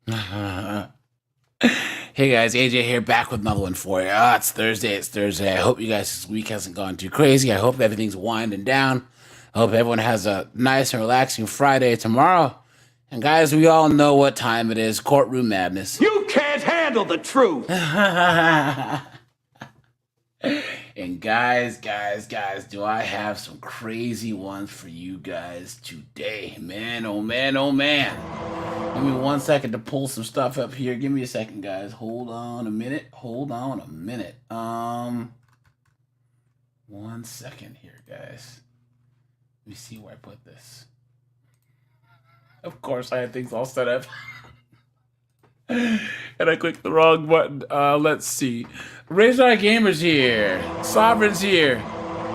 Hey guys, AJ here, back with another one for you. It's Thursday. It's Thursday. I hope you guys this week hasn't gone too crazy. I hope everything's winding down. I hope everyone has a nice and relaxing Friday tomorrow. And guys, we all know what time it is. Courtroom madness. You can't handle the truth. And guys, do I have some crazy ones for you guys today? Man, oh man, oh man. Give me 1 second to pull some stuff up here. Give me a second, guys. Hold on a minute. 1 second here, guys. Let me see where I put this. Of course, I had things all set up. And I clicked the wrong button. Let's see. Razor Gamer's here. Sovereign's here.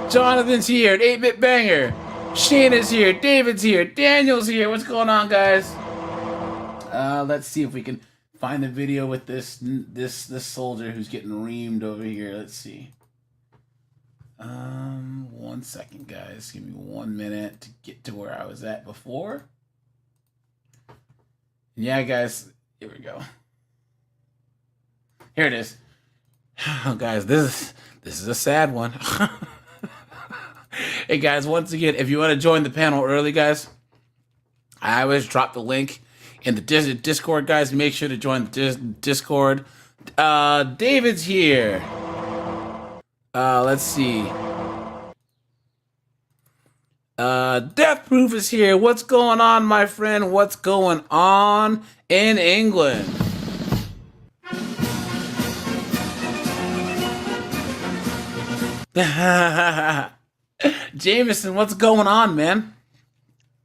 Jonathan's here. 8-Bit Banger. Shane is here. David's here. Daniel's here. What's going on, guys? Let's see if we can find the video with this soldier who's getting reamed over here. Let's see. 1 second, guys. Give me 1 minute to get to where I was at before. Yeah, guys. Here we go. Here it is. Oh, guys, this is a sad one. Hey, guys, once again, if you want to join the panel early, guys, I always drop the link in the Discord, guys. Make sure to join the Discord. David's here. Let's see. Death Proof is here. What's going on, my friend? What's going on in England? Jameson, what's going on, man?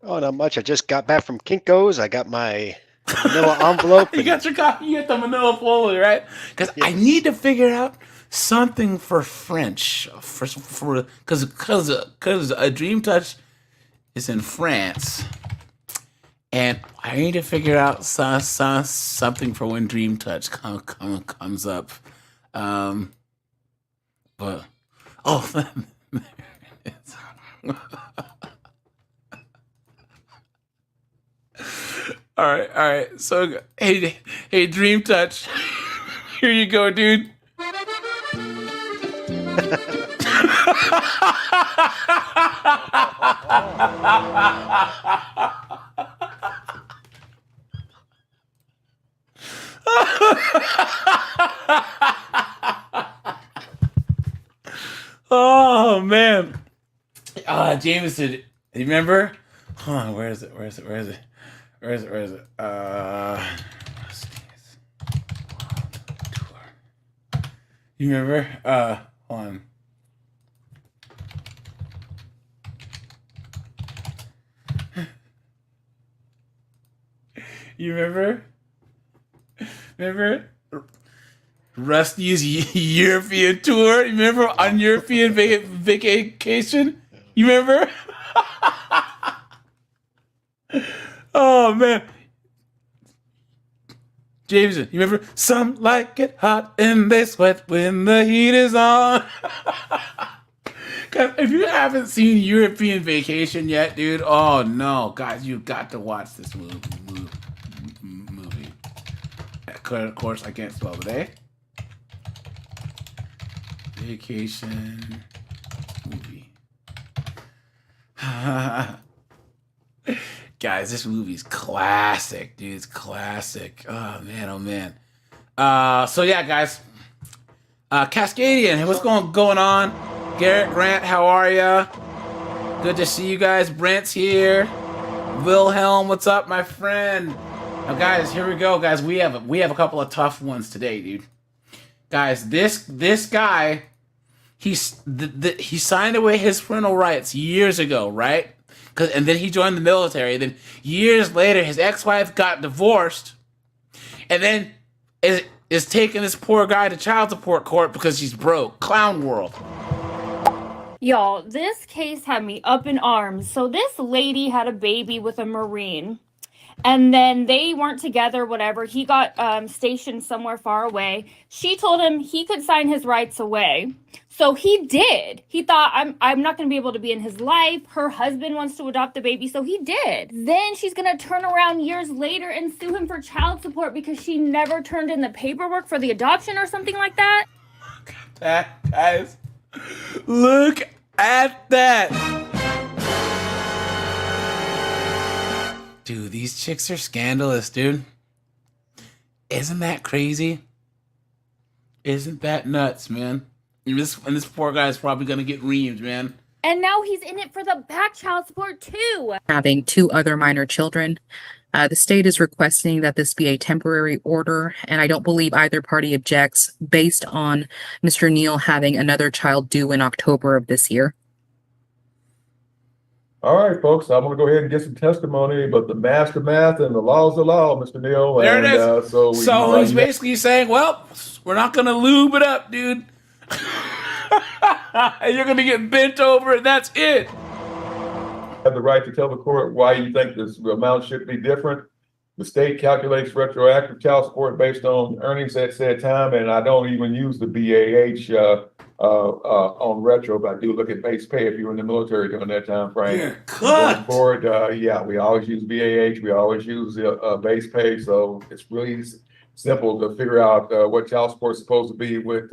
Oh, not much. I just got back from Kinko's. I got my manila envelope. You got your copy. You got the manila folder, right? Because yeah. I need to figure out something for French, because a Dream Touch is in France, and I need to figure out something for when Dream Touch comes up. But oh, all right. So hey, Dream Touch, here you go, dude. Oh man. Jameson, you remember? Hold on, where is it? You remember? Hold on. You remember? Remember? Rusty's European tour? You remember on European vacation? You remember? Oh man. Jameson, you remember? Some like it hot and they sweat when the heat is on. If you haven't seen European Vacation yet, dude, oh no, guys, you've got to watch this movie. Of course, I can't spell the A. Vacation movie. Guys, this movie's classic, dude. It's classic. Oh man. So yeah, guys. Cascadian, what's going on? Garrett Grant, how are ya? Good to see you guys. Brent's here. Wilhelm, what's up, my friend? Now, guys, here we go, guys. We have a couple of tough ones today, dude. Guys, this guy, he signed away his parental rights years ago, right? And then he joined the military. Then years later, his ex-wife got divorced, and then is taking this poor guy to child support court because he's broke. Clown world. Y'all, this case had me up in arms. So this lady had a baby with a Marine. And then they weren't together, whatever. He got stationed somewhere far away. She told him he could sign his rights away. So he did. He thought, I'm not going to be able to be in his life. Her husband wants to adopt the baby, so he did. Then she's going to turn around years later and sue him for child support because she never turned in the paperwork for the adoption or something like that. Look at that, guys. Look at that. Dude, these chicks are scandalous, dude. Isn't that crazy? Isn't that nuts, man? And this poor guy's probably gonna get reamed, man. And now he's in it for the back child support too. Having 2 other minor children. The state is requesting that this be a temporary order, and I don't believe either party objects based on Mr. Neal having another child due in October of this year. All right, folks, I'm going to go ahead and get some testimony, but the math and the law is the law, Mr. Neal. There it is. So he's basically saying, well, we're not going to lube it up, dude. You're going to get bent over, and that's it. Have the right to tell the court why you think this amount should be different. The state calculates retroactive child support based on earnings at said time, and I don't even use the BAH on retro, but I do look at base pay if you were in the military during that time frame. You're cooked. Going forward, yeah, we always use BAH. We always use base pay, so it's really simple to figure out what child support is supposed to be with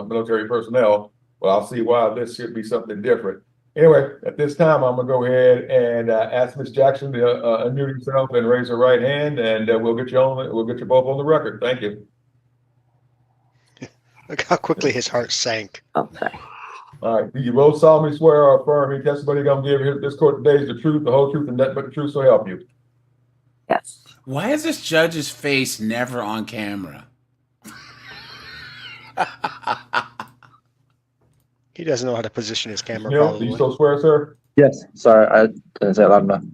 military personnel. Well, I'll see why this should be something different. Anyway, at this time, I'm gonna go ahead and ask Ms. Jackson to unmute herself and raise her right hand, and we'll get you on. We'll get you both on the record. Thank you. Look how quickly his heart sank. Okay. All right. Do you both solemnly swear or affirm any testimony you're gonna give here at this court today is the truth, the whole truth, and nothing but the truth, so help you? Yes. Why is this judge's face never on camera? He doesn't know how to position his camera. Neil, do Probably. you still swear, sir? Yes, sorry, I didn't say it loud enough.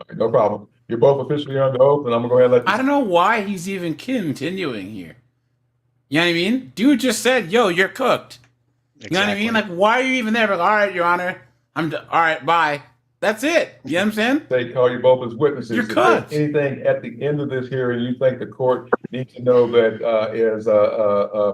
Okay, no problem. You're both officially under oath, and I'm gonna go ahead and let you. I don't know why he's even continuing here. You know what I mean? Dude just said, yo, you're cooked. You know what I mean? Like, why are you even there? Like, all right, Your Honor. All right, bye. That's it. You know what I'm saying? They call you both as witnesses. You're If cooked. there's anything at the end of this hearing you think the court needs to know that is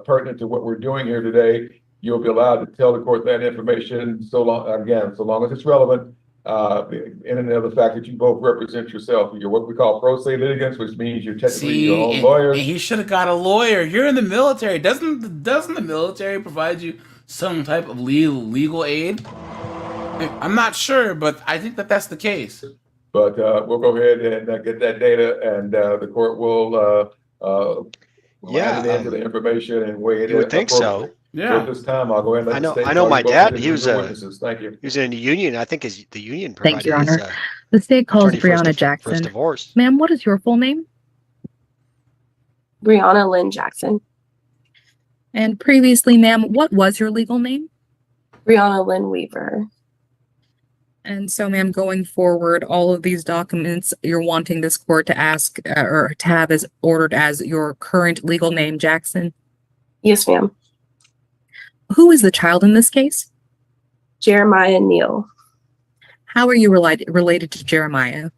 pertinent to what we're doing here today, you'll be allowed to tell the court that information so long as it's relevant. In and of the fact that you both represent yourself. You're what we call pro se litigants, which means you're technically your own lawyers. And he should have got a lawyer. You're in the military. Doesn't the military provide you some type of legal aid? I'm not sure, but I think that's the case. But we'll go ahead and get that data, and the court will add it into the information and weigh it in. You would think so. Yeah. At this time, I'll go ahead and let the state I know call my you both dad, as he was witnesses. Thank you. He was in a union. I think the union Thank provided you, Your his, Honor. The state calls attorney for his Brianna for his Jackson. divorce. Ma'am, what is your full name? Brianna Lynn Jackson. And previously, ma'am, what was your legal name? Brianna Lynn Weaver. And so, ma'am, going forward, all of these documents you're wanting this court to ask or to have as ordered as your current legal name, Jackson. Yes, ma'am. Who is the child in this case? Jeremiah Neal. How are you related to Jeremiah?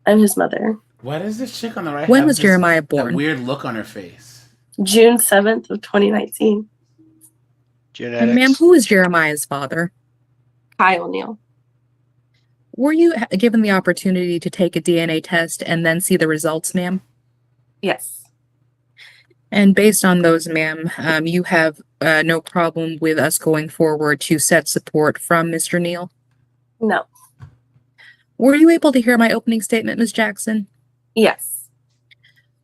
I'm his mother. Why does this chick on the right When have was this- Jeremiah that born? weird look on her face? June 7th of 2019. Genetics. And ma'am, who is Jeremiah's father? Kyle Neal. Were you given the opportunity to take a DNA test and then see the results, ma'am? Yes. And based on those, ma'am, you have no problem with us going forward to set support from Mr. Neal? No. Were you able to hear my opening statement, Ms. Jackson? Yes.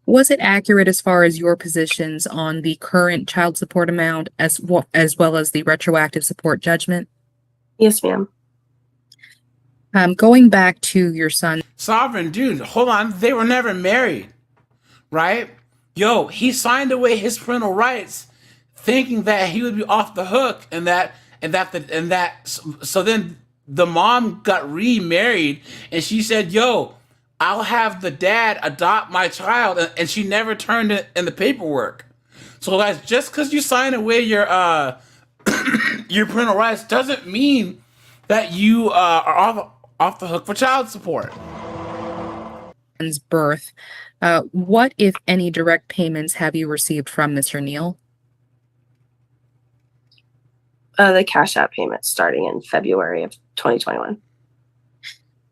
Was it accurate as far as your positions on the current child support amount as well as the retroactive support judgment? Yes, ma'am. Going back to your son. Sovereign, dude, hold on. They were never married, right? Yo, he signed away his parental rights, thinking that he would be off the hook, so then the mom got remarried, and she said, "Yo, I'll have the dad adopt my child," and she never turned it in the paperwork. So, guys, just because you sign away your your parental rights doesn't mean that you are off the hook for child support. son's birth, what, if any, direct payments have you received from Mr. Neal? The Cash App payment starting in February of 2021.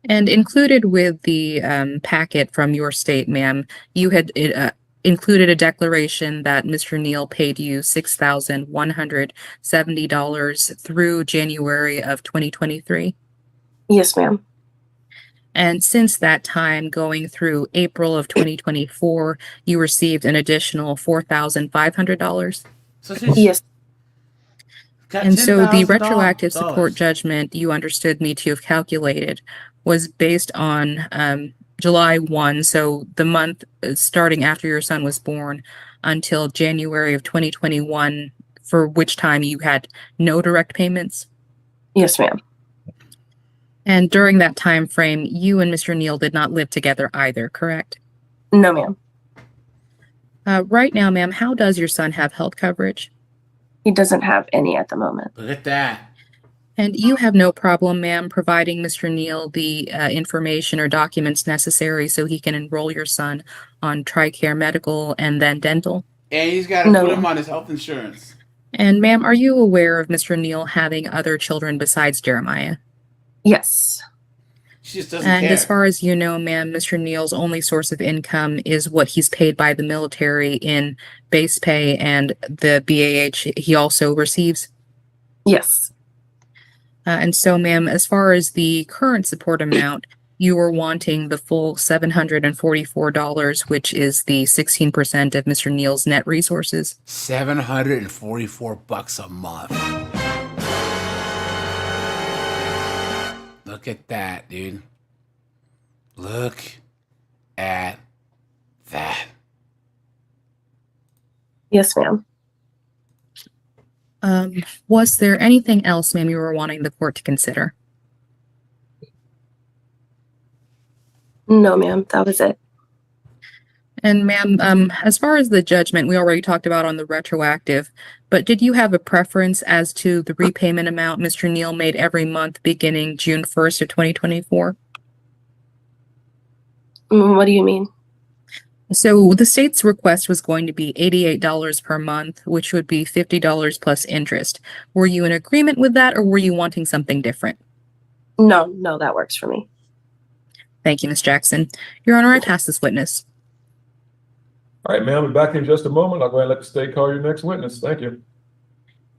And included with the packet from your state, ma'am, you had included a declaration that Mr. Neal paid you $6,170 through January of 2023. Yes, ma'am. And since that time, going through April of 2024, you received an additional $4,500. So she's Yes. got And so the $10,000. retroactive support judgment you understood me to have calculated was based on July 1, so the month starting after your son was born, until January of 2021, for which time you had no direct payments. Yes, ma'am. And during that time frame, you and Mr. Neal did not live together either, correct? No, ma'am. Right now, ma'am, how does your son have health coverage? He doesn't have any at the moment. Look at that. And you have no problem, ma'am, providing Mr. Neal the information or documents necessary so he can enroll your son on TRICARE medical and then dental? And he's got to No, put him ma'am. on his health insurance. And ma'am, are you aware of Mr. Neal having other children besides Jeremiah? Yes. She just doesn't And care. as far as you know, ma'am, Mr. Neal's only source of income is what he's paid by the military in base pay and the BAH he also receives. Yes. And so, ma'am, as far as the current support amount, you were wanting the full $744, which is the 16% of Mr. Neal's net resources. $744 a month. Look at that, dude. Look at that. Yes, ma'am. Was there anything else, ma'am, you were wanting the court to consider? No, ma'am. That was it. And ma'am, as far as the judgment, we already talked about on the retroactive, but did you have a preference as to the repayment amount Mr. Neal made every month beginning June 1st of 2024? What do you mean? So the state's request was going to be $88 per month, which would be $50 plus interest. Were you in agreement with that, or were you wanting something different? No, that works for me. Thank you, Ms. Jackson. Your Honor, I pass this witness. All right, ma'am, we'll be back in just a moment. I'll go ahead and let the state call your next witness. Thank you.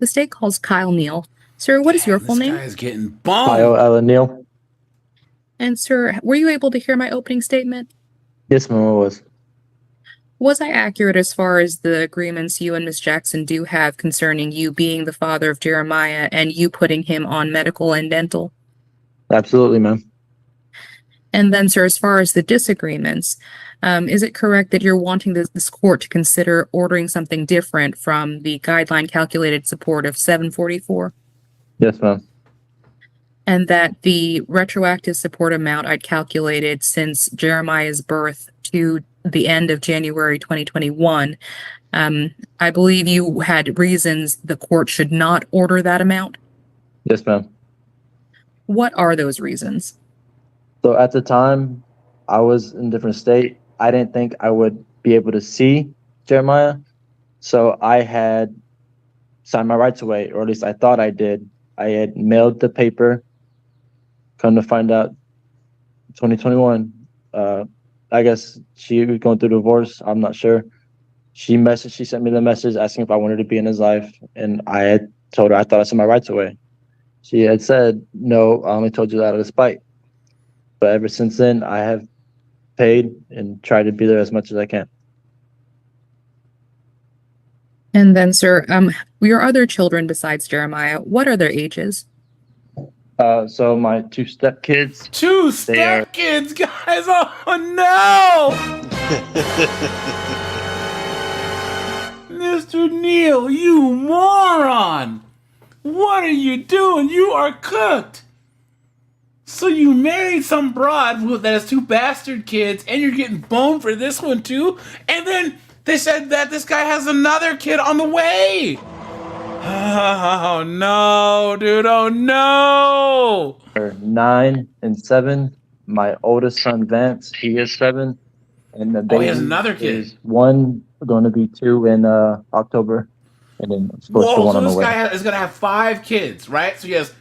The state calls Kyle Neal. Sir, what is your full This name? guy is getting Kyle bombed. Allen Neal. And sir, were you able to hear my opening statement? Yes, ma'am, it was. Was I accurate as far as the agreements you and Ms. Jackson do have concerning you being the father of Jeremiah and you putting him on medical and dental? Absolutely, ma'am. And then, sir, as far as the disagreements, is it correct that you're wanting this court to consider ordering something different from the guideline calculated support of 744? Yes, ma'am. And that the retroactive support amount I'd calculated since Jeremiah's birth to the end of January 2021, I believe you had reasons the court should not order that amount. Yes, ma'am. What are those reasons? So at the time, I was in a different state. I didn't think I would be able to see Jeremiah. So I had signed my rights away, or at least I thought I did. I had mailed the paper. Come to find out, 2021, I guess she was going through divorce. I'm not sure. She sent me the message asking if I wanted to be in his life. And I had told her I thought I sent my rights away. She had said, no, I only told you that out of spite. But ever since then, I have paid and tried to be there as much as I can. And then, sir, your other children besides Jeremiah, what are their ages? So my two stepkids, Two They are- stepkids, guys. Oh no, Mr. Neal, you moron! What are you doing? You are cooked. So you married some broad that has two bastard kids, and you're getting boned for this one too. And then they said that this guy has another kid on the way. Oh no, dude! Oh no! are 9 and 7. my oldest son Vance, he is 7, and the Oh, baby he has another kid. is 1, going to be 2 in October, and then of course the Whoa, one so on the this way. guy is gonna have 5 kids, right? So he has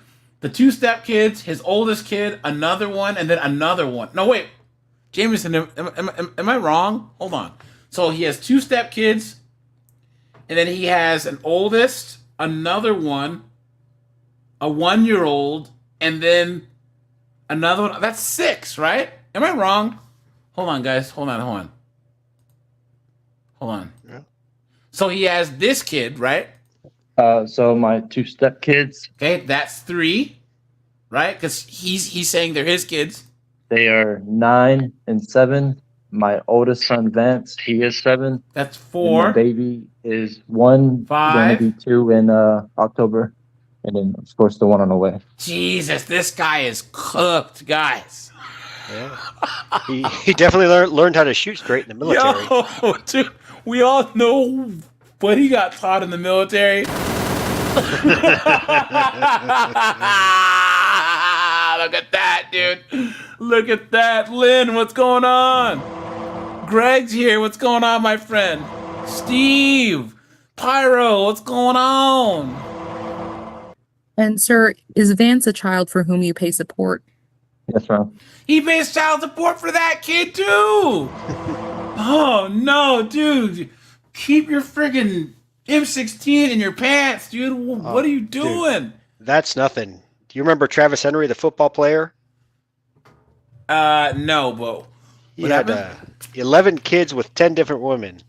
the 2 stepkids, his oldest kid, another one, and then another one. No, wait, Jameson, am I wrong? Hold on. So he has 2 stepkids, and then he has an oldest, another one, a 1-year-old, and then another one. That's 6, right? Am I wrong? Hold on, guys. Hold on. Yeah. So he has this kid, right? So my 2 stepkids, Okay, that's 3, right? Because he's saying they're his kids. they are 9 and 7. My oldest son Vance, he is 7, That's and the 4, baby is 1, going to 5. be 2 in October, and then of course the one on the way. Jesus, this guy is cooked, guys. Yeah. He definitely learned how to shoot straight in the military. Yo, dude, we all know what he got taught in the military. Look at that, dude. Look at that. Lynn, what's going on? Greg's here. What's going on, my friend? Steve, Pyro, what's going on? And sir, is Vance a child for whom you pay support? Yes, ma'am. He pays child support for that kid, too. Oh, no, dude. Keep your friggin' M16 in your pants, dude. What are you doing? Dude, that's nothing. Do you remember Travis Henry, the football player? No, but He what had happened? 11 kids with 10 different women.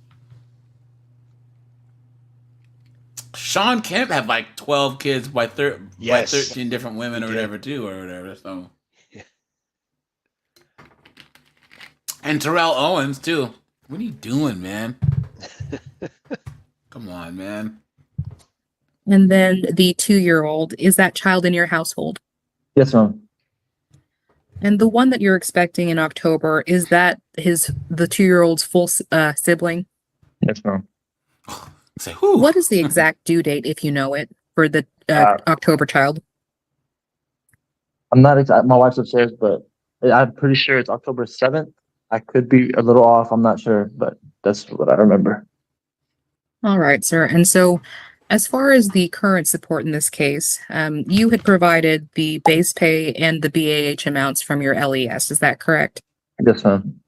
Sean Kemp had like 12 kids by, by Yes. 13 different women or He did. whatever, too, or whatever. So, Yeah. and Terrell Owens, too. What are you doing, man? Come on, man. And then the 2-year-old, is that child in your household? Yes, ma'am. And the one that you're expecting in October, is that the 2-year-old's full sibling? Yes, ma'am. Say who? What is the exact due date, if you know it, for the October child? I'm not exact. My wife's upstairs, but I'm pretty sure it's October 7th. I could be a little off. I'm not sure, but that's what I remember. All right, sir. And so, as far as the current support in this case, you had provided the base pay and the BAH amounts from your LES. Is that correct? Yes, ma'am.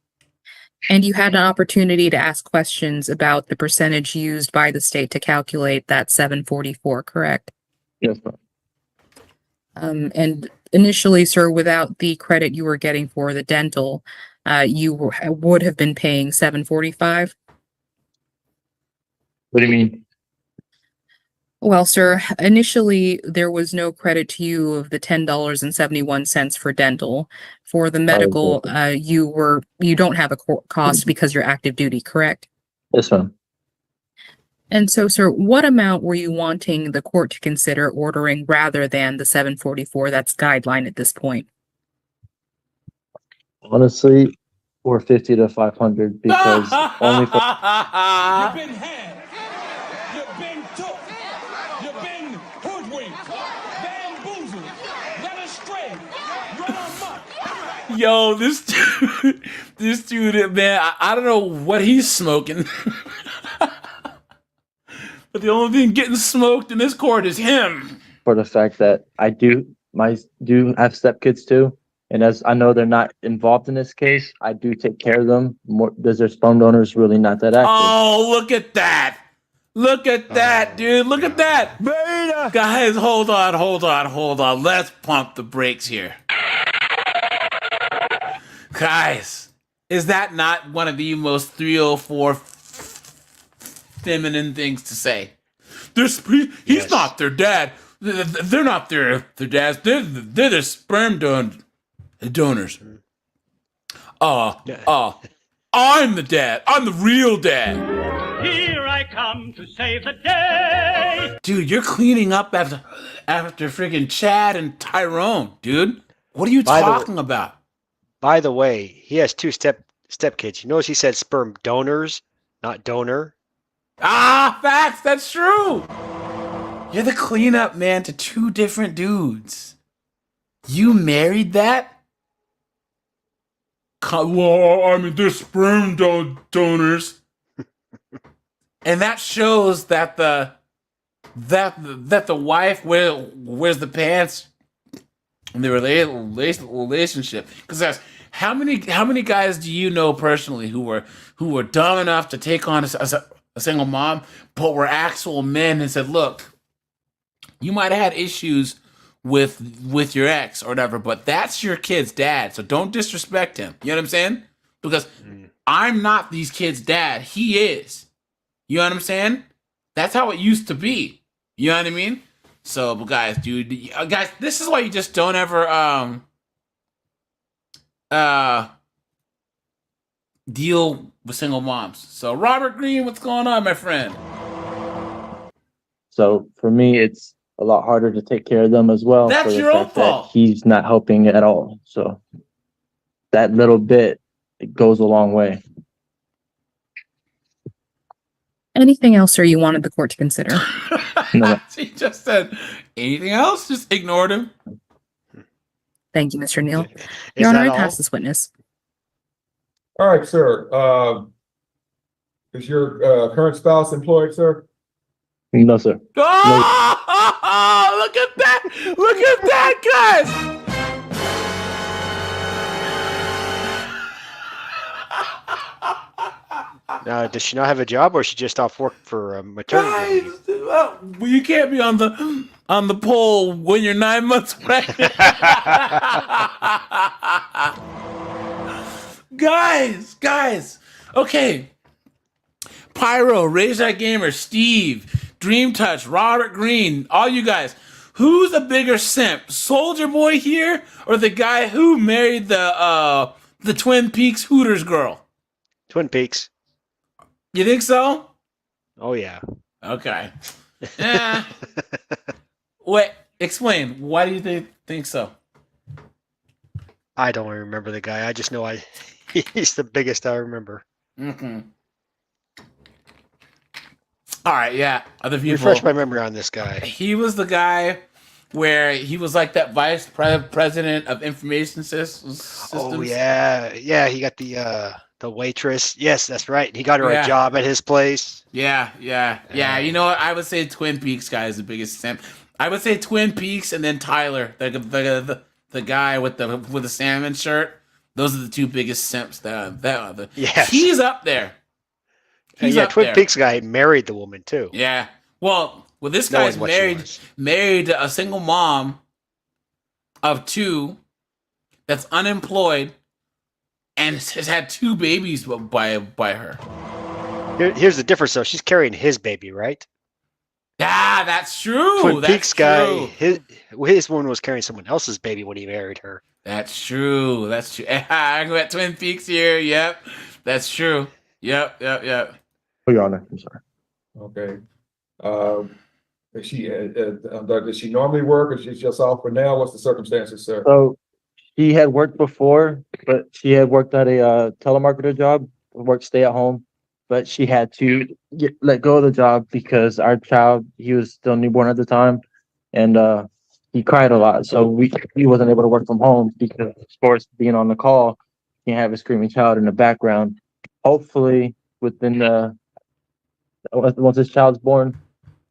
And you had an opportunity to ask questions about the percentage used by the state to calculate that 744, correct? Yes, ma'am. And initially, sir, without the credit you were getting for the dental, you would have been paying 745. What do you mean? Well, sir, initially there was no credit to you of the $10.71 for dental. For the medical, you don't have a cost because you're active duty, correct? Yes, ma'am. And so, sir, what amount were you wanting the court to consider ordering rather than the 744 that's guideline at this point? Honestly, 450 to 500 because only for You've been had. You've been took. You've been hoodwinked, bamboozled, led astray, run amok. Yo, this dude, man, I don't know what he's smoking. But the only thing getting smoked in this court is him. for the fact that I do have stepkids too. And as I know they're not involved in this case, I do take care of them more because their sperm donors really not that active. Oh, look at that. Look at that, dude. Look at that. Beta. Guys, hold on. Let's pump the brakes here. Guys, is that not one of the most 304 feminine things to say? He's Yes. not their dad. They're not their dads. They're the sperm donors. I'm the dad. I'm the real dad. Here I come to save the day. Dude, you're cleaning up after freaking Chad and Tyrone, dude. What are you talking about? By the way, he has 2 stepkids. You notice he said sperm donors, not donor. Ah, facts. That's true. You're the cleanup man to 2 different dudes. You married that? well, I mean, they're sperm donors, and that shows that the wife wears the pants in the relationship. Because how many guys do you know personally who were dumb enough to take on a single mom, but were actual men and said, "Look, you might have had issues with your ex or whatever, but that's your kid's dad, so don't disrespect him." You know what I'm saying? Because I'm not these kids' dad. He is. You know what I'm saying? That's how it used to be. You know what I mean? So, but guys, guys, this is why you just don't ever deal with single moms. So, Robert Green, what's going on, my friend? So for me, it's a lot harder to take care of them as well. That's for the your own fact that fault. He's not helping at all. So that little bit, it goes a long way. Anything else, sir, you wanted the court to consider? No. He just said anything else, just ignored him. Thank you, Mr. Neal. Is Your Honor, that I all? pass this witness. All right, sir. Is your current spouse employed, sir? No, sir. Oh, look at that! Look at that, guys! Now, does she not have a job, or is she just off work for maternity leave? Guys, well, you can't be on the pole when you're 9 months pregnant. guys. Okay. Pyro, Raise That Gamer, Steve, Dream Touch, Robert Green, all you guys. Who's a bigger simp, Soldier Boy here, or the guy who married the Twin Peaks Hooters girl? Twin Peaks. You think so? Oh yeah. Okay. Wait, explain. Why do you think so? I don't remember the guy. I just know he's the biggest I remember. Mm-hmm. All right, yeah. Other people. Refresh my memory on this guy. He was the guy where he was like that vice president of information systems. Oh yeah. He got the waitress. Yes, that's right. He got her Yeah. a job at his place. Yeah. You know what? I would say Twin Peaks guy is the biggest simp. I would say Twin Peaks and then Tyler, the guy with the salmon shirt. Those are the two biggest simps. Yes. He's up there. He's up Twin there. Peaks guy married the woman too. Yeah. Well, this Knowing guy's what she was. married a single mom of two that's unemployed and has had 2 babies by her. Here's the difference though. She's carrying his baby, right? Yeah, that's true. Twin That's Peaks guy, true. his woman was carrying someone else's baby when he married her. That's true. I got Twin Peaks here. Yep. That's true. Yep. Oh, Your Honor, I'm sorry. Okay. Does she normally work, or she's just off for now? What's the circumstances, sir? So she had worked before, but she had worked at a telemarketer job, worked stay at home, but she had to let go of the job because our child, he was still newborn at the time, and he cried a lot. So he wasn't able to work from home because, of course, being on the call, he have a screaming child in the background. Hopefully, once his child's born,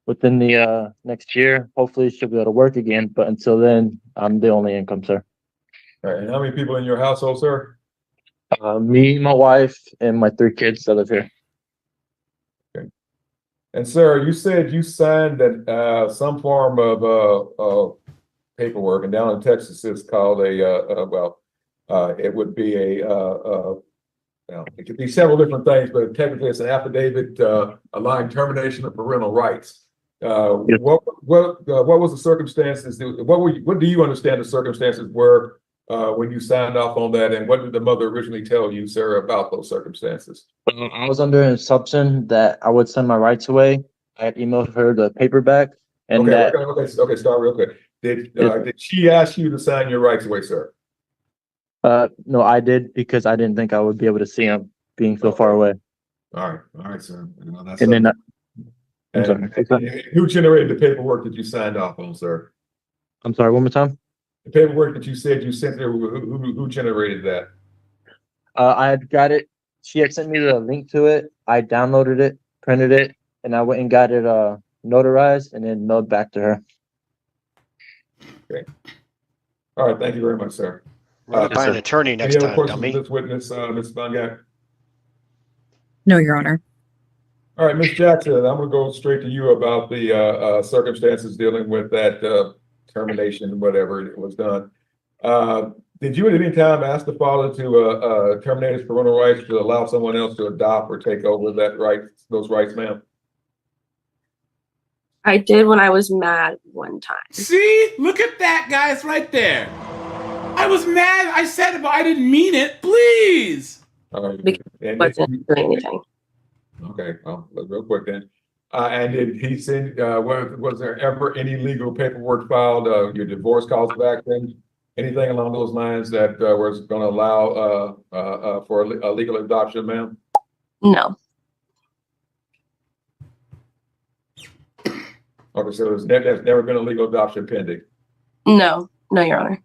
within the next year, hopefully she'll be able to work again. But until then, I'm the only income, sir. All right. And how many people in your household, sir? Me, my wife, and my 3 kids that live here. And sir, you said you signed that some form of paperwork, and down in Texas it's called it would be it could be several different things, but technically it's an affidavit allowing termination of parental rights. Yes. What was the circumstances? What do you understand the circumstances were when you signed off on that, and what did the mother originally tell you, sir, about those circumstances? I was under an assumption that I would send my rights away. I had emailed her the paperback, and Okay, start real quick. Did she ask you to sign your rights away, sir? no, I did because I didn't think I would be able to see him being so far away. All right, sir. That's And then, I'm and sorry. who generated the paperwork that you signed off on, sir? I'm sorry, one more time. The paperwork that you said you sent there, who generated that? I had got it. She had sent me the link to it. I downloaded it, printed it, and I went and got it notarized and then mailed back to her. Okay. All right, thank you very much, sir. Run it by an attorney next Any other time, questions dummy. of this witness, Ms. Bungay? No, Your Honor. All right, Ms. Jackson, I'm gonna go straight to you about the circumstances dealing with that termination, whatever it was done. Did you at any time ask the father to terminate his parental rights to allow someone else to adopt or take over those rights, ma'am? I did when I was mad one time. See? Look at that, guys, right there. I was mad. I said it, but I didn't mean it. Please. All right. Because And wasn't doing anything. okay, well, real quick then. And did he send, was there ever any legal paperwork filed, your divorce calls back then? Anything along those lines that was gonna allow for a legal adoption, ma'am? No. Okay, so there's never been a legal adoption pending. No, Your Honor.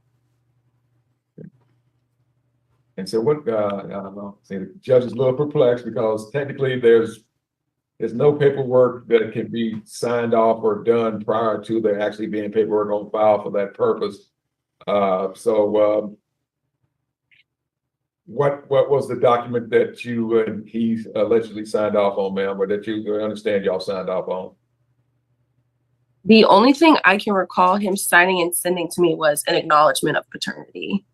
And so what, I don't know, see, the judge is a little perplexed because technically there's no paperwork that can be signed off or done prior to there actually being paperwork on file for that purpose. What was the document that you and he allegedly signed off on, ma'am, or that you understand y'all signed off on? The only thing I can recall him signing and sending to me was an acknowledgement of paternity.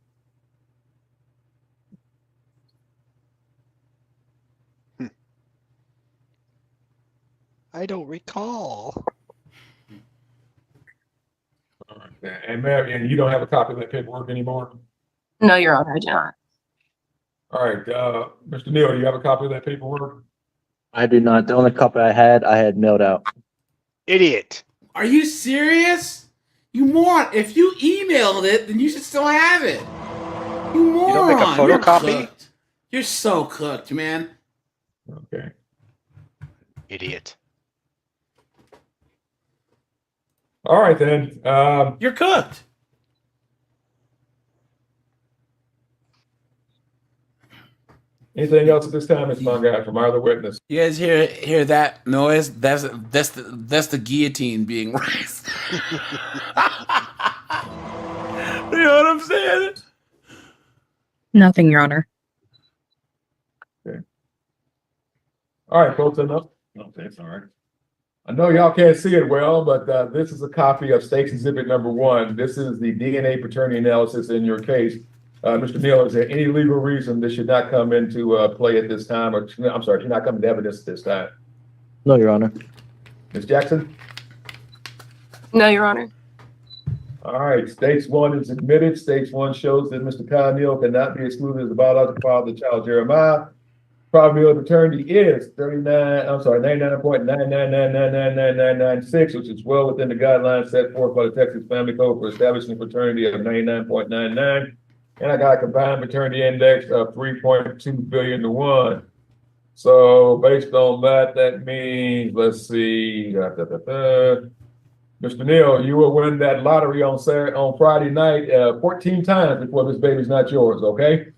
I don't recall. All right, and ma'am, and you don't have a copy of that paperwork anymore? No, Your Honor, I do not. All right, Mr. Neal, do you have a copy of that paperwork? I do not. The only copy I had mailed out. Idiot. Are you serious? You moron. If you emailed it, then you should still have it. You moron. You don't make a You're photocopy? cooked. You're so cooked, man. Okay. Idiot. All right, then. You're cooked. Anything else at this time, Ms. Bungay, from our other witness? You guys hear that noise? That's the guillotine being raised. You know what I'm saying? Nothing, Your Honor. Okay. All right, folks, enough. Okay, it's all right. I know y'all can't see it well, but this is a copy of Stakes Exhibit number 1. This is the DNA paternity analysis in your case. Mr. Neal, is there any legal reason this should not come into play at this time, or I'm sorry, should not come into evidence at this time? No, Your Honor. Ms. Jackson? No, Your Honor. All right, Stakes 1 is admitted. Stakes 1 shows that Mr. Kyle Neal cannot be excluded as the biological father of the child Jeremiah. Probability of paternity is 99.999999996, which is well within the guidelines set forth by the Texas Family Code for establishing a paternity of 99.99. And I got a combined paternity index of 3.2 billion to 1. So based on that, that means, let's see, Mr. Neal, you will win that lottery on Friday night 14 times before this baby's not yours, okay?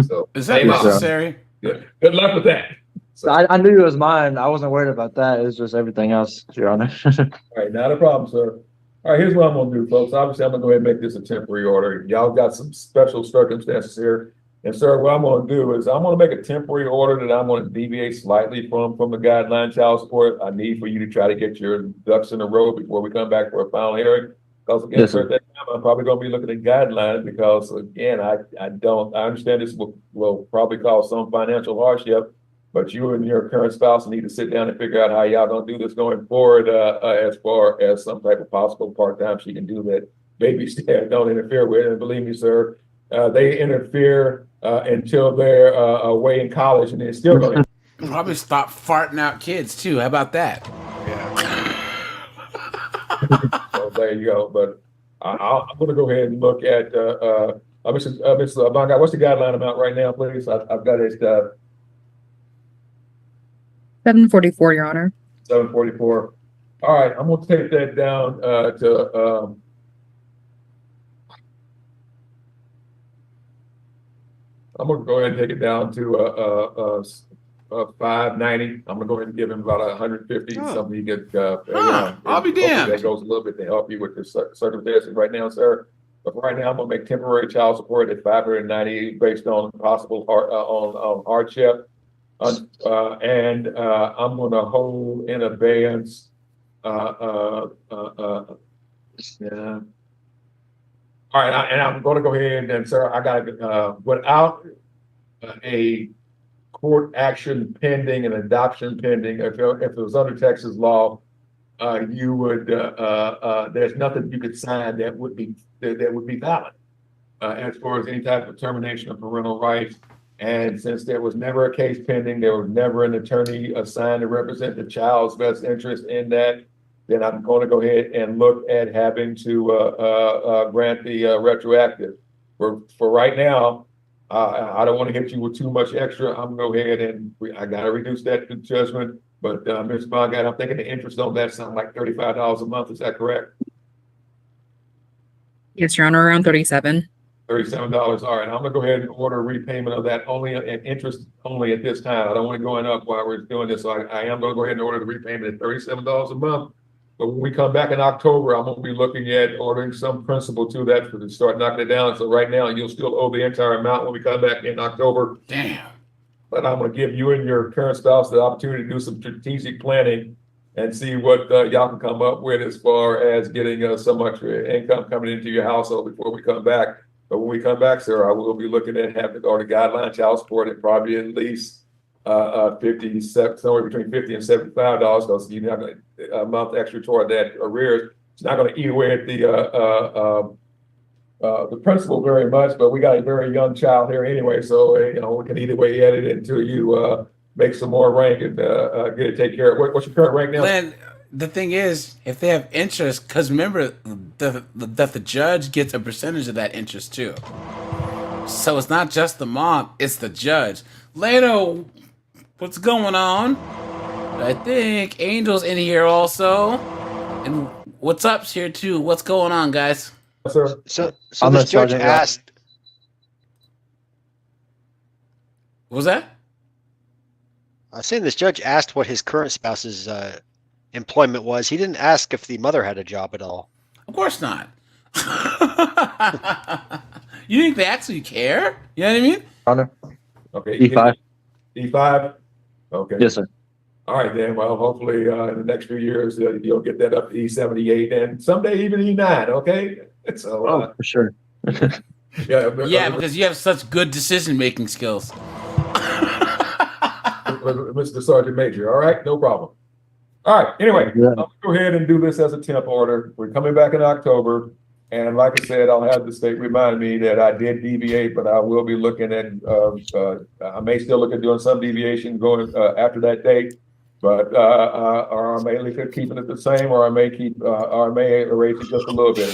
So Is that Yes, sir. necessary? good luck with that. So I knew it was mine. I wasn't worried about that. It was just everything else, Your Honor. All right, not a problem, sir. All right, here's what I'm gonna do, folks. Obviously, I'm gonna go ahead and make this a temporary order. Y'all got some special circumstances here. And sir, what I'm gonna do is I'm gonna make a temporary order that I'm gonna deviate slightly from the guideline child support. I need for you to try to get your ducks in a row before we come back for a final hearing. Because again, Yes, sir, sir. at that time, I'm probably gonna be looking at guidelines because again, I understand this will probably cause some financial hardship. But you and your current spouse need to sit down and figure out how y'all gonna do this going forward, as far as some type of possible part-time she can do that baby step don't interfere with. And believe me, sir, they interfere until they're away in college, and they're still gonna. Probably stop farting out kids too. How about that? Yeah. So there you go. But I'm gonna go ahead and look at Ms. Banga, what's the guideline amount right now, please? I've got it 744, Your Honor. 744. All right, I'm gonna take that down to I'm gonna go ahead and take it down to 590. I'm gonna go ahead and give him about 150, Oh. something he could, I'll be hopefully damned. that goes a little bit to help you with the circumstances right now, sir. But for right now, I'm gonna make temporary child support at 590 based on possible on hardship. I'm gonna hold in abeyance, yeah. All right, and I'm gonna go ahead and, sir, I got, without a court action pending and adoption pending, if it was under Texas law, you would, there's nothing you could sign that would be valid, as far as any type of termination of parental rights. And since there was never a case pending, there was never an attorney assigned to represent the child's best interest in that, then I'm going to go ahead and look at having to grant the retroactive. For right now, I don't want to hit you with too much extra. I'm going to go ahead and I got to reduce that to judgment. But Ms. Bongat, I'm thinking the interest on that something like $35 a month. Is that correct? Yes, Your Honor, around 37. $37. All right, I'm gonna go ahead and order repayment of that only and interest only at this time. I don't want it going up while we're doing this. So I am gonna go ahead and order the repayment at $37 a month. But when we come back in October, I'm gonna be looking at ordering some principal to that to start knocking it down. So right now, you'll still owe the entire amount when we come back in October. Damn. But I'm gonna give you and your current spouse the opportunity to do some strategic planning and see what y'all can come up with as far as getting so much income coming into your household before we come back. But when we come back, sir, I will be looking at having to go to guideline child support at probably at least 57, somewhere between $50 and $75, because you're not going to a month extra toward that arrears. It's not going to eat away at the principal very much, but we got a very young child here anyway, so you know we can either way at it until you make some more rank and get it taken care of. What's your current rank now? Glenn, the thing is, if they have interest, because remember that the judge gets a percentage of that interest too. So it's not just the mom, it's the judge. Leno, what's going on? I think Angel's in here also. And what's up's here too. What's going on, guys? Sir. So I'm this a judge sergeant. asked. What was that? I was saying this judge asked what his current spouse's employment was. He didn't ask if the mother had a job at all. Of course not. You think they actually care? You know what I mean? Honor. Okay. E5. E5? Okay. Yes, sir. All right, then. Well, hopefully in the next few years, you'll get that up to E78 and someday even E9, okay? So, Oh, for sure. yeah, Yeah, because you have such good decision-making skills. Mr. Sergeant Major, all right? No problem. All right, anyway, Yeah. I'll go ahead and do this as a temp order. We're coming back in October. And like I said, I'll have the state remind me that I did deviate, but I will be looking at, I may still look at doing some deviation going after that date. But, or I may look at keeping it the same, or I may erase it just a little bit.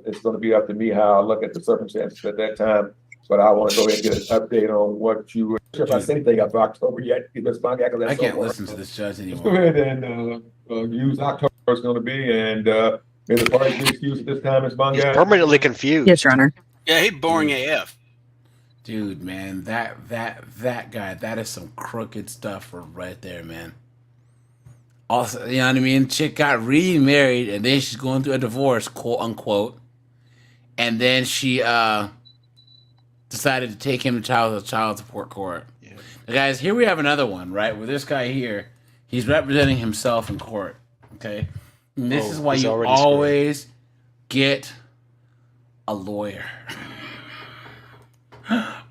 It's going to be up to me how I look at the circumstances at that time. But I want to go ahead and get an update on what you, if I say anything up October yet. I can't listen to this judge Let's go anymore. ahead and use October is going to be, and may the parties be excused at this time, Ms. He's Bongat. permanently confused. Yes, Your Honor. Yeah, he boring AF. Dude, man, that guy, that is some crooked stuff right there, man. Also, you know what I mean? Chick got remarried, and then she's going through a divorce, quote unquote. And then she decided to take him to child support court. Yeah. Now, guys, here we have another one, right? Where this guy here, he's representing himself in court. Okay, and this is why you always get a lawyer.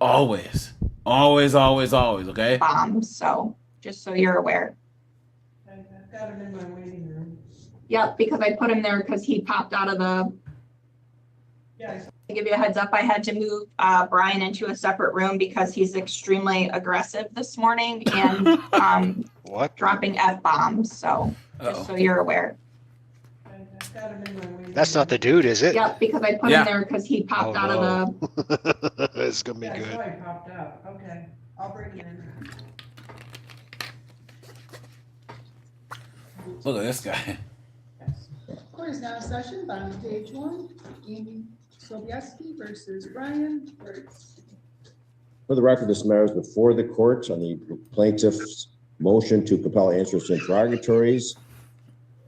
Always. Okay. So just so you're aware. I've got him in my waiting room. Yep, because I put him there because he popped out of the. Yes. To give you a heads up, I had to move Brian into a separate room because he's extremely aggressive this morning and What? dropping F-bombs. So just so you're aware. I've got him in my waiting That's room. not the dude, is it? Yep, because I put him there because he popped out of the. It's gonna be Yeah, I good. saw he popped out. Okay, I'll bring him in. Look at this guy. Court is now in session, bottom of page 1, Amy Sobieski versus Brian Burtz. For the record, this matter is before the court on the plaintiff's motion to compel answers to interrogatories,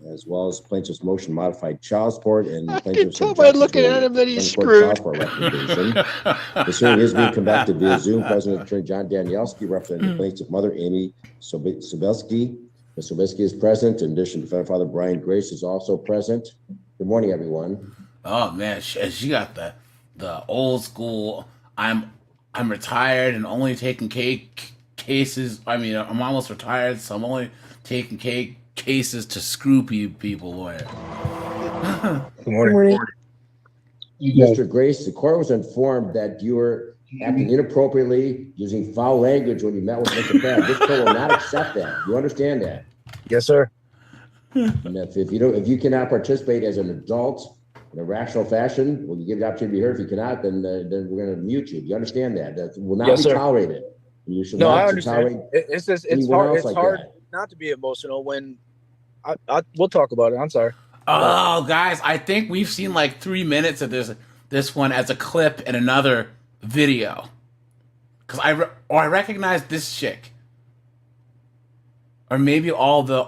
as well as plaintiff's motion to modify child support and I can plaintiff's tell by objection looking to at him that he's uncourt child screwed. support recommendation. This hearing is being conducted via Zoom. President Attorney John Danielski, representing the plaintiff's mother, Amy Sobieski. Ms. Sobieski is present. In addition, defendant father Brian Grace is also present. Good morning, everyone. Oh man, she got the old school. I'm retired and only taking cases. I mean, I'm almost retired, so I'm only taking cases to screw people lawyer. Good morning. Mr. Grace, the court was informed that you were acting inappropriately, using foul language when you met with Mr. Pratt. This court will not accept that. You understand that? Yes, sir. And if you cannot participate as an adult in a rational fashion, will you give the opportunity to be heard? If you cannot, then we're going to mute you. Do you understand that? That will not Yes, be sir. tolerated. You should No, not I understand. tolerate It's just anyone else it's like hard that. not to be emotional when we'll talk about it. I'm sorry. Oh, guys, I think we've seen like 3 minutes of this one as a clip in another video. Cause I recognize this chick, or maybe all the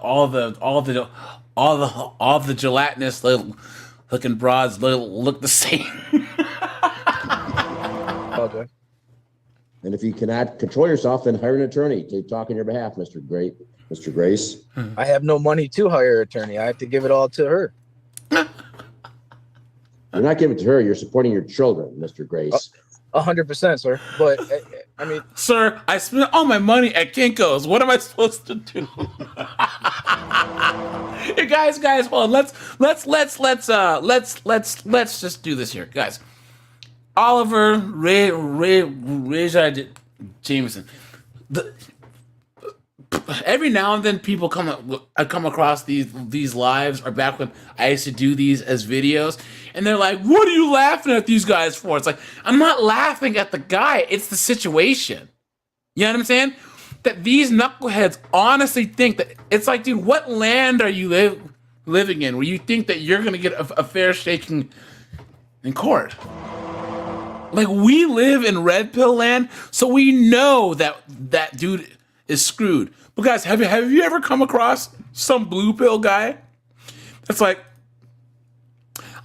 gelatinous looking broads look the same. Okay. And if you cannot control yourself, then hire an attorney to talk on your behalf, Mr. Grace. I have no money to hire an attorney. I have to give it all to her. You're not giving it to her. You're supporting your children, Mr. Grace. 100%, sir. But I mean, Sir, I spent all my money at Kinko's. What am I supposed to do? Hey, guys, hold on. Let's just do this here, guys. Oliver Ray Jameson. Every now and then, people I come across these lives, or back when I used to do these as videos, and they're like, "What are you laughing at these guys for?" It's like, I'm not laughing at the guy; it's the situation. You know what I'm saying? That these knuckleheads honestly think that it's like, dude, what land are you living in where you think that you're gonna get a fair shaking in court? Like, we live in red pill land, so we know that dude is screwed. But guys, have you ever come across some blue pill guy that's like,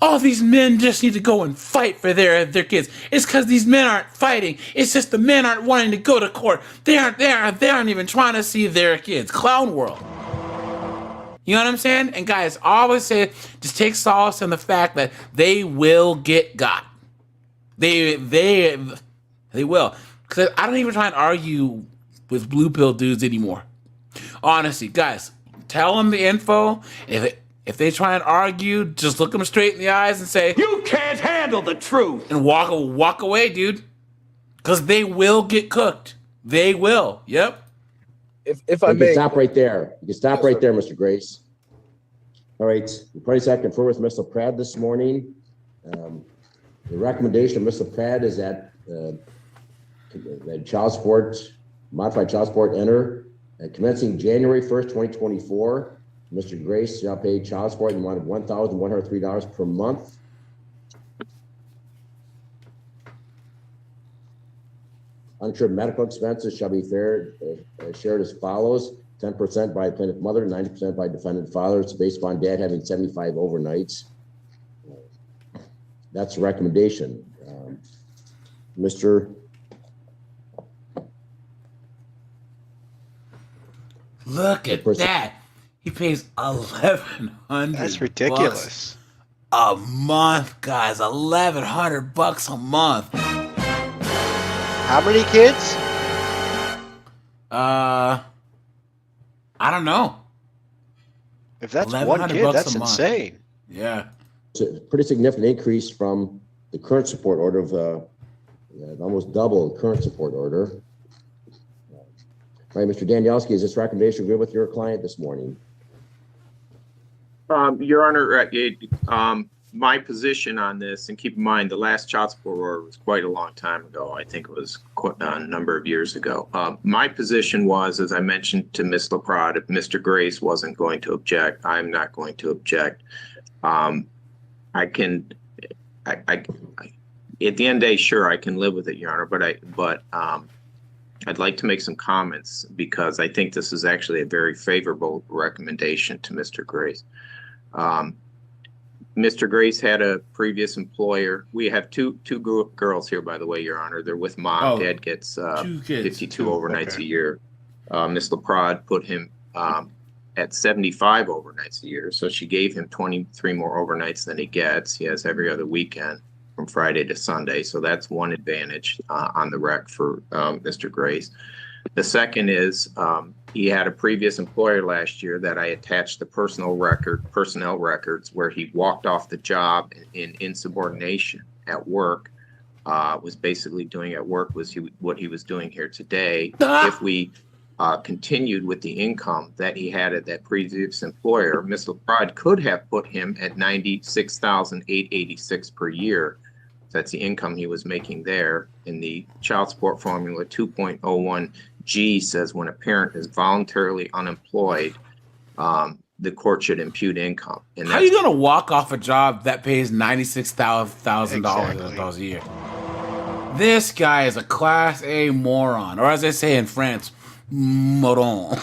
oh, these men just need to go and fight for their kids. It's because these men aren't fighting. It's just the men aren't wanting to go to court. They aren't even trying to see their kids. Clown world. You know what I'm saying? And guys, I always say, just take solace in the fact that they will get got. They will. Because I don't even try and argue with blue pill dudes anymore. Honestly, guys, tell them the info. If they try and argue, just look them straight in the eyes and say, "You can't handle the truth," and walk away, dude. Because they will get cooked. They will. Yep. If I You may can stop right there. You can stop right there, Mr. Grace. All right. The parties have conferred with Mr. Pratt this morning. The recommendation of Mr. Pratt is that child support, modified child support enter commencing January 1st, 2024. Mr. Grace shall pay child support in the amount of $1,103 per month. Uninsured medical expenses shall be shared as follows: 10% by plaintiff mother, 90% by defendant father. It's based upon dad having 75 overnights. That's the recommendation. Mr. Look at that. He pays $1,100. That's ridiculous. A month, guys. $1,100 a month. How many kids? I don't know. If that's one kid, that's insane. Yeah. It's a pretty significant increase from the current support order of almost double the current support order. All right, Mr. Danielski, is this recommendation good with your client this morning? Your Honor, my position on this, and keep in mind, the last child support order was quite a long time ago. I think it was quite a number of years ago. My position was, as I mentioned to Ms. LaPrade, if Mr. Grace wasn't going to object, I'm not going to object. At the end of the day, sure, I can live with it, Your Honor, but I'd like to make some comments because I think this is actually a very favorable recommendation to Mr. Grace. Mr. Grace had a previous employer. We have two girls here, by the way, Your Honor. They're with mom. Oh, Dad gets 2 kids. 52 overnights a year. Ms. LaPrade put him at 75 overnights a year. So she gave him 23 more overnights than he gets. He has every other weekend from Friday to Sunday. So that's one advantage on the rec for Mr. Grace. The second is he had a previous employer last year that I attached the personnel records where he walked off the job in insubordination at work. Was basically doing at work what he was doing here today. If we continued with the income that he had at that previous employer, Ms. LaPrade could have put him at $96,886 per year. That's the income he was making there. In the child support formula 2.01G says when a parent is voluntarily unemployed, the court should impute income. And How are you going to walk off a job that pays $96,000 a year? This guy is a class A moron, or as they say in France, moron.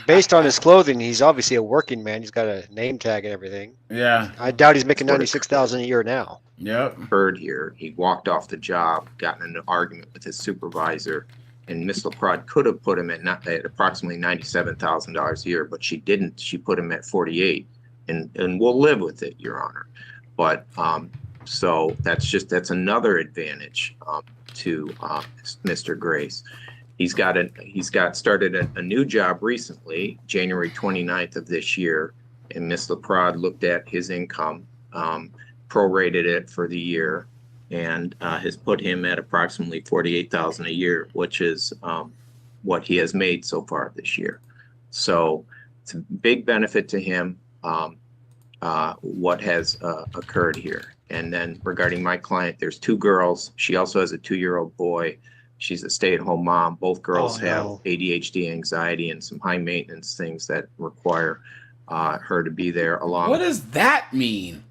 Based on his clothing, he's obviously a working man. He's got a name tag and everything. Yeah. I doubt he's making $96,000 a year now. Yep. Heard here, he walked off the job, got in an argument with his supervisor, and Ms. LaPrade could have put him at approximately $97,000 a year, but she didn't. She put him at 48, and we'll live with it, Your Honor. But so that's another advantage to Mr. Grace. He's started a new job recently, January 29th of this year, and Ms. LaPrade looked at his income, prorated it for the year, and has put him at approximately $48,000 a year, which is what he has made so far this year. So it's a big benefit to him what has occurred here. And then regarding my client, there's 2 girls. She also has a 2-year-old boy. She's a stay-at-home mom. Both girls have ADHD, anxiety, and some high maintenance things that require her to be there along. What does that mean?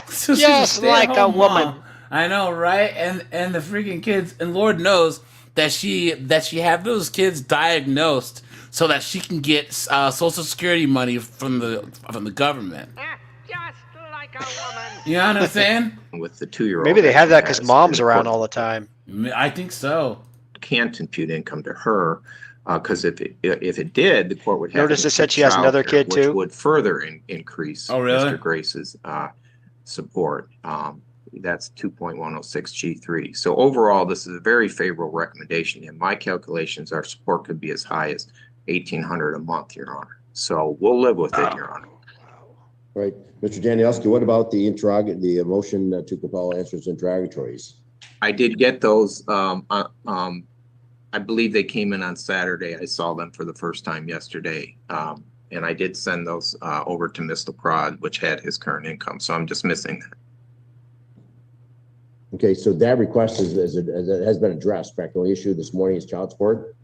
Just like a woman. Mom. I know, right? And the freaking kids, and Lord knows that she had those kids diagnosed so that she can get Social Security money from the government. Just like a woman. You know what I'm saying? With the 2-year-old. Maybe they have that because mom's around all the time. I think so. Can't impute income to her because if it did, the court would have. Notice it said she has another kid which too, would further increase really? Mr. Grace's support. That's 2.106G3. So overall, this is a very favorable recommendation. In my calculations, our support could be as high as $1,800 a month, Your Honor. So we'll live with it, Your Honor. Right, Mr. Danielski, what about the motion to compel answers interrogatories? I did get those. I believe they came in on Saturday. I saw them for the first time yesterday. And I did send those over to Ms. LaPrade, which had his current income. So I'm just missing that. Okay, so that request has been addressed. Correct? The only issue this morning is child support.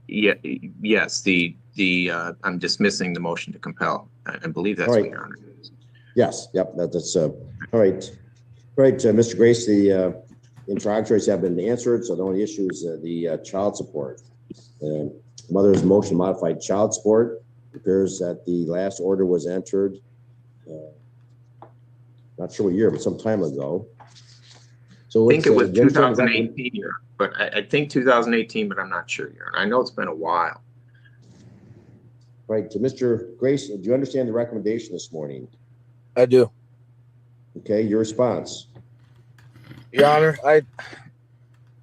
Yeah. Yes. I'm dismissing the motion to compel. I believe that's what Your Honor is. Yes. Yep. That's all right. All right, Mr. Grace, the interrogatories have been answered, so the only issue is the child support. Mother's motion modified child support. It appears that the last order was entered, not sure what year, but some time ago. So I think it was 2018, but I think 2018, but I'm not sure. I know it's been a while. Right, to Mr. Grace, do you understand the recommendation this morning? I do. Okay, your response. Your Honor,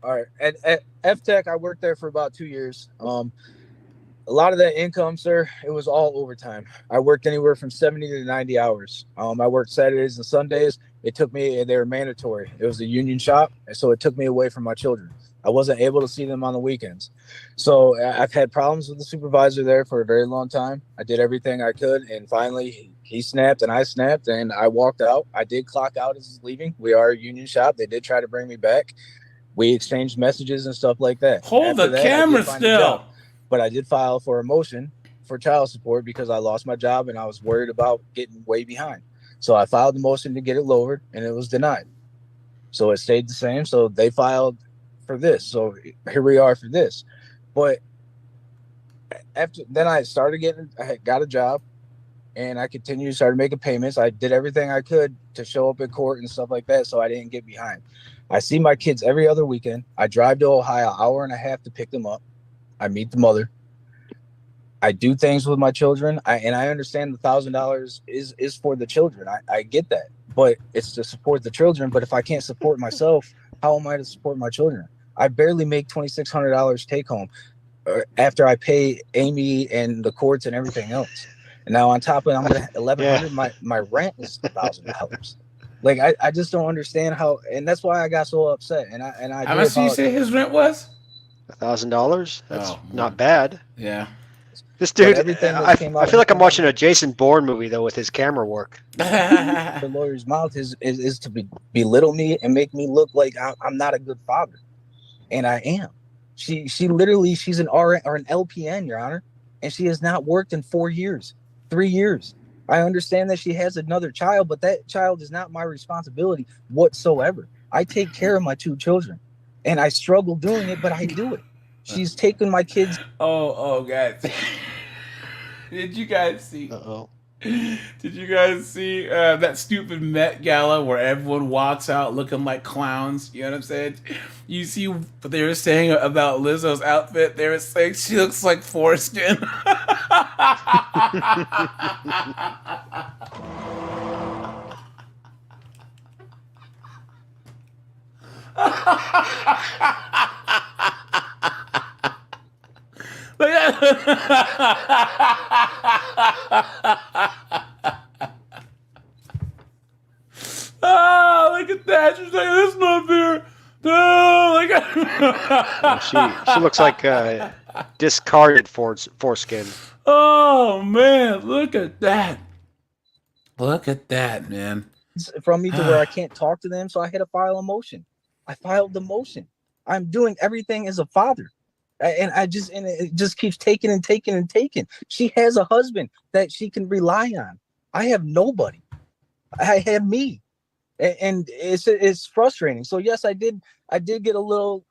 all right. At FTech, I worked there for about 2 years. A lot of that income, sir, it was all overtime. I worked anywhere from 70 to 90 hours. I worked Saturdays and Sundays. They were mandatory. It was a union shop, and so it took me away from my children. I wasn't able to see them on the weekends. So I've had problems with the supervisor there for a very long time. I did everything I could, and finally he snapped and I snapped, and I walked out. I did clock out as he's leaving. We are a union shop. They did try to bring me back. We exchanged messages and stuff like that. Hold the camera still. But I did file for a motion for child support because I lost my job and I was worried about getting way behind. So I filed the motion to get it lowered, and it was denied. So it stayed the same. So they filed for this. So here we are for this. But after then I got a job, and I started making payments. I did everything I could to show up at court and stuff like that, so I didn't get behind. I see my kids every other weekend. I drive to Ohio, hour and a half to pick them up. I meet the mother. I do things with my children. I understand the $1,000 is for the children. I get that, but it's to support the children. But if I can't support myself, how am I to support my children? I barely make $2,600 take home after I pay Amy and the courts and everything else. And now on top of it, I'm gonna $1,100. My rent is $1,000. Like I just don't understand how, and that's why I got so upset. And I how much did you say his rent was? $1,000. That's not bad. Yeah. This dude, everything I that came out feel of like I'm watching a Jason Bourne movie though with his camera work. the lawyer's mouth is to belittle me and make me look like I'm not a good father, and I am. She literally, she's an RN or an LPN, Your Honor, and she has not worked in 3 years. I understand that she has another child, but that child is not my responsibility whatsoever. I take care of my 2 children, and I struggle doing it, but I do it. She's taken my kids. Oh, guys. Did you guys see? Uh-oh. Did you guys see that stupid Met Gala where everyone walks out looking like clowns? You know what I'm saying? You see what they were saying about Lizzo's outfit? They were saying she looks like foreskin. Oh, look at that. She's like, that's not fair. No, she looks like discarded foreskin. Oh, man. Look at that. Look at that, man. From me to where I can't talk to them, so I had to file a motion. I filed the motion. I'm doing everything as a father. And it just keeps taking and taking and taking. She has a husband that she can rely on. I have nobody. I have me, and it's frustrating. So yes, I did get a little.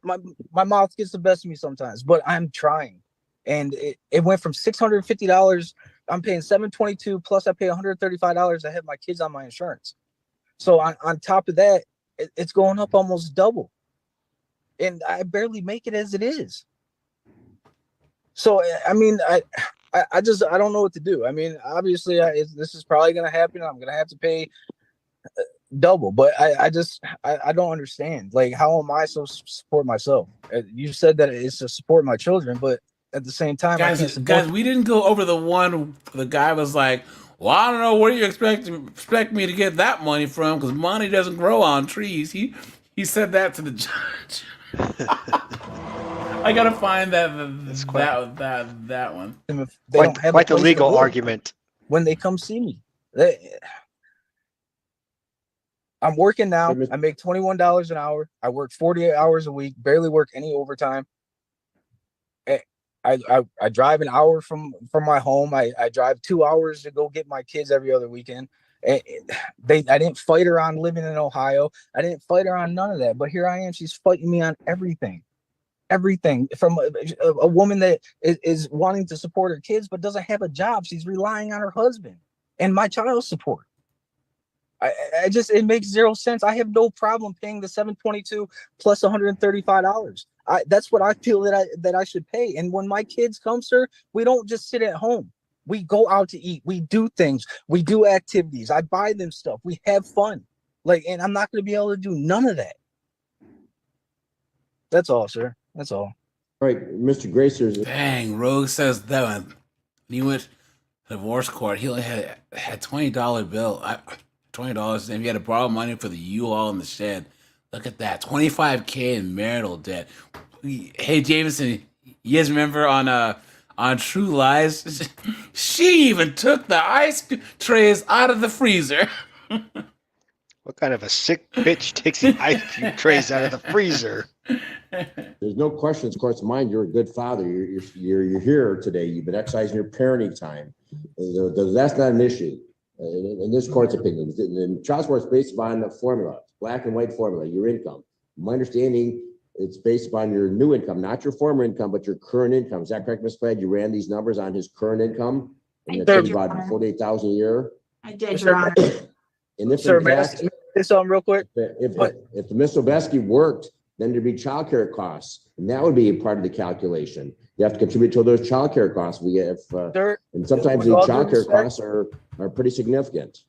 My mouth gets the best of me sometimes, but I'm trying. And it went from $650. I'm paying $722 plus I pay $135. I have my kids on my insurance. So on top of that, it's going up almost double. And I barely make it as it is. So, I mean, I don't know what to do. I mean, obviously this is probably going to happen. I'm going to have to pay double, but I don't understand. Like, how am I supposed to support myself? You said that it's to support my children, but at the same time, guys, we didn't go over the one. The guy was like, well, I don't know where you expect me to get that money from, because money doesn't grow on trees. He said that to the judge. I gotta find that one. They don't have quite the legal argument when they come see me. I'm working now. I make $21 an hour. I work 48 hours a week. Barely work any overtime. I drive an hour from my home. I drive 2 hours to go get my kids every other weekend. I didn't fight her on living in Ohio. I didn't fight her on none of that. But here I am. She's fighting me on everything from a woman that is wanting to support her kids, but doesn't have a job. She's relying on her husband and my child support. It makes zero sense. I have no problem paying the $722 plus $135. That's what I feel that I should pay. And when my kids come, sir, we don't just sit at home. We go out to eat. We do things. We do activities. I buy them stuff. We have fun. And I'm not going to be able to do none of that. That's all, sir. That's all. All right, Mr. Gracers. Dang, Rogue says that when he went to divorce court, he only had $20 bill. $20, and he had to borrow money for the U-Haul in the shed. Look at that, $25K in marital debt. Hey, Jameson, you guys remember on True Lies? She even took the ice trays out of the freezer. What kind of a sick bitch takes the ice cube trays out of the freezer? There's no question, of course, mind you're a good father. You're here today. You've been exercising your parenting time. That's not an issue. In this court's opinion, the child support is based on a formula, black and white formula, your income. My understanding, it's based upon your new income, not your former income, but your current income. Is that correct, Ms. Fred? You ran these numbers on his current income? And I it did, says Your about Honor. 48,000 a year? I did, Your Honor. And if Sir, in may I fact, say something real quick? if Ms. Sobeski worked, then there'd be childcare costs, and that would be a part of the calculation. You have to contribute to those childcare costs. Sir, And sometimes with the all due childcare respect, costs are pretty significant.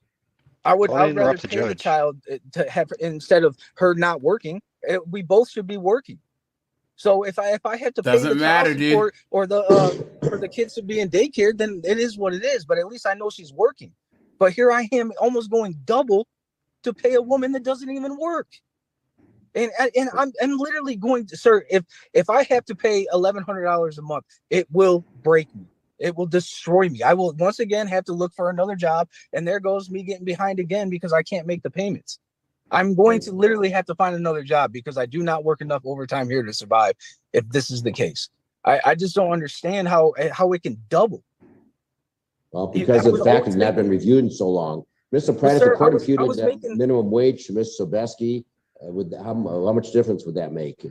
I would Don't rather interrupt the pay the judge. child to have instead of her not working. We both should be working. So if I have to pay Doesn't the matter, child dude. support or for the kids to be in daycare, then it is what it is. But at least I know she's working. But here I am almost going double to pay a woman that doesn't even work. And I'm literally going to, sir, if I have to pay $1,100 a month, it will break me. It will destroy me. I will once again have to look for another job, and there goes me getting behind again because I can't make the payments. I'm going to literally have to find another job because I do not work enough overtime here to survive if this is the case. I just don't understand how it can double. Well, because of the fact it's not been reviewed in so long. Mr. Pratt, if the court imputed that minimum wage to Ms. Sobeski, how much difference would that make?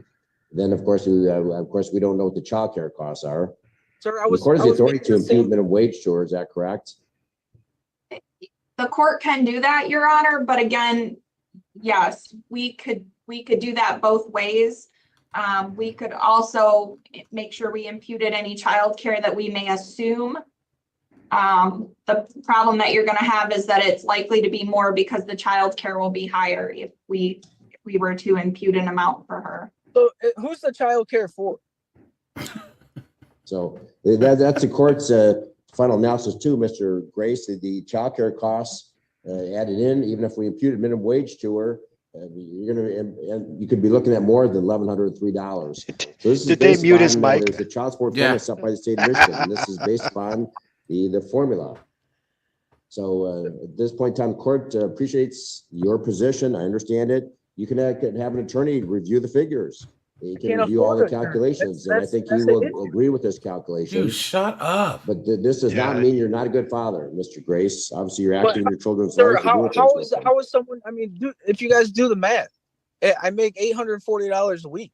Then, of course, we don't know what the child care costs are. Sir, the court has the authority to impute minimum wage to her. Is that correct? The court can do that, Your Honor, but again, yes, we could do that both ways. We could also make sure we imputed any child care that we may assume. The problem that you're going to have is that it's likely to be more because the child care will be higher if we were to impute an amount for her. So who's the child care for? So that's the court's final analysis too, Mr. Grace. The child care costs added in, even if we imputed minimum wage to her, you could be looking at more than $1,103. So this Did they mute his mic? There's the child support formula set by the state of Michigan, and this is based upon the formula. So at this point in time, court appreciates your position. I understand it. You can have an attorney review the figures. You can review all the calculations, and I think he will agree with this calculation. Dude, shut up. But this does not mean you're not a good father, Mr. Grace. Obviously, you're acting in your children's Sir, life. how is someone? I mean, if you guys do the math, I make $840 a week.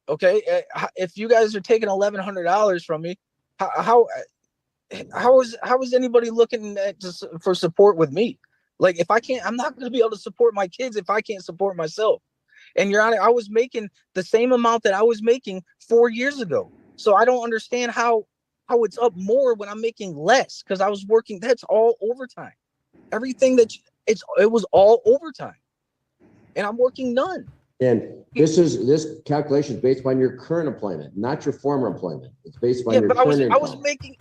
Okay, if you guys are taking $1,100 from me, how is anybody looking for support with me? Like, if I can't, I'm not going to be able to support my kids if I can't support myself. And Your Honor, I was making the same amount that I was making 4 years ago. So I don't understand how it's up more when I'm making less, because I was working. That's all overtime. Everything it was all overtime, and I'm working none. And this calculation is based upon your current employment, not your former employment. It's based upon your current income.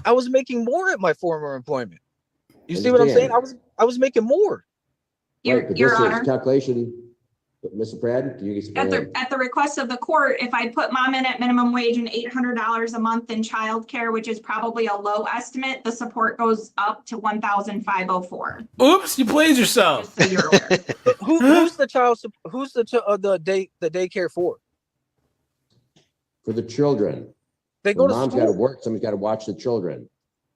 I was making more at my former employment. You see what I'm saying? I was making more. Your Honor. Calculation. Mr. Pratt, you at the request of the court, if I put mom in at minimum wage and $800 a month in childcare, which is probably a low estimate, the support goes up to $1,504. Oops, you played yourself. Just so you're aware. Who's the daycare for? For the children. They go to mom's school. got to work. Somebody's got to watch the children.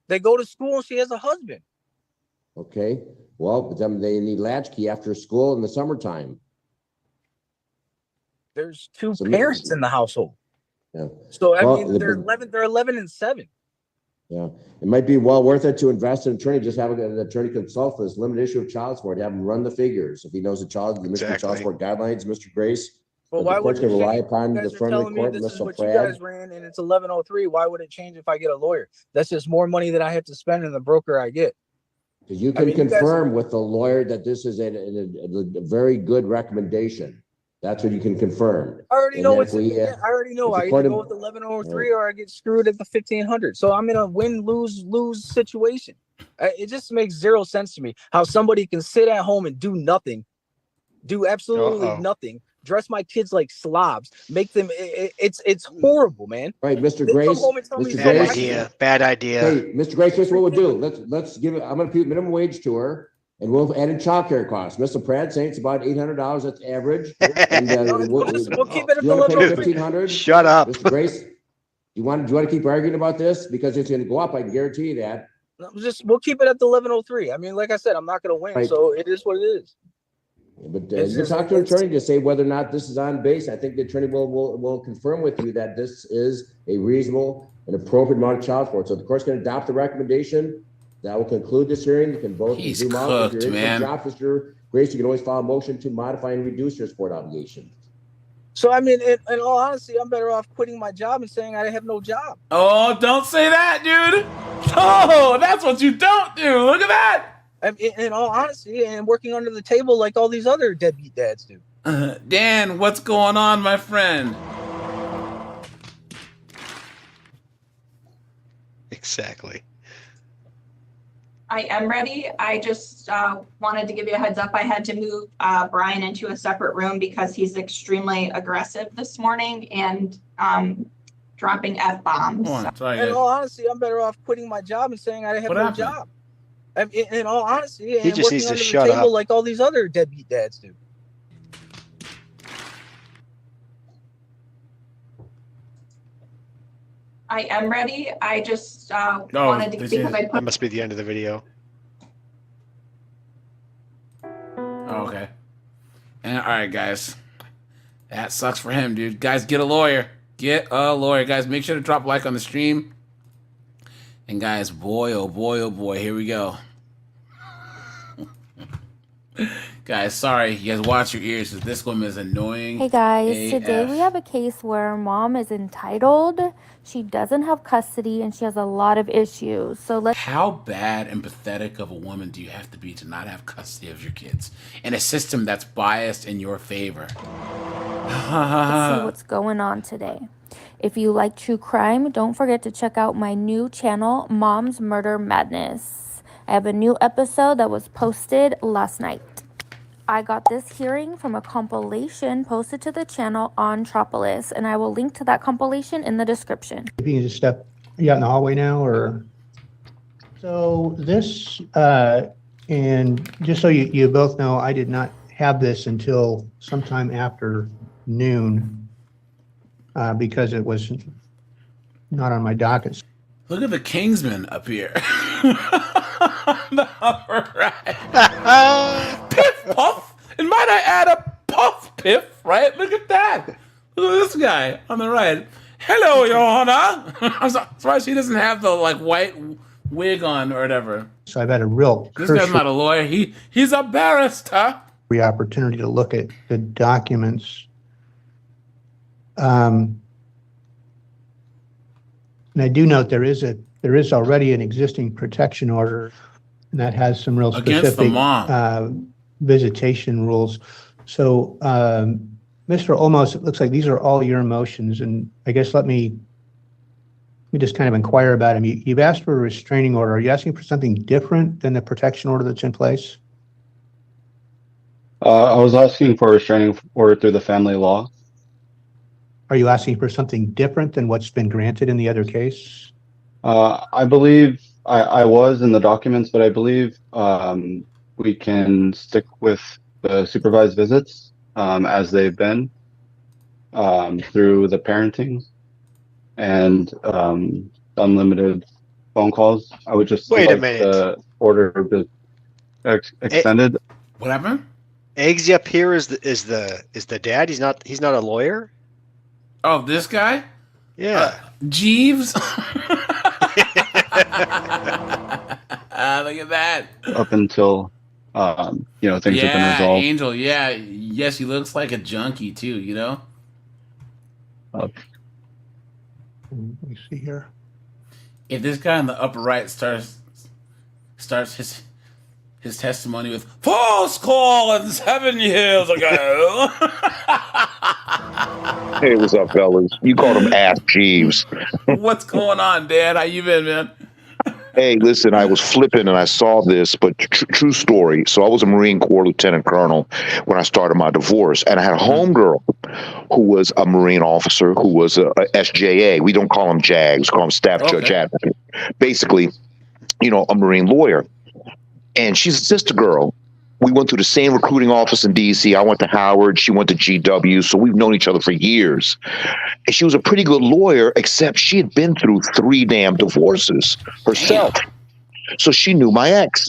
They go to school and she has a husband. Okay. Well, but then they need latchkey after school in the summertime. There's two parents in the household. Yeah. So I mean, they're 11 and 7. Yeah. It might be well worth it to invest in an attorney, just have an attorney consult for this limited issue of child support, have him run the figures. If he knows the Michigan child support guidelines, Mr. Grace, well, why would you rely upon the friendly court, this is Mr. what you guys ran and it's 1103? Why would it change if I get a lawyer? That's just more money that I have to spend in the broker I get. Because you can confirm with the lawyer that this is a very good recommendation. That's what you can confirm. I already know I already know. I either go with 1103 or I get screwed at the 1500. So I'm in a win-lose situation. It just makes zero sense to me how somebody can sit at home and do nothing, do absolutely nothing, dress my kids like slobs, make them. It's horrible, man. Right, Mr. Grace. Bad idea. Hey, Mr. Grace, here's what we'll do. Let's give it. I'm going to put minimum wage to her. And we'll add in childcare costs. Mr. Pratt saying it's about $800. That's average. And we'll keep it at the level of $1,500. Shut up, Mr. Grace. Do you want to keep arguing about this because it's going to go up? I can guarantee you that. We'll keep it at the 1103. I mean, like I said, I'm not going to win, so it is what it is. But It's you just- talk to an attorney to say whether or not this is on base. I think the attorney will confirm with you that this is a reasonable and appropriate amount of child support. So the court's going to adopt the recommendation. That will conclude this hearing. You can vote to He's zoom out. If cooked, your income man. drops, Mr. Grace, you can always file a motion to modify and reduce your support obligation. So, I mean, in all honesty, I'm better off quitting my job and saying I have no job. Oh, don't say that, dude. Oh, that's what you don't do. Look at that. In all honesty, and working under the table like all these other deadbeat dads do. Dan, what's going on, my friend? Exactly. I am ready. I just wanted to give you a heads up. I had to move Brian into a separate room because he's extremely aggressive this morning and dropping F-bombs. In all honesty, I'm better off quitting my job and saying I have What no happened? job. In all honesty, He and just working needs to under the shut table up. like all these other deadbeat dads do. I am ready. I just wanted to because I That put must be the end of the video. Oh, okay. And all right, guys. That sucks for him, dude. Guys, get a lawyer. Get a lawyer. Guys, make sure to drop a like on the stream. And guys, boy, oh boy, here we go. Guys, sorry. You guys watch your ears because this woman is annoying. Hey guys, AF. today we have a case where mom is entitled. She doesn't have custody and she has a lot of issues. So let's How bad and pathetic of a woman do you have to be to not have custody of your kids in a system that's biased in your favor? see what's going on today. If you like true crime, don't forget to check out my new channel, Mom's Murder Madness. I have a new episode that was posted last night. I got this hearing from a compilation posted to the channel on Tropolis, and I will link to that compilation in the description. If you can just step, you out in the hallway now, or? So this, and just so you both know, I did not have this until sometime after noon, because it was not on my docket. Look at the Kingsman up here. The upper right. Piff Puff. And might I add a Puff Piff, right? Look at that. Look at this guy on the right. Hello, Your Honor. I'm surprised he doesn't have the like white wig on or whatever. So I've had a real This guy's not a lawyer. He's a barrister. opportunity to look at the documents. And I do note there is already an existing protection order, and that has some real Against the specific mom. Visitation rules. So, Mr. Olmos, it looks like these are all your motions, and I guess let me just kind of inquire about them. You've asked for a restraining order. Are you asking for something different than the protection order that's in place? I was asking for a restraining order through the family law. Are you asking for something different than what's been granted in the other case? I believe I was in the documents, but I believe we can stick with the supervised visits as they've been through the parenting and unlimited phone calls. I would just Wait a like minute. the order be extended. What happened? Eggsy up here is the dad. He's not a lawyer. Oh, this guy? Yeah. Jeeves? Look at that. Up until things have been resolved. Angel, yeah. Yes, he looks like a junkie too, you know? Let me see here. If this guy in the upper right starts his testimony with false call and 7 years ago. Hey, what's up, fellas? You called him Ass Jeeves. What's going on, Dad? How you been, man? Hey, listen, I was flipping and I saw this, but true story. So I was a Marine Corps Lieutenant Colonel when I started my divorce, and I had a homegirl who was a Marine officer who was a SJA. We don't call them JAGs, we call them Staff Judge Advocate. Basically, a Marine lawyer. And she's a sister girl. We went through the same recruiting office in D.C. I went to Howard. She went to GW. So we've known each other for years. And she was a pretty good lawyer, except she had been through 3 damn divorces herself. So she knew my ex.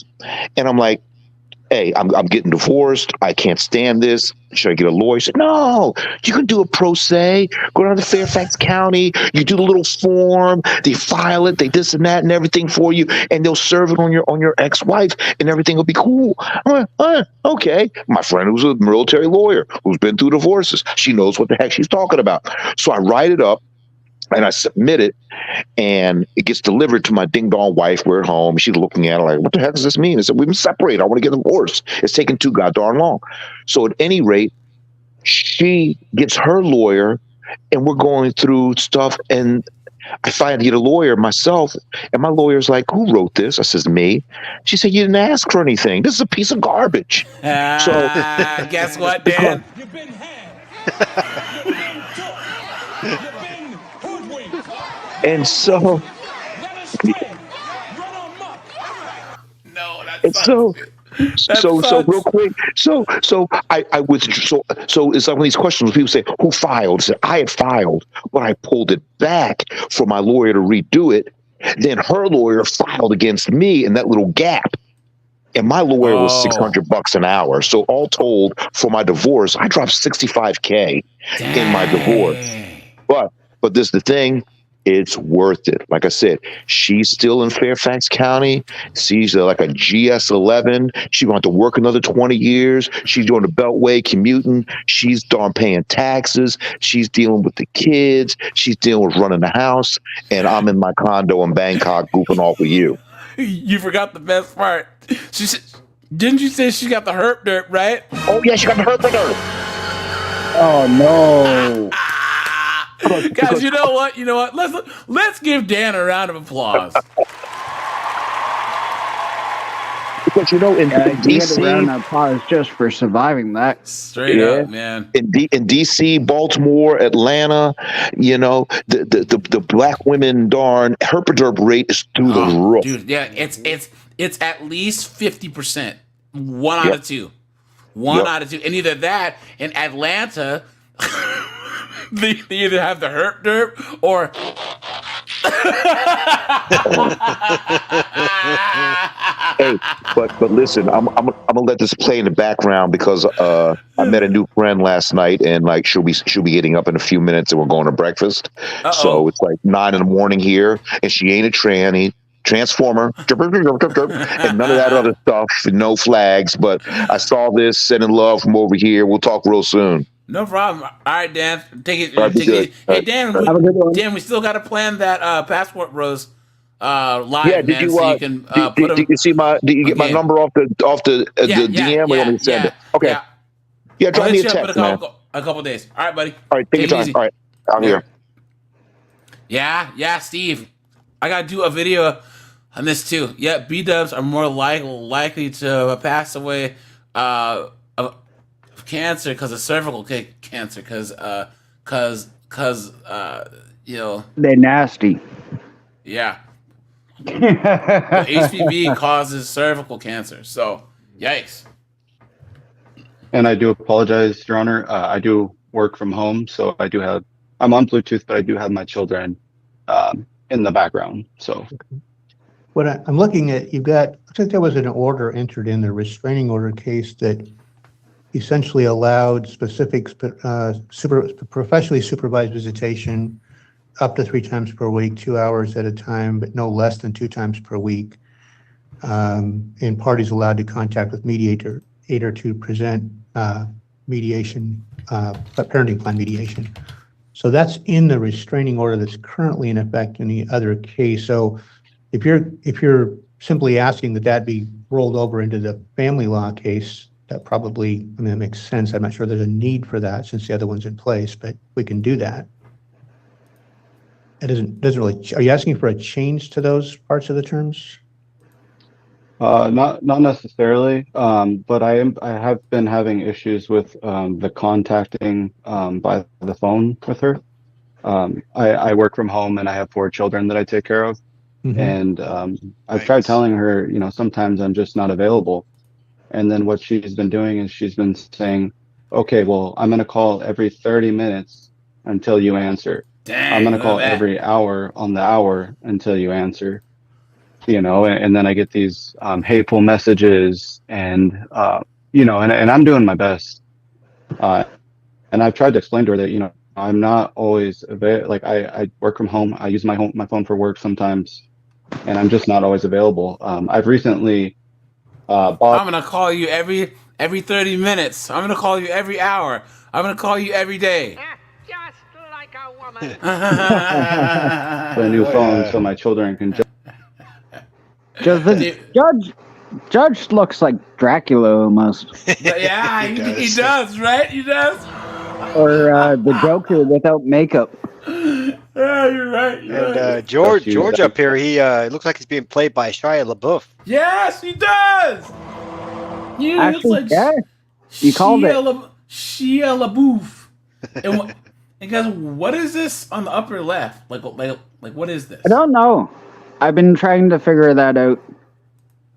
And I'm like, hey, I'm getting divorced. I can't stand this. Should I get a lawyer? She said, no, you can do a pro se. Go down to Fairfax County. You do the little form. They file it. They this and that and everything for you, and they'll serve it on your ex-wife, and everything will be cool. I'm like, okay. My friend who's a military lawyer who's been through divorces, she knows what the heck she's talking about. So I write it up and I submit it, and it gets delivered to my ding dong wife. We're at home. She's looking at it like, what the heck does this mean? I said, we've been separated. I want to get divorced. It's taken too goddamn long. So at any rate, she gets her lawyer, and we're going through stuff, and I finally get a lawyer myself, and my lawyer's like, who wrote this? I says, me. She said, you didn't ask for anything. This is a piece of garbage. So guess what, Dan? And so, so real quick. So I withdrew. So it's like one of these questions when people say, who filed? I said, I had filed, but I pulled it back for my lawyer to redo it. Then her lawyer filed against me in that little gap. And my lawyer was $600 an hour. So all told, for my divorce, I dropped $65K in my divorce. But this is the thing. It's worth it. Like I said, she's still in Fairfax County. She's like a GS11. She's going to work another 20 years. She's doing the Beltway commuting. She's darn paying taxes. She's dealing with the kids. She's dealing with running the house. And I'm in my condo in Bangkok goofing off with you. You forgot the best part. She said, didn't you say she got the herp dirt, right? Oh, yeah, she got the herp dirt. Oh, no. Guys, you know what? Let's give Dan a round of applause. Because in DC, a round of applause just for surviving that. Straight up, man. In DC, Baltimore, Atlanta, the black women darn herpaderp rate is through the roof. Dude, yeah, it's at least 50%. One out of two. One out of two. And either that in Atlanta. They either have the herp derp or hey, but listen, I'm gonna let this play in the background because I met a new friend last night, and like she'll be getting up in a few minutes, and we're going to breakfast. So it's like 9 a.m. here, and she ain't a tranny. Transformer, and none of that other stuff, no flags. But I saw this, sending love from over here. We'll talk real soon. No problem. All right, Dan, take it. All right, take it. Hey, right. Dan, we still got to plan that Passport Bros live. Yeah, did man, you? So you can did you see my? Did you get my number off the DM? Or let me send it. Okay. Yeah, drop me a text, man. A couple days. All right, buddy. All right, take your time. All right, I'm here. Yeah, Steve. I gotta do a video on this too. Yeah, B-dubs are more likely to pass away of cancer because of cervical cancer because they're nasty. Yeah. HPV causes cervical cancer. So, yikes. And I do apologize, Your Honor. I do work from home, so I'm on Bluetooth, but I do have my children in the background. So what I'm looking at, looks like there was an order entered in the restraining order case that essentially allowed specific professionally supervised visitation up to 3 times per week, 2 hours at a time, but no less than 2 times per week. And parties allowed to contact with mediator to present mediation, parenting plan mediation. So that's in the restraining order that's currently in effect in the other case. So if you're simply asking that be rolled over into the family law case, that probably, that makes sense. I'm not sure there's a need for that since the other one's in place, but we can do that. It doesn't really. Are you asking for a change to those parts of the terms? Not necessarily, but I have been having issues with the contacting by the phone with her. I work from home and I have 4 children that I take care of, and I've tried telling her, sometimes I'm just not available. And then what she's been doing is she's been saying, okay, well, I'm going to call every 30 minutes until you answer. Dang, I'm going to call every hour on the hour until you answer. you know, and then I get these hateful messages, and you know, and I'm doing my best, and I've tried to explain to her that, you know, I'm not always available. Like I work from home. I use my phone for work sometimes, and I'm just not always available. I've recently bought. I'm gonna call you every 30 minutes. I'm gonna call you every hour. I'm gonna call you every day. Just like a woman. a new phone so my children can Just the judge looks like Dracula almost. Yeah, he does, right? He does. Or the Joker without makeup. Yeah, you're right. And George up here, he looks like he's being played by Shia LaBeouf. Yes, he does. You Actually, looks like yeah, you called it. Shia LaBeouf. And guys, what is this on the upper left? Like what is this? I don't know. I've been trying to figure that out.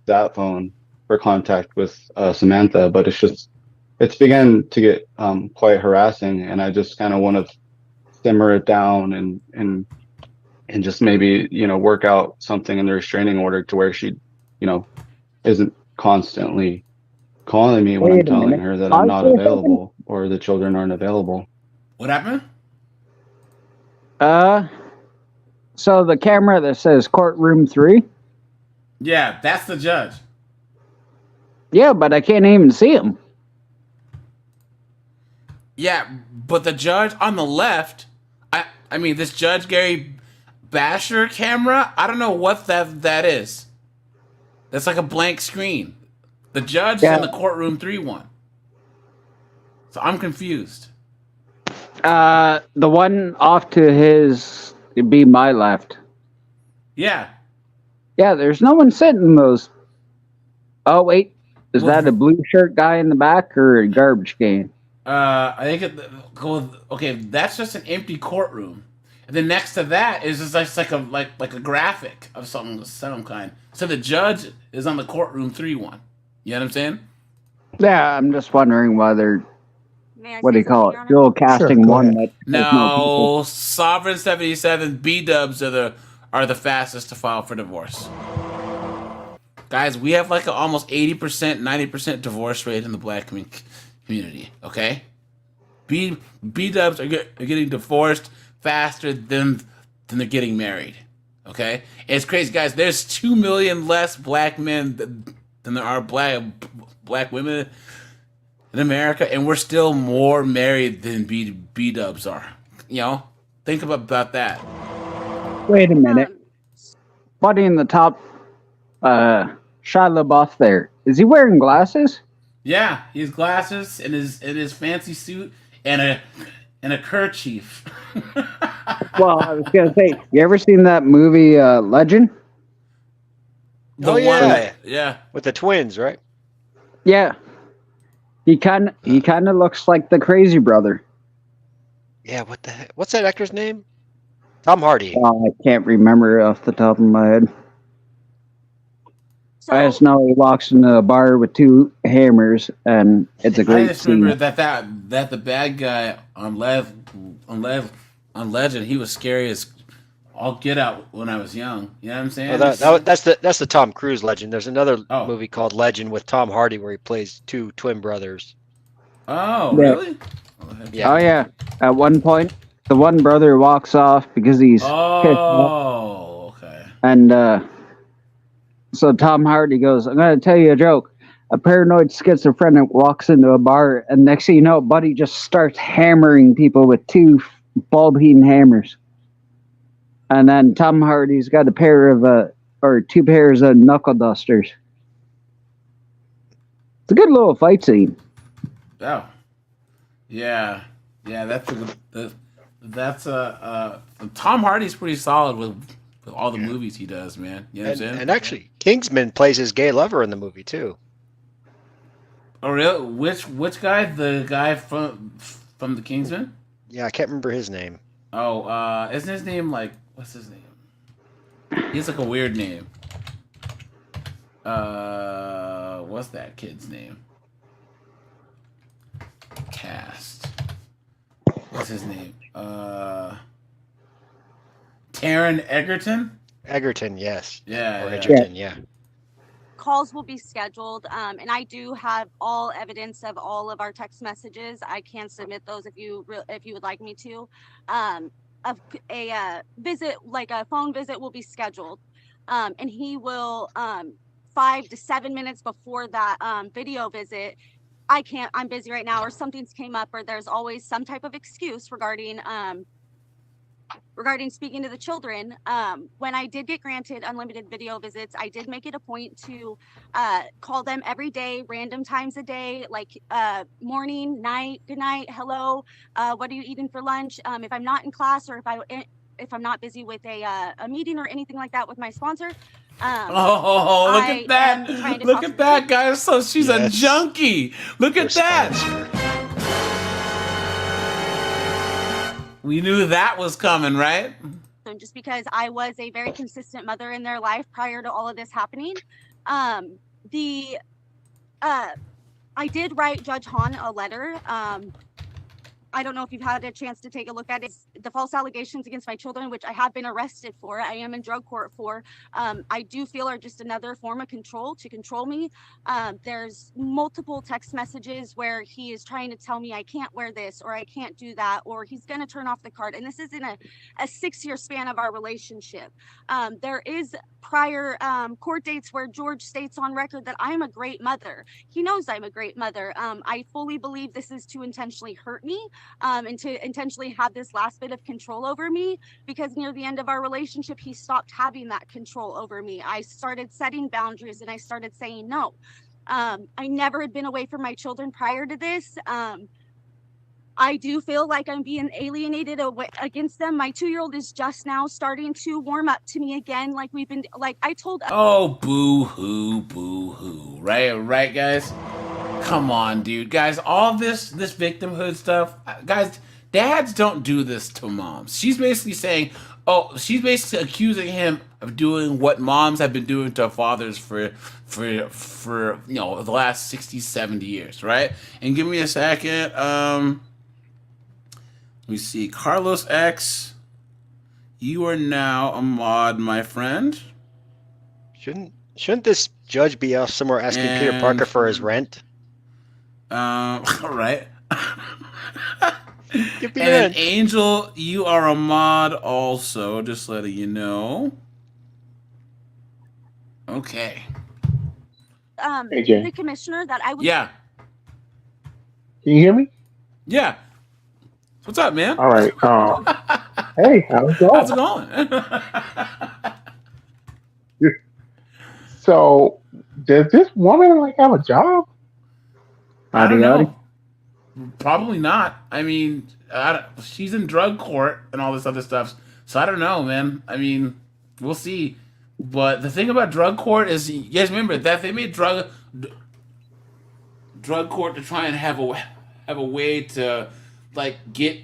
that phone for contact with Samantha, but it's began to get quite harassing, and I just kind of want to simmer it down and just maybe, you know, work out something in the restraining order to where she, you know, isn't constantly calling me when I'm telling her that I'm not available or the children aren't available. What happened? So the camera that says courtroom 3? Yeah, that's the judge. Yeah, but I can't even see him. Yeah, but the judge on the left, I mean, this Judge Gary Basher camera, I don't know what that is. That's like a blank screen. The judge is in the courtroom 3-1. So I'm confused. The one off to his, it'd be my left. Yeah. Yeah, there's no one sitting in those. Oh, wait. Is that a blue shirt guy in the back or a garbage can? I think okay, that's just an empty courtroom. And then next to that is just like a graphic of some kind. So the judge is on the courtroom 3-1. You know what I'm saying? Yeah, I'm just wondering why they're, what do you call it? Dual casting one that No, Sovereign 77 B-dubs are the fastest to file for divorce. Guys, we have like almost 80%, 90% divorce rate in the black community, okay? B-dubs are getting divorced faster than they're getting married, okay? And it's crazy, guys. There's 2 million less black men than there are black women in America, and we're still more married than B-dubs are. You know? Think about that. Wait a minute. Buddy in the top, Shia LaBeouf there. Is he wearing glasses? Yeah, he has glasses in his fancy suit and a kerchief. Well, I was gonna say, you ever seen that movie Legend? Yeah, with the twins, right? Yeah, he kind of looks like the crazy brother. Yeah, what the heck? What's that actor's name? Tom Hardy. I can't remember off the top of my head. I just know he walks into a bar with 2 hammers, and it's a great I just scene. remember that the bad guy on Legend, he was scary as all get out when I was young. You know what I'm saying? Oh, that's the Tom Cruise Legend. There's another movie called Legend with Tom Hardy where he plays 2 twin brothers. Oh, Yeah. really? Yeah. Oh yeah. At one point, the one brother walks off because he's pissed off. Oh, okay. And so Tom Hardy goes, "I'm gonna tell you a joke. A paranoid schizophrenic walks into a bar, and next thing you know, Buddy just starts hammering people with 2 bulb-heating hammers. And then Tom Hardy's got 2 pairs of knuckle dusters. It's a good little fight scene. Oh, yeah. That's Tom Hardy's pretty solid with all the movies he does, man. You know what I'm saying? And actually, Kingsman plays his gay lover in the movie too. Oh, really? Which guy? The guy from the Kingsman? Yeah, I can't remember his name. Oh, isn't his name like, what's his name? He has like a weird name. What's that kid's name? Cast. What's his name? Taron Egerton? Egerton, yes. Yeah, Or yeah. Edgerton, yeah. Calls will be scheduled, and I do have all evidence of all of our text messages. I can submit those if you would like me to. Of a visit, like a phone visit, will be scheduled, and he will 5 to 7 minutes before that video visit. I'm busy right now, or something's came up, or there's always some type of excuse regarding speaking to the children. When I did get granted unlimited video visits, I did make it a point to call them every day, random times a day, like morning, night, good night, hello, what are you eating for lunch? If I'm not in class, or if I'm not busy with a meeting or anything like that with my sponsor. Oh, look at that. Look at that, guys. So she's a junkie. Look at that. We knew that was coming, right? So just because I was a very consistent mother in their life prior to all of this happening, I did write Judge Hahn a letter. I don't know if you've had a chance to take a look at it. The false allegations against my children, which I have been arrested for, I am in drug court for, I do feel are just another form of control to control me. There's multiple text messages where he is trying to tell me I can't wear this, or I can't do that, or he's going to turn off the card. And this is in a 6-year span of our relationship. There is prior court dates where George states on record that I'm a great mother. He knows I'm a great mother. I fully believe this is to intentionally hurt me. And to intentionally have this last bit of control over me, because near the end of our relationship, he stopped having that control over me. I started setting boundaries, and I started saying no. I never had been away from my children prior to this. I do feel like I'm being alienated against them. My 2-year-old is just now starting to warm up to me again. Like we've been, like I told. Oh, boo hoo, boo hoo. Right, guys? Come on, dude. Guys, all this victimhood stuff, guys, dads don't do this to moms. She's basically saying, she's basically accusing him of doing what moms have been doing to fathers for the last 60, 70 years, right? And give me a second. Let me see. Carlos X, you are now a mod, my friend. Shouldn't this judge be somewhere asking Peter Parker for his rent? Right. Give me and then rent. Angel, you are a mod also, just letting you know. Okay. Hey, Jay. The commissioner that I was. Yeah. Can you hear me? Yeah. What's up, man? All right. Hey, how's it going? How's it going? So, does this woman have a job? I don't know. Probably not. I mean, she's in drug court and all this other stuff. So I don't know, man. I mean, we'll see. But the thing about drug court is, you guys remember that they made drug court to try and have a way to get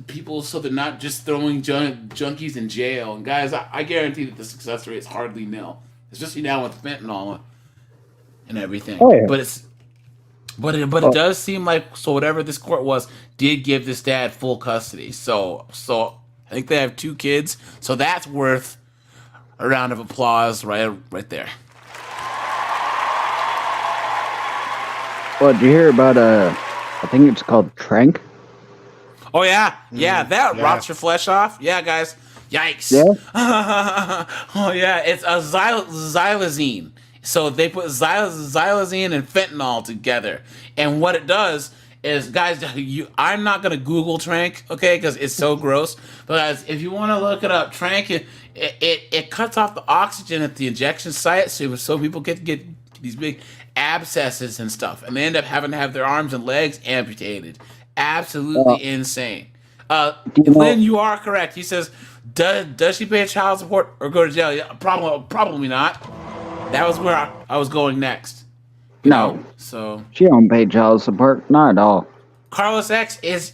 people so they're not just throwing junkies in jail. And guys, I guarantee that the success rate is hardly nil, especially now with fentanyl and everything. Oh, yeah. But it does seem like whatever this court was did give this dad full custody. So I think they have 2 kids. So that's worth a round of applause right there. What, did you hear about I think it's called Trank? Oh yeah, that rots your flesh off. Yeah, guys, yikes. Yeah. Oh yeah, it's a xylazine. So they put xylazine and fentanyl together, and what it does is, guys, I'm not gonna Google Trank, okay, because it's so gross. But guys, if you want to look it up, Trank it cuts off the oxygen at the injection site, so people get these big abscesses and stuff, and they end up having to have their arms and legs amputated. Absolutely insane. Lynn, you are correct. He says, does she pay child support or go to jail? Yeah, probably not. That was where I was going next. No. So she don't pay child support, not at all. Carlos X it's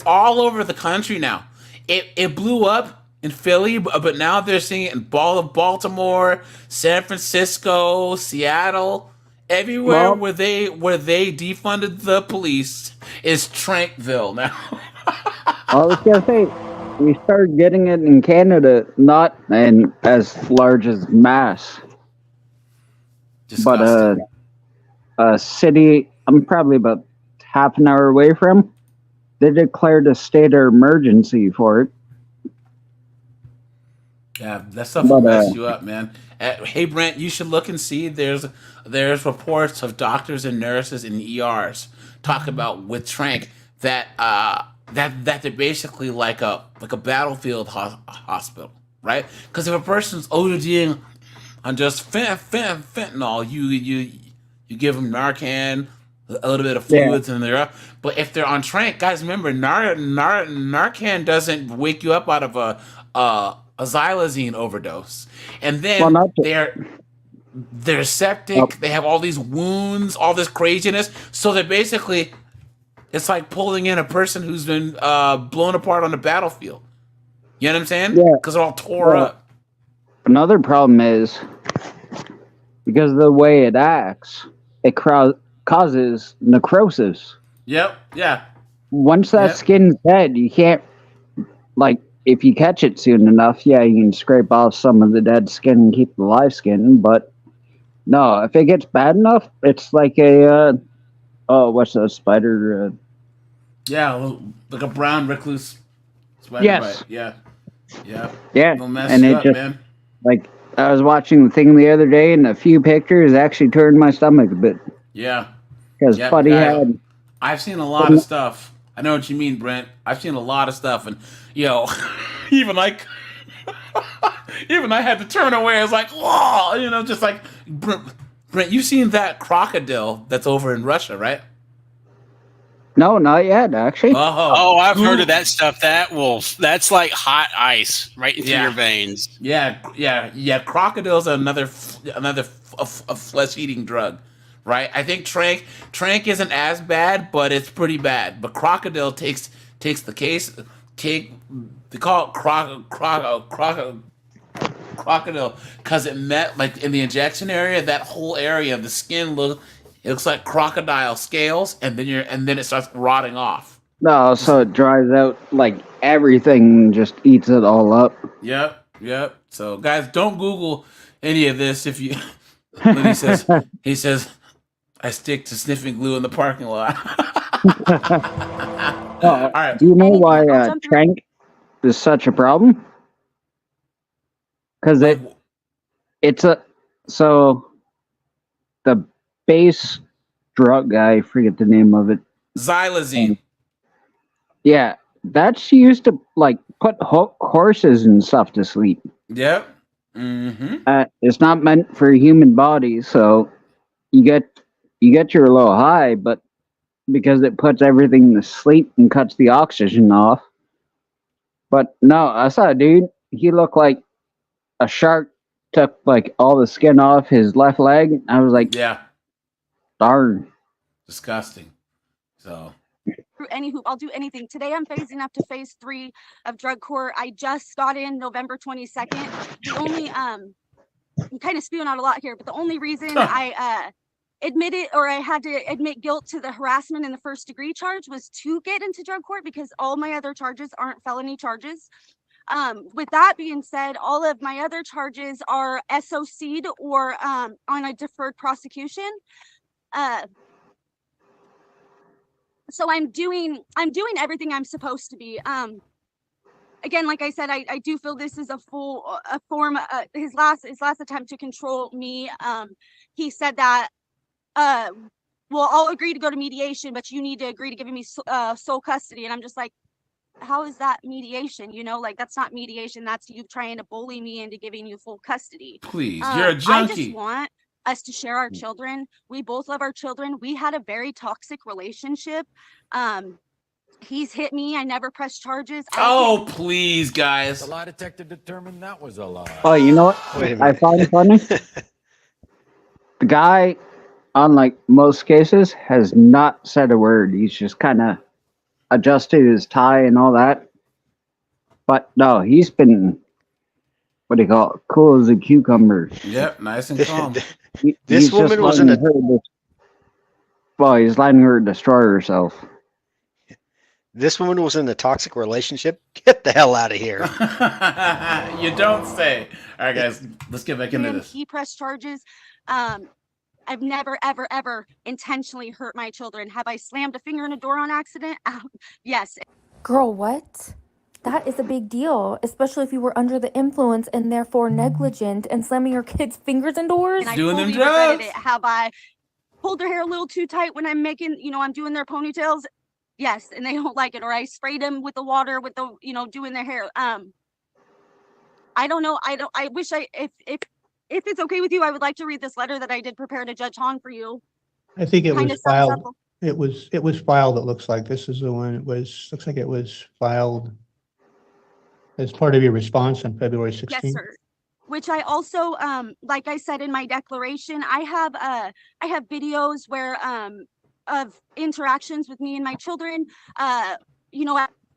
all over the country now. It blew up in Philly, but now they're seeing it in Baltimore, San Francisco, Seattle. Everywhere where they defunded the police is Trankville now. I was gonna say, we started getting it in Canada, not in as large as Mass, but a city I'm probably about half an hour away from. They declared a state of emergency for it. Yeah, that stuff will mess you up, man. Hey, Brent, you should look and see. There's reports of doctors and nurses in ERs talk about with Trank that that they're basically like a battlefield hospital, right? Because if a person's ODing on just fentanyl, you give them Narcan, a little bit of fluids, and they're up. But if they're on Trank, guys, remember Narcan doesn't wake you up out of a xylazine overdose, and then they're septic. They have all these wounds, all this craziness. So they're basically, it's like pulling in a person who's been blown apart on the battlefield. You know what I'm saying? Yeah, because they're all tore up. Another problem is because of the way it acts, it causes necrosis. Yep. Yeah. Once that skin's dead, you can't, like, if you catch it soon enough, you can scrape off some of the dead skin and keep the live skin. But no, if it gets bad enough, it's like a what's that spider? Yeah, like a brown recluse spider Yes. bite. Yeah. Yeah. Yeah, They'll mess and you it up, just man. like I was watching the thing the other day, and a few pictures actually turned my stomach a bit Yeah. because Yep, Buddy guys, had. I've seen a lot of stuff. I know what you mean, Brent. I've seen a lot of stuff, and even like, even I had to turn away. I was like, whoa, just like Brent. You've seen that crocodile that's over in Russia, right? No, not yet, actually. Oh, I've heard of that stuff. That's like hot ice right into your veins. Yeah. Crocodiles are another flesh-eating drug, right? I think Trank isn't as bad, but it's pretty bad. But crocodile takes the case. They call it crocodile because it met like in the injection area. That whole area of the skin looks like crocodile scales, and then it starts rotting off. No, so it dries out like everything and just eats it all up. Yep. So guys, don't Google any of this if you. He says, I stick to sniffing glue in the parking lot. All right. Do you know why Trank is such a problem? Because it's the base drug guy, I forget the name of it. Xylazine. Yeah, that's used to like put horses and stuff to sleep. Yep. Mm-hmm. It's not meant for human body, so you get your little high, but because it puts everything to sleep and cuts the oxygen off. But no, I saw a dude. He looked like a shark took like all the skin off his left leg. I was like, yeah, darn, disgusting. So. Through any hoop, I'll do anything. Today I'm phasing up to phase 3 of drug court. I just got in November 22nd. The only I'm kind of spewing out a lot here, but the only reason I admitted or I had to admit guilt to the harassment in the first degree charge was to get into drug court because all my other charges aren't felony charges. With that being said, all of my other charges are SOC'd or on a deferred prosecution. So I'm doing everything I'm supposed to be. Again, like I said, I do feel this is a form. His last attempt to control me. He said that, well, I'll agree to go to mediation, but you need to agree to giving me sole custody. And I'm just like, how is that mediation? Like that's not mediation. That's you trying to bully me into giving you full custody. Please, you're a junkie. I just want us to share our children. We both love our children. We had a very toxic relationship. He's hit me. I never pressed charges. Oh, please, guys. The lie detector determined that was a lie. Oh, you know what I find funny? The guy, unlike most cases, has not said a word. He's just kind of adjusted his tie and all that. But no, he's been, what do you call it? Cool as a cucumber. Yep, nice and calm. This woman was in a. Well, he's letting her destroy herself. This woman was in a toxic relationship. Get the hell out of here. You don't say. All right, guys, let's get back into this. He pressed charges. I've never, ever, ever intentionally hurt my children. Have I slammed a finger in a door on accident? Yes. Girl, what? That is a big deal, especially if you were under the influence and therefore negligent and slamming your kids' fingers in doors. And I fully regretted it. Have I pulled their hair a little too tight when I'm making, I'm doing their ponytails? Yes, and they don't like it. Or I sprayed them with the water with the, doing their hair. I don't know. I wish if it's okay with you, I would like to read this letter that I did prepare to Judge Hahn for you. I think it Kinda was sums filed. up- It was filed. It looks like this is the one. Looks like it was filed as part of your response on February 16th. Yes, sir. Which I also, like I said in my declaration, I have videos where of interactions with me and my children. At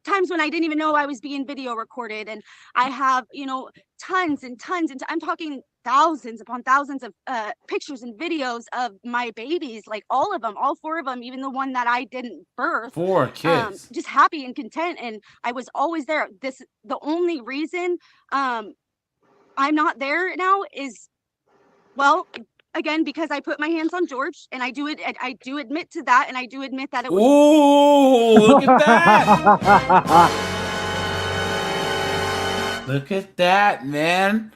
times when I didn't even know I was being video recorded, and I have tons and tons, and I'm talking thousands upon thousands of pictures and videos of my babies, like all of them, all 4 of them, even the one that I didn't birth. 4 kids. Just happy and content, and I was always there. The only reason I'm not there now is, well, again, because I put my hands on George, and I do admit to that, and I do admit that it was. Ooh, look at that! Look at that, man.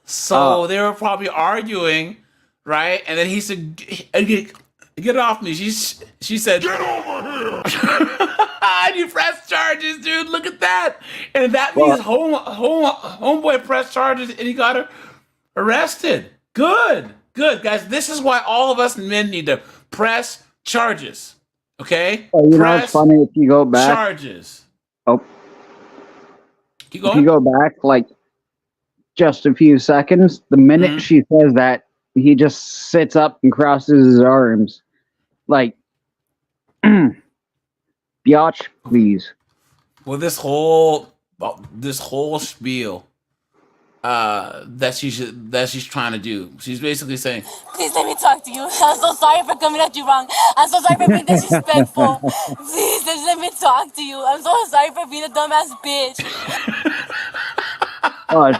So they were probably arguing, right? And then he said, "Get off me!" She said, "Get over here!" And you press charges, dude. Look at that. And that means homeboy pressed charges, and he got her arrested. Good, guys. This is why all of us men need to press charges. Okay? Well, it's funny if you go back. Charges. Oh. Keep going. If you go back just a few seconds, the minute she says that, he just sits up and crosses his arms. Biatch, please. Well, this whole spiel that she's trying to do. She's basically saying, "Please let me talk to you. I'm so sorry for coming at you wrong. I'm so sorry for being disrespectful. Please just let me talk to you. I'm so sorry for being a dumbass bitch."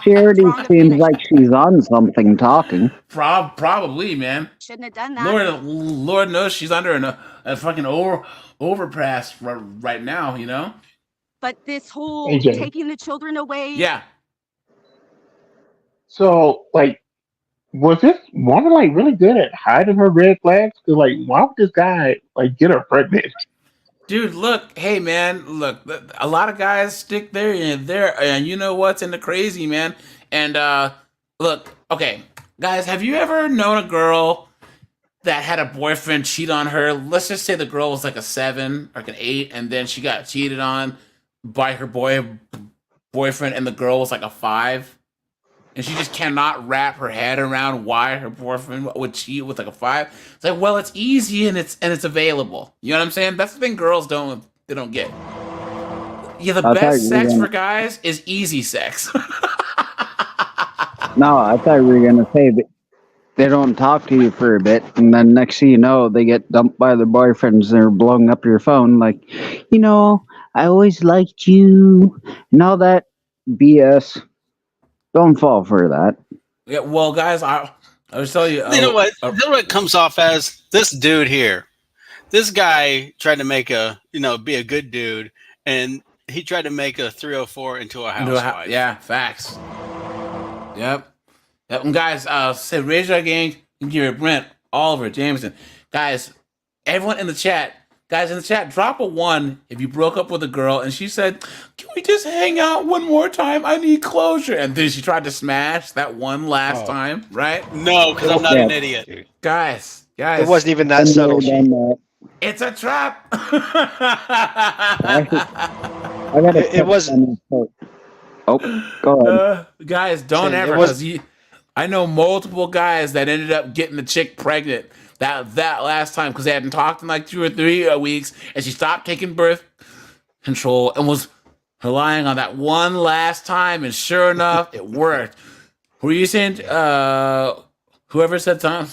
She already seems like she's on something talking. Probably, man. Shouldn't have done that. Lord knows she's under a fucking overpass right now, But this whole AJ. taking the children away. Yeah. So, was this woman really good at hiding her red flags? Because why would this guy get her pregnant? Dude, look, hey man, look, a lot of guys stick there, and you know what's in the crazy, man. And look, okay, guys, have you ever known a girl that had a boyfriend cheat on her? Let's just say the girl was a 7 or an 8, and then she got cheated on by her boyfriend, and the girl was a 5. And she just cannot wrap her head around why her boyfriend would cheat with a 5. It's well, it's easy and it's available. You know what I'm saying? That's the thing girls don't get. Yeah, the best sex for guys is easy sex. No, I thought we were gonna say that they don't talk to you for a bit, and then next thing you know, they get dumped by their boyfriends. They're blowing up your phone I always liked you, and all that BS. Don't fall for that. Yeah, well, guys, I was telling you. You know what? You know what it comes off as? This dude here. This guy tried to make be a good dude, and he tried to make a 304 into a housewife. Yeah, facts. Yep. And guys, say raise your gang. Give Brent, Oliver, Jameson. Guys, everyone in the chat. Guys, in the chat, drop a 1 if you broke up with a girl and she said, "Can we just hang out one more time? I need closure." And then she tried to smash that one last time, right? No, because I'm not an idiot. Guys. It wasn't even that subtle. It's a trap. It was. Oh, go ahead. Guys, don't ever. Because I know multiple guys that ended up getting the chick pregnant that last time because they hadn't talked in 2 or 3 weeks, and she stopped taking birth control and was relying on that one last time, and sure enough, it worked. Were you saying? Whoever said something?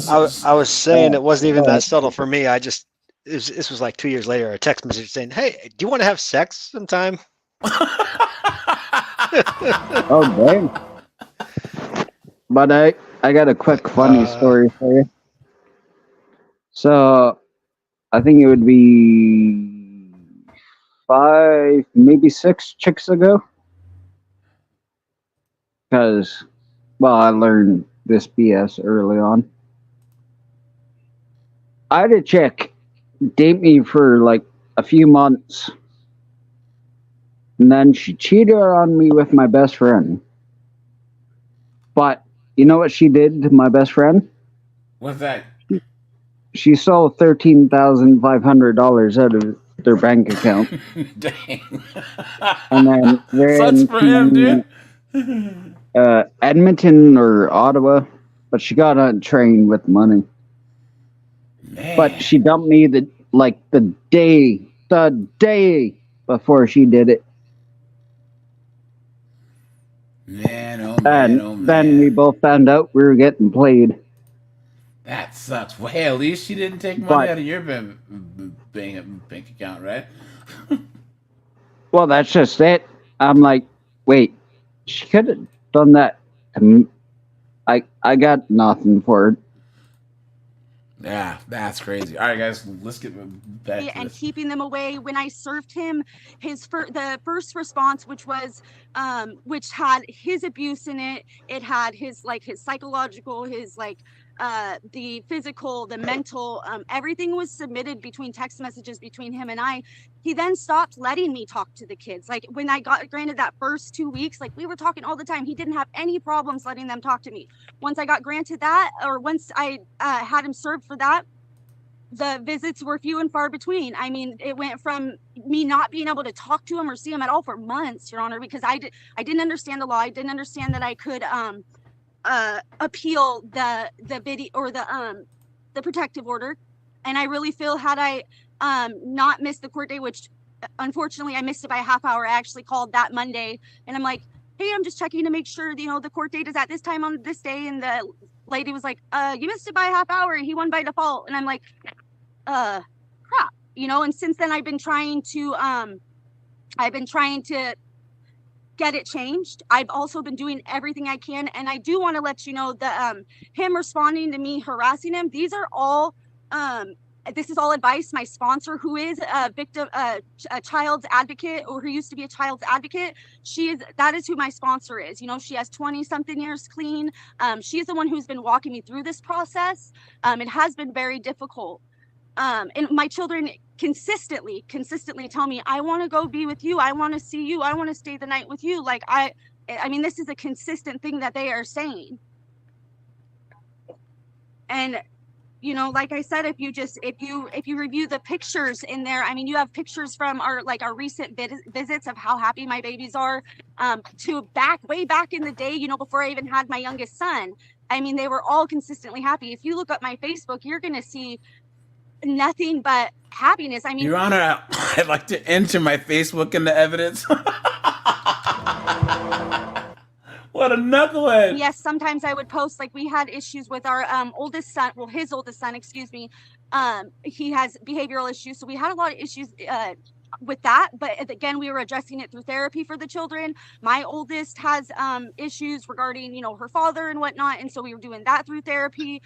I was saying it wasn't even that subtle for me. I just this was like 2 years later, a text message saying, "Hey, do you want to have sex sometime?" Oh, dang. But I got a quick funny story for you. So I think it would be 5, maybe 6 chicks ago. Because, well, I learned this BS early on. I had a chick date me for like a few months. And then she cheated on me with my best friend. But you know what she did to my best friend? What's that? She stole $13,500 out of their bank account. Dang. And then Sucks ran for him, dude. to Edmonton or Ottawa, but she got on a train with money. Man. But she dumped me the day before she did it. Man, oh man, And oh man. then we both found out we were getting played. That sucks. Well, hey, at least she didn't take money But- out of your bank account, right? Well, that's just it. I'm like, wait, she could have done that to me. I got nothing for it. Yeah, that's crazy. All right, guys, let's get back to and this. keeping them away. When I served him the first response, which was which had his abuse in it, it had his psychological, his the physical, the mental, everything was submitted between text messages between him and I. He then stopped letting me talk to the kids. Like when I got granted that first 2 weeks, like we were talking all the time. He didn't have any problems letting them talk to me. Once I got granted that, or once I had him served for that, the visits were few and far between. I mean, it went from me not being able to talk to him or see him at all for months, Your Honor, because I didn't understand the law. I didn't understand that I could appeal the video or the protective order. And I really feel, had I not missed the court day, which unfortunately I missed it by a half hour, I actually called that Monday and I'm like, hey, I'm just checking to make sure, the court date is at this time on this day. And the lady was like, you missed it by a half hour. He won by default. And I'm like, crap, and since then I've been trying to get it changed. I've also been doing everything I can. And I do want to let you know that him responding to me, harassing him, these are all this is all advice. My sponsor, who is a victim, a child's advocate, or who used to be a child's advocate, that is who my sponsor is. She has 20 something years clean. She's the one who's been walking me through this process. It has been very difficult. And my children consistently tell me, I want to go be with you. I want to see you. I want to stay the night with you. Like I mean, this is a consistent thing that they are saying. And like I said, if you review the pictures in there, I mean, you have pictures from our recent visits of how happy my babies are, to way back in the day, before I even had my youngest son. I mean, they were all consistently happy. If you look up my Facebook, you're going to see nothing but happiness. I mean, Your Honor, I'd like to enter my Facebook in the evidence. What a knucklehead. Yes, sometimes I would post, like we had issues with our oldest son, well, his oldest son, excuse me. He has behavioral issues. So we had a lot of issues with that. But again, we were addressing it through therapy for the children. My oldest has issues regarding, her father and whatnot. And so we were doing that through therapy.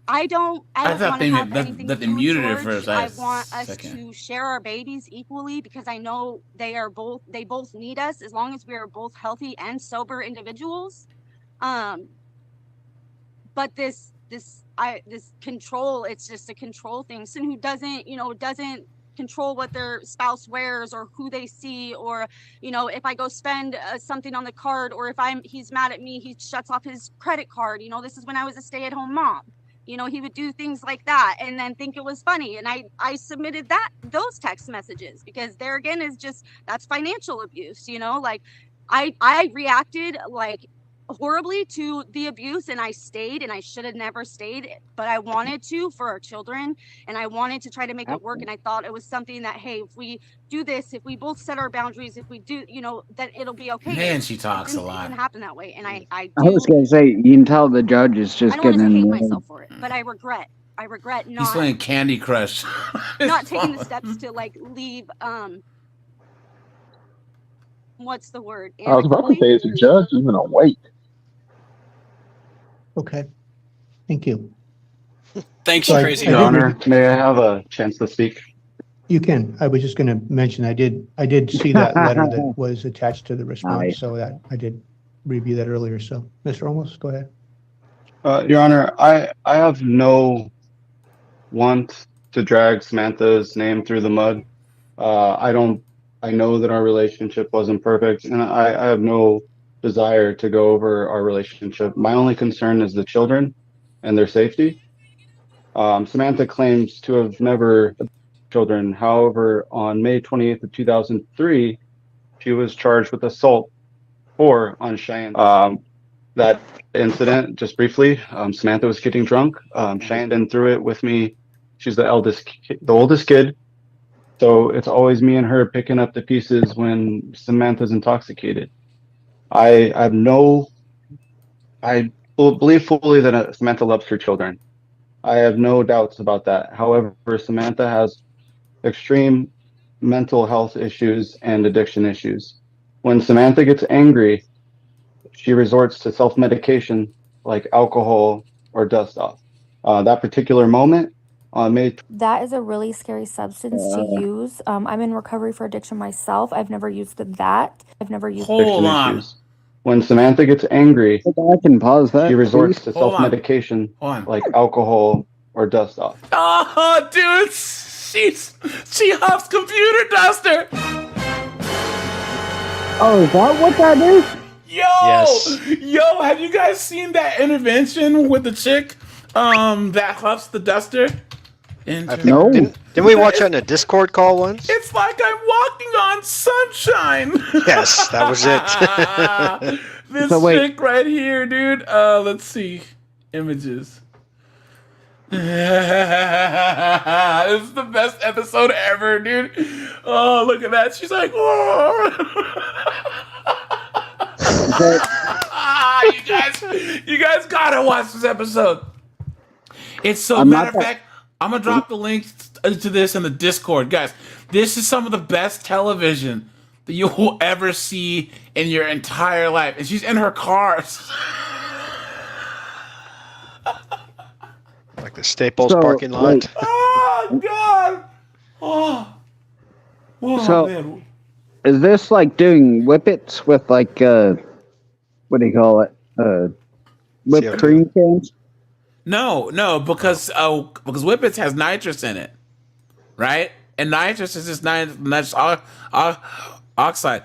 I don't want to have anything to do with George. I want us to share our babies equally, because I know they both need us, as long as we are both healthy and sober individuals. But this control, it's just a control thing. Someone who doesn't control what their spouse wears or who they see, or if I go spend something on the card, or if he's mad at me, he shuts off his credit card. This is when I was a stay-at-home mom. He would do things like that and then think it was funny. And I submitted those text messages, because there again is just, that's financial abuse, like I reacted like horribly to the abuse, and I stayed, and I should have never stayed, but I wanted to for our children, and I wanted to try to make it work. And I thought it was something that, hey, if we do this, if we both set our boundaries, if we do, then it'll be okay. Man, she talks a It lot. didn't happen that way. And I I was gonna say, you can tell the judge is just don't want getting to hate in myself for it, but I regret He's not playing Candy Crush. not taking the steps to like leave what's the word? I was about to say, is the judge even awake? Okay. Thank you. Thanks, So Crazy. Your Honor, may I have a chance to speak? You can. I was just going to mention, I did see that letter that was attached to the response, Nice. so that I did review that earlier. So, Mr. Olmos, go ahead. Your Honor, I have no want to drag Samantha's name through the mud. I know that our relationship wasn't perfect, and I have no desire to go over our relationship. My only concern is the children and their safety. Samantha claims to have never had children. However, on May 28th of 2003, she was charged with assault on Cheyenne. That incident, just briefly, Samantha was getting drunk. Cheyenne threw it with me. She's the oldest kid. So it's always me and her picking up the pieces when Samantha's intoxicated. I believe fully that Samantha loves her children. I have no doubts about that. However, Samantha has extreme mental health issues and addiction issues. When Samantha gets angry, she resorts to self-medication like alcohol or dust off. That particular moment on May That is a really scary substance to use. I'm in recovery for addiction myself. I've never used that. I've never used Hold on. issues. When Samantha gets angry, I can pause that. she resorts to Hold on. self-medication Hold on. like alcohol or dust off. Oh, dude, she huffs computer duster. Oh, is that what that is? Yo, Yes. yo, have you guys seen that intervention with the chick that huffs the duster? No. Didn't we watch that in a Discord call once? It's like I'm walking on sunshine. Yes, that was it. This So wait. chick right here, dude. Let's see. Images. This is the best episode ever, dude. Oh, look at that. She's like, you guys gotta watch this episode. It's so, I'm matter not of fact, I'm gonna drop the link to this in the Discord. Guys, this is some of the best television that you will ever see in your entire life. And she's in her car. Like the Staples So, parking lot. wait. Oh, God. Oh So- man. Is this like doing whippets with like what do you call it? Whipped CO2. cream cans? No, because Whippets has nitrous in it, right? And nitrous is just nitrous oxide.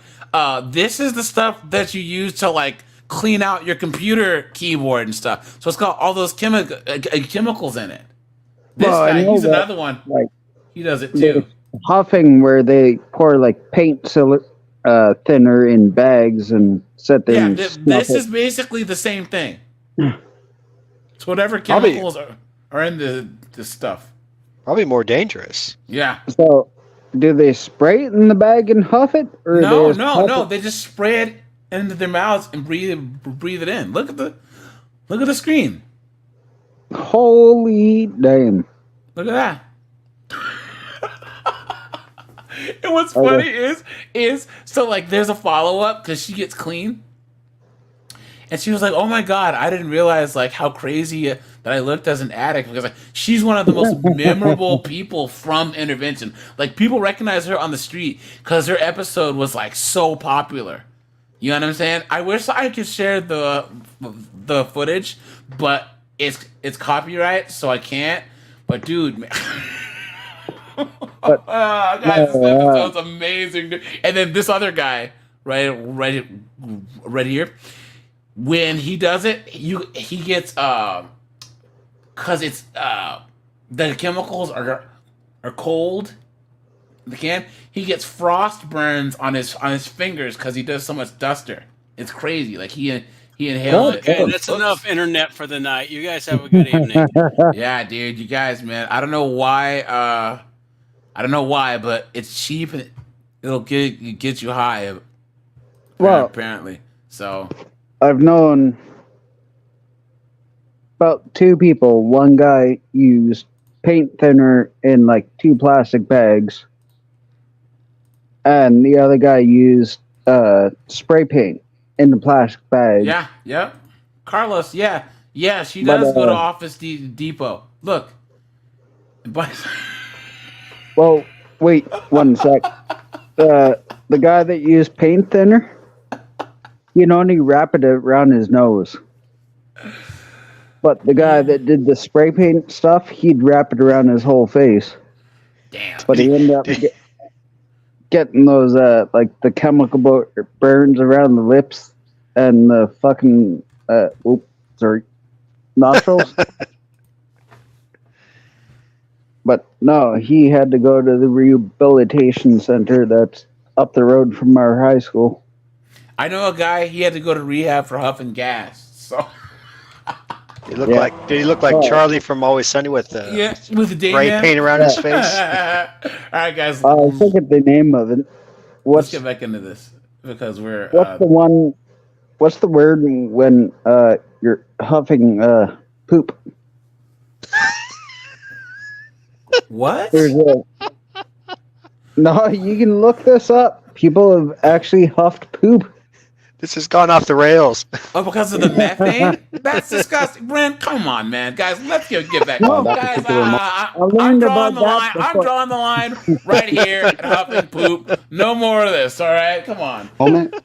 This is the stuff that you use to like clean out your computer keyboard and stuff. So it's got all those chemicals in it. This Well, I guy, know he's that, another one. like, He does it there's too. huffing where they pour like paint thinner in bags and sit there Yeah, and this snuff is it. basically the same thing. It's whatever Probably- chemicals are in this stuff. Probably more dangerous. Yeah. So, do they spray it in the bag and huff it, or No, they just huff no. it? They just spray it into their mouths and breathe it in. Look at the screen. Holy damn! Look at that. And what's Okay. funny is so like there's a follow up because she gets clean, and she was like, "Oh my God, I didn't realize like how crazy that I looked as an addict because like she's one of the most memorable people from Intervention. Like people recognize her on the street because her episode was like so popular. You know what I'm saying? I wish I could share the footage, but it's copyright, so I can't. But dude, man. Guys, this episode's amazing, dude. And then this other guy, right here, when he does it, he gets cause it's the chemicals are cold. He gets frost burns on his fingers because he does so much duster. It's crazy. Like he He inhaled it. Okay, that's enough internet for the night. You guys have a good evening. Yeah, dude, you guys, man. I don't know why. But it's cheap and it'll get you high. Well, apparently, so I've known about 2 people. One guy used paint thinner in like 2 plastic bags, and the other guy used spray paint in the plastic bag. yeah, yep. Carlos, yeah, she But, does go to Office Depot. Look, but Well, wait 1 sec. The guy that used paint thinner, he'd only wrap it around his nose. But the guy that did the spray paint stuff, he'd wrap it around his whole face. Damn. But he ended up getting those like the chemical burns around the lips and the fucking nostrils. But no, he had to go to the rehabilitation center that's up the road from our high school. I know a guy. He had to go to rehab for huffing gas. So Did he look like Charlie from Always Sunny with the with the day spray man? paint around his face? All right, guys. I forget the name of it. Let's get back into this because we're. What's the word when you're huffing poop? What? No, you can look this up. People have actually huffed poop. This has gone off the rails. Oh, because of the methane? That's disgusting. Brent, come on, man. Guys, let's get back. No, Guys, I I'm learned drawing about the that line. I'm before. drawing the line right here at huffing poop. No more of this, all right? Come on.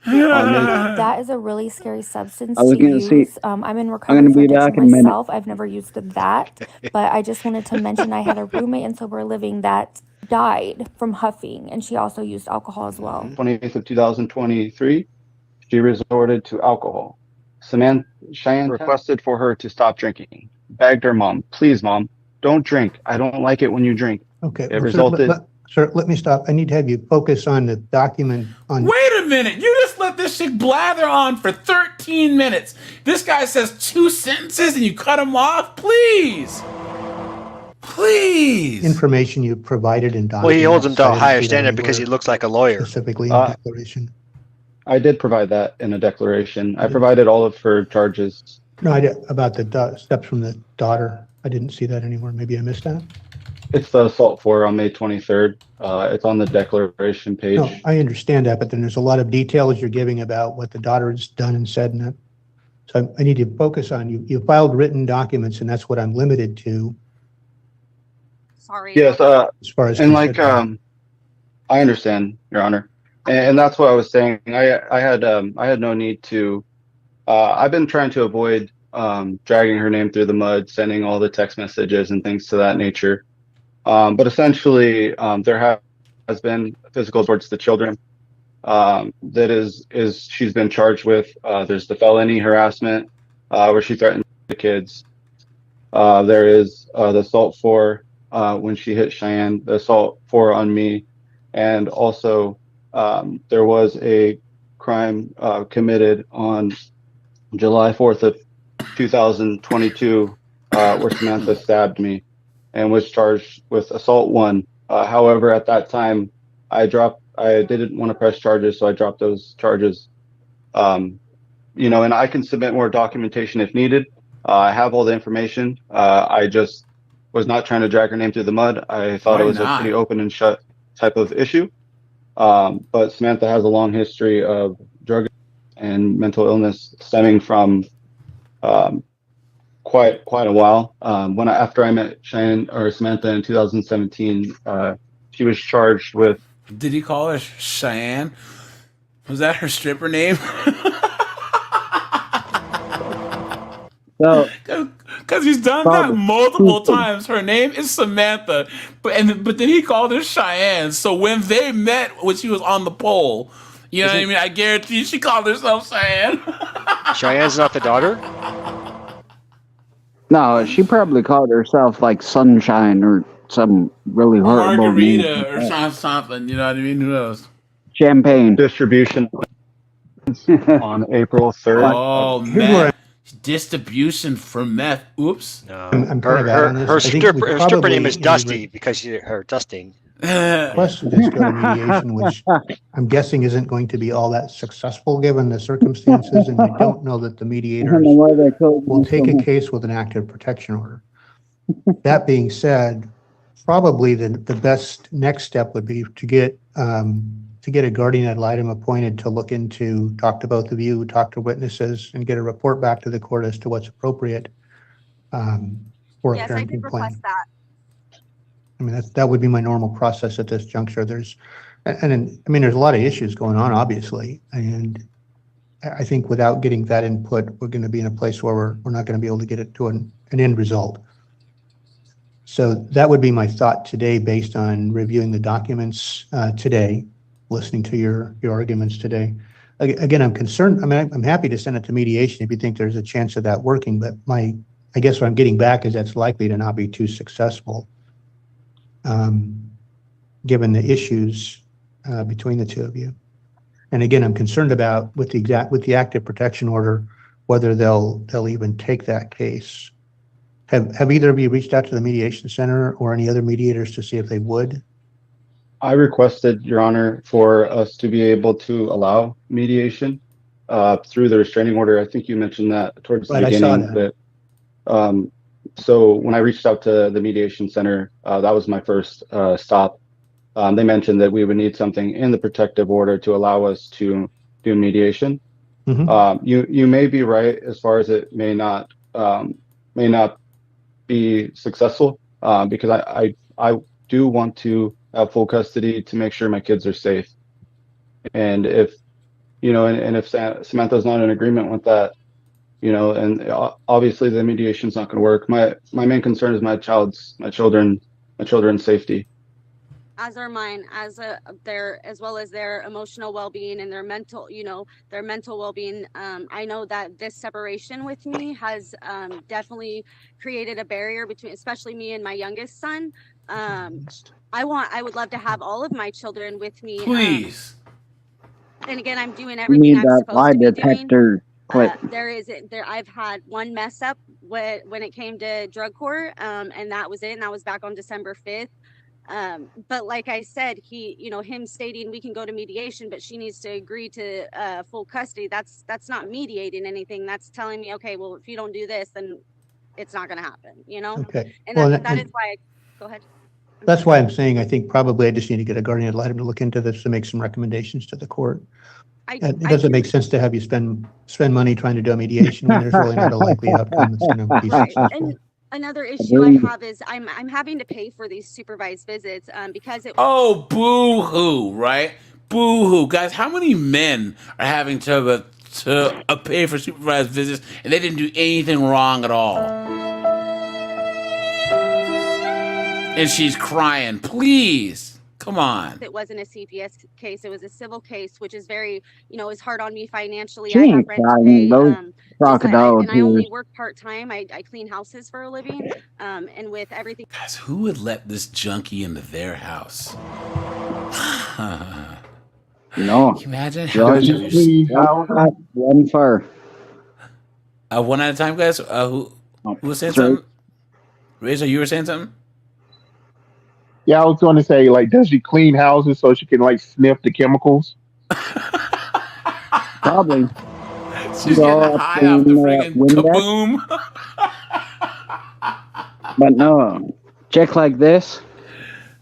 That is a really scary substance I was to gonna use. see- I'm in I'm recovery gonna for be addiction back in a minute. myself. I've never used that, but I just wanted to mention I had a roommate in sober living that died from huffing, and she also used alcohol as well. 28th of 2023, she resorted to alcohol. Cheyenne requested for her to stop drinking. Begged her mom, please mom, don't drink. I don't like it when you drink. Okay. It well, resulted. Sir, let me stop. I need to have you focus on the document on. Wait a minute. You just let this shit blather on for 13 minutes. This guy says 2 sentences and you cut him off? Please. Please. Information you provided in document. Well, he holds him to a I didn't higher see that standard because he anywhere looks like a lawyer. specifically in declaration. I did provide that in a declaration. I provided all of her charges. No, I did, about the steps from the daughter. I didn't see that anywhere. Maybe I missed that. It's the assault for on May 23rd. It's on the declaration page. No, I understand that, but then there's a lot of details you're giving about what the daughter has done and said, and that. So I need to focus on you. You filed written documents, and that's what I'm limited to. Sorry. Yes, as far as and like I understand, Your Honor, and that's what I was saying. I had no need to. I've been trying to avoid dragging her name through the mud, sending all the text messages and things to that nature. But essentially, there has been physical towards the children. That is she's been charged with. There's the felony harassment where she threatened the kids. There is the assault for when she hit Cheyenne, the assault for on me, and also there was a crime committed on July 4th of 2022 where Samantha stabbed me and was charged with assault 1. However, at that time, I didn't want to press charges, so I dropped those charges. And I can submit more documentation if needed. I have all the information. I just was not trying to drag her name through the mud. I thought it was a pretty open and shut type of issue. But Samantha has a long history of drug and mental illness stemming from quite a while. After I met Samantha in 2017, she was charged with. Did he call her Cheyenne? Was that her stripper name? So, because he's done that multiple times. Her name is Samantha, but then he called her Cheyenne. So when they met, when she was on the pole, you know what I mean? I guarantee you she called herself Cheyenne. Cheyenne's not the daughter? no, she probably called herself like Sunshine or some really horrible Margarita name. or something. You know what I mean? Who knows? Champagne. Distribution. on April 3rd. Oh, meth distribution for meth. Oops. I'm kind of out on this. Her I think we stripper, her stripper name probably is Dusty because her dusting. request to this go to mediation, which I'm guessing isn't going to be all that successful given the circumstances, and I don't know that the mediators will take a case with an active protection order. That being said, probably the best next step would be to get a guardian ad litem appointed to look into, talk to both of you, talk to witnesses, and get a report back to the court as to what's appropriate for a Yes, I did parenting plan. request that. I mean, that would be my normal process at this juncture. There's a lot of issues going on, obviously, and I think without getting that input, we're going to be in a place where we're not going to be able to get it to an end result. So that would be my thought today, based on reviewing the documents today, listening to your arguments today. Again, I'm concerned. I mean, I'm happy to send it to mediation if you think there's a chance of that working, but I guess what I'm getting back is that's likely to not be too successful, given the issues between the two of you. And again, I'm concerned about with the active protection order, whether they'll even take that case. Have either of you reached out to the mediation center or any other mediators to see if they would? I requested, Your Honor, for us to be able to allow mediation through the restraining order. I think you mentioned that towards the beginning. I saw that. So when I reached out to the mediation center, that was my first stop. They mentioned that we would need something in the protective order to allow us to do mediation. Mm-hmm. You may be right as far as it may not be successful because I do want to have full custody to make sure my kids are safe. And if if Samantha's not in agreement with that, and obviously the mediation's not going to work. My main concern is my children's safety. As are mine, as well as their emotional well-being and their mental well-being. I know that this separation with me has definitely created a barrier between, especially me and my youngest son. I would love to have all of my children with me. Please. And again, I'm doing You everything need I'm that supposed lie to be doing. detector clip. I've had one mess up when it came to drug court, and that was it. And that was back on December 5th. But like I said, him stating we can go to mediation, but she needs to agree to full custody. That's not mediating anything. That's telling me, okay, well, if you don't do this, then it's not going to happen, Okay. And Well, that is why go ahead. That's why I'm saying I think probably I just need to get a guardian ad litem to look into this to make some recommendations to the court. It doesn't make sense to have you spend money trying to do a mediation when there's really not a likely outcome that's going to be successful. And another issue I have is I'm having to pay for these supervised visits because it. Oh, boo-hoo, right? Boo-hoo. Guys, how many men are having to pay for supervised visits and they didn't do anything wrong at all? And she's crying. Please. Come on. It wasn't a CPS case. It was a civil case, which is very, is hard on me financially. She I have ain't rent to crying, pay. those crocodile And I only tears. work part-time. I clean houses for a living. And with everything. Guys, who would let this junkie into their house? No. Can you imagine? One far. One at a time, guys. Who was saying Sorry. something? Razor, you were saying something? Yeah, I was going to say, like, does she clean houses so she can like sniff the chemicals? Probably. She's getting high off the friggin' kaboom. But no, check like this.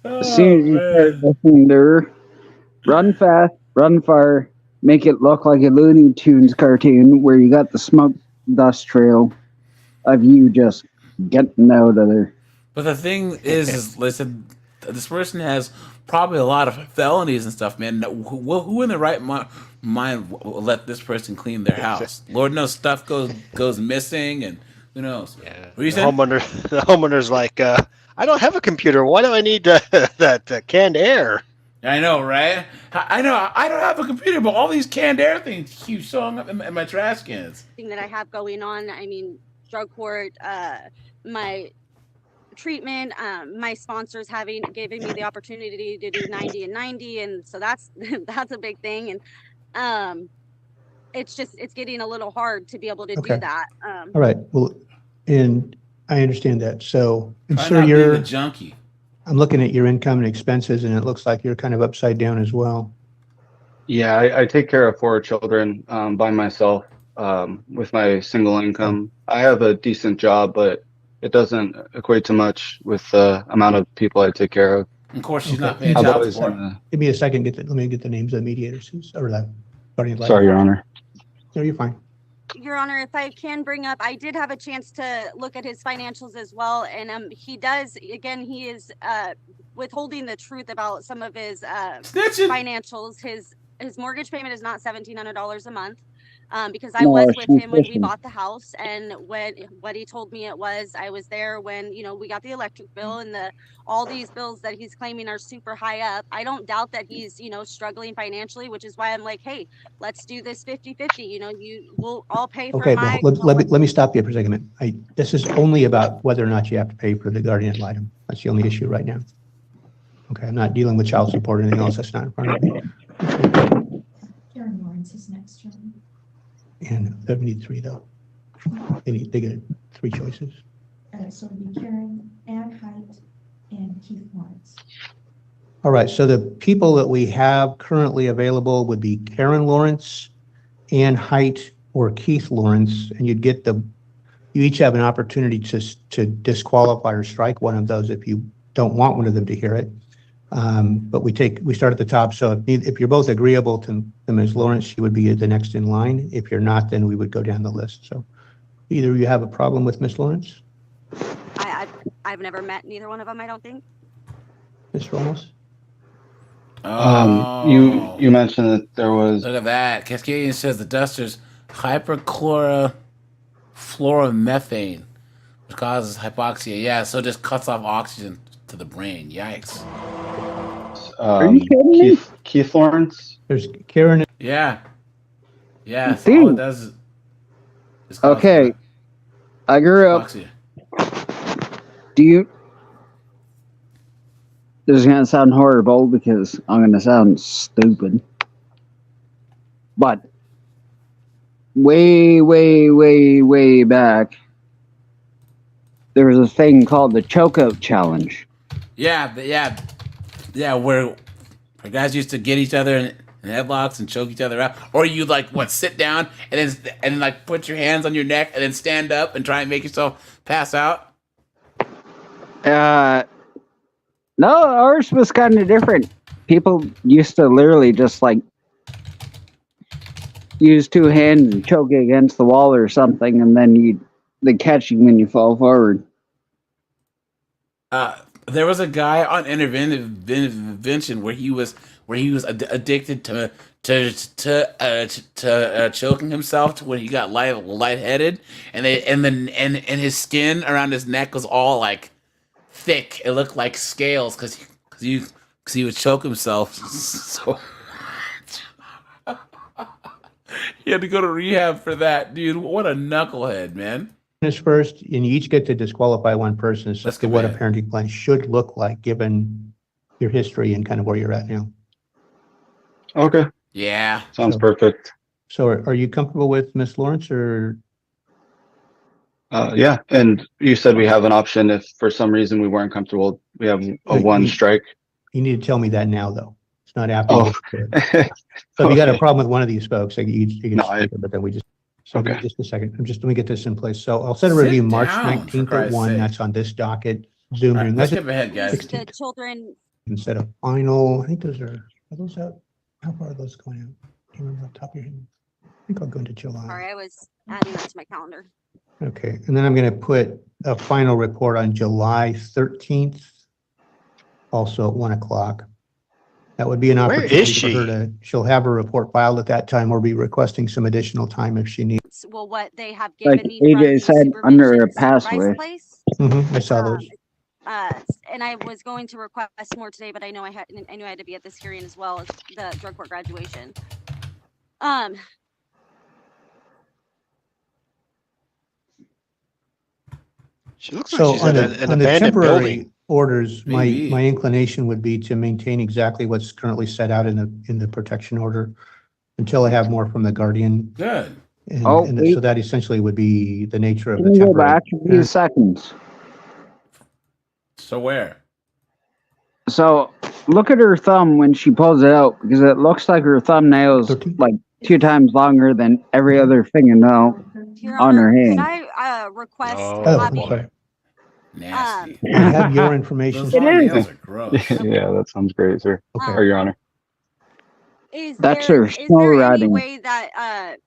As soon as you start listening to her, run fast, run far, make it look like a Looney Tunes cartoon where you got the smoke dust trail of you just getting out of there. But the thing is, listen, this person has probably a lot of felonies and stuff, man. Who in the right mind will let this person clean their house? Lord knows stuff goes missing, and who knows? Yeah. What are you saying? The homeowner's like, I don't have a computer. Why do I need that canned air? I know, right? I know. I don't have a computer, but all these canned air things keep showing up in my trash cans. Thing that I have going on. I mean, drug court, my treatment, my sponsors giving me the opportunity to do 90 and 90, and so that's a big thing. And it's getting a little hard to be able to Okay. do that. All right. Well, and I understand that. So, and Try sir, not being you're, a junkie. I'm looking at your income and expenses, and it looks like you're kind of upside down as well. Yeah, I take care of 4 children by myself with my single income. I have a decent job, but it doesn't equate to much with the amount of people I take care of. Of course, she's Okay. not paying I've child always support. Give me a second. Let me get the names of the mediators or the guardian ad litem. Sorry, Your Honor. No, you're fine. Your Honor, if I can bring up, I did have a chance to look at his financials as well, and he does, again, he is withholding the truth about some of his financials. His mortgage payment is not $1,700 a month. Because I was with him when we bought the house, and what he told me it was, I was there when, you know, we got the electric bill and all these bills that he's claiming are super high up. I don't doubt that he's, you know, struggling financially, which is why I'm like, hey, let's do this 50-50. You know, we'll all pay for Okay, my. but let me stop you for a second. This is only about whether or not you have to pay for the guardian ad litem. That's the only issue right now. Okay, I'm not dealing with child support or anything else that's not in front of me. Karen Lawrence is next, John. And they need 3 though. They get 3 choices. So it'd be Karen, Ann Height, and Keith Lawrence. All right, so the people that we have currently available would be Karen Lawrence, Ann Height, or Keith Lawrence, and you each have an opportunity to disqualify or strike one of those if you don't want one of them to hear it. But we start at the top. So if you're both agreeable to Ms. Lawrence, she would be the next in line. If you're not, then we would go down the list. So either you have a problem with Ms. Lawrence? I've never met neither one of them, I don't think. Ms. Ramos? You mentioned that there was. Look at that. Cascadian says the duster's hyperchlorofluoromethane, which causes hypoxia. Yeah, so it just cuts off oxygen to the brain. Yikes. Are you kidding me? Keith Lawrence? There's Karen. Yeah. Yeah, so all it does is Okay. I grew up. hypoxia. This is going to sound horrible because I'm going to sound stupid. But way, way, way, way back, there was a thing called the choke-up challenge. Yeah, where guys used to get each other in headlocks and choke each other out, or you sit down and then put your hands on your neck and then stand up and try and make yourself pass out. No, ours was kind of different. People used to literally just use 2 hands and choke against the wall or something, and then they catch you when you fall forward. There was a guy on intervention where he was addicted to choking himself to when he got lightheaded, and his skin around his neck was all thick. It looked like scales because he would choke himself. So he had to go to rehab for that, dude. What a knucklehead, man. This first, and you each get to disqualify one person as to what a parenting plan should look like given your history and kind of where you're at now. Okay. Yeah. Sounds perfect. So are you comfortable with Ms. Lawrence or? Yeah, and you said we have an option if for some reason we weren't comfortable. We have a 1 strike. You need to tell me that now, though. It's not after. So if you got a problem with one of these folks, you can speak, but then we just. So Okay. just a second. Let me get this in place. So I'll set a review March down, 19th at 1. That's on this docket. Zoom All right, hearing. let's That's skip ahead, guys. The children. instead of final. I think those are those out? How far are those going out? Do you remember off the top of your head? I think I'll go into July. Sorry, I was adding that to my calendar. Okay, and then I'm going to put a final report on July 13th, also at 1 o'clock. That would be an Where opportunity is for her she? she'll have her report filed at that time or be requesting some additional time if she needs. Well, what they have given Like me from the AJ said, under a supervision supervised password. place. I saw those. And I was going to request more today, but I knew I had to be at this hearing as well as the drug court graduation. She looks So like she's on in the, an on the abandoned temporary building. orders, my Maybe. inclination would be to maintain exactly what's currently set out in the protection order. until I have more from the Guardian. Good. And, Oh, and wait. so that essentially would be the nature of Can the you go temporary. back a few seconds? So where? So look at her thumb when she pulls it out, because it looks like her thumbnail's like 2 times longer than every other fingernail Your on her Honor, could hand. I request Oh, I'm having sorry. Nasty. I have your information. Those It long is. nails are gross. Yeah, that sounds great, sir. Okay. Or Your Honor. That's her snow any riding. way that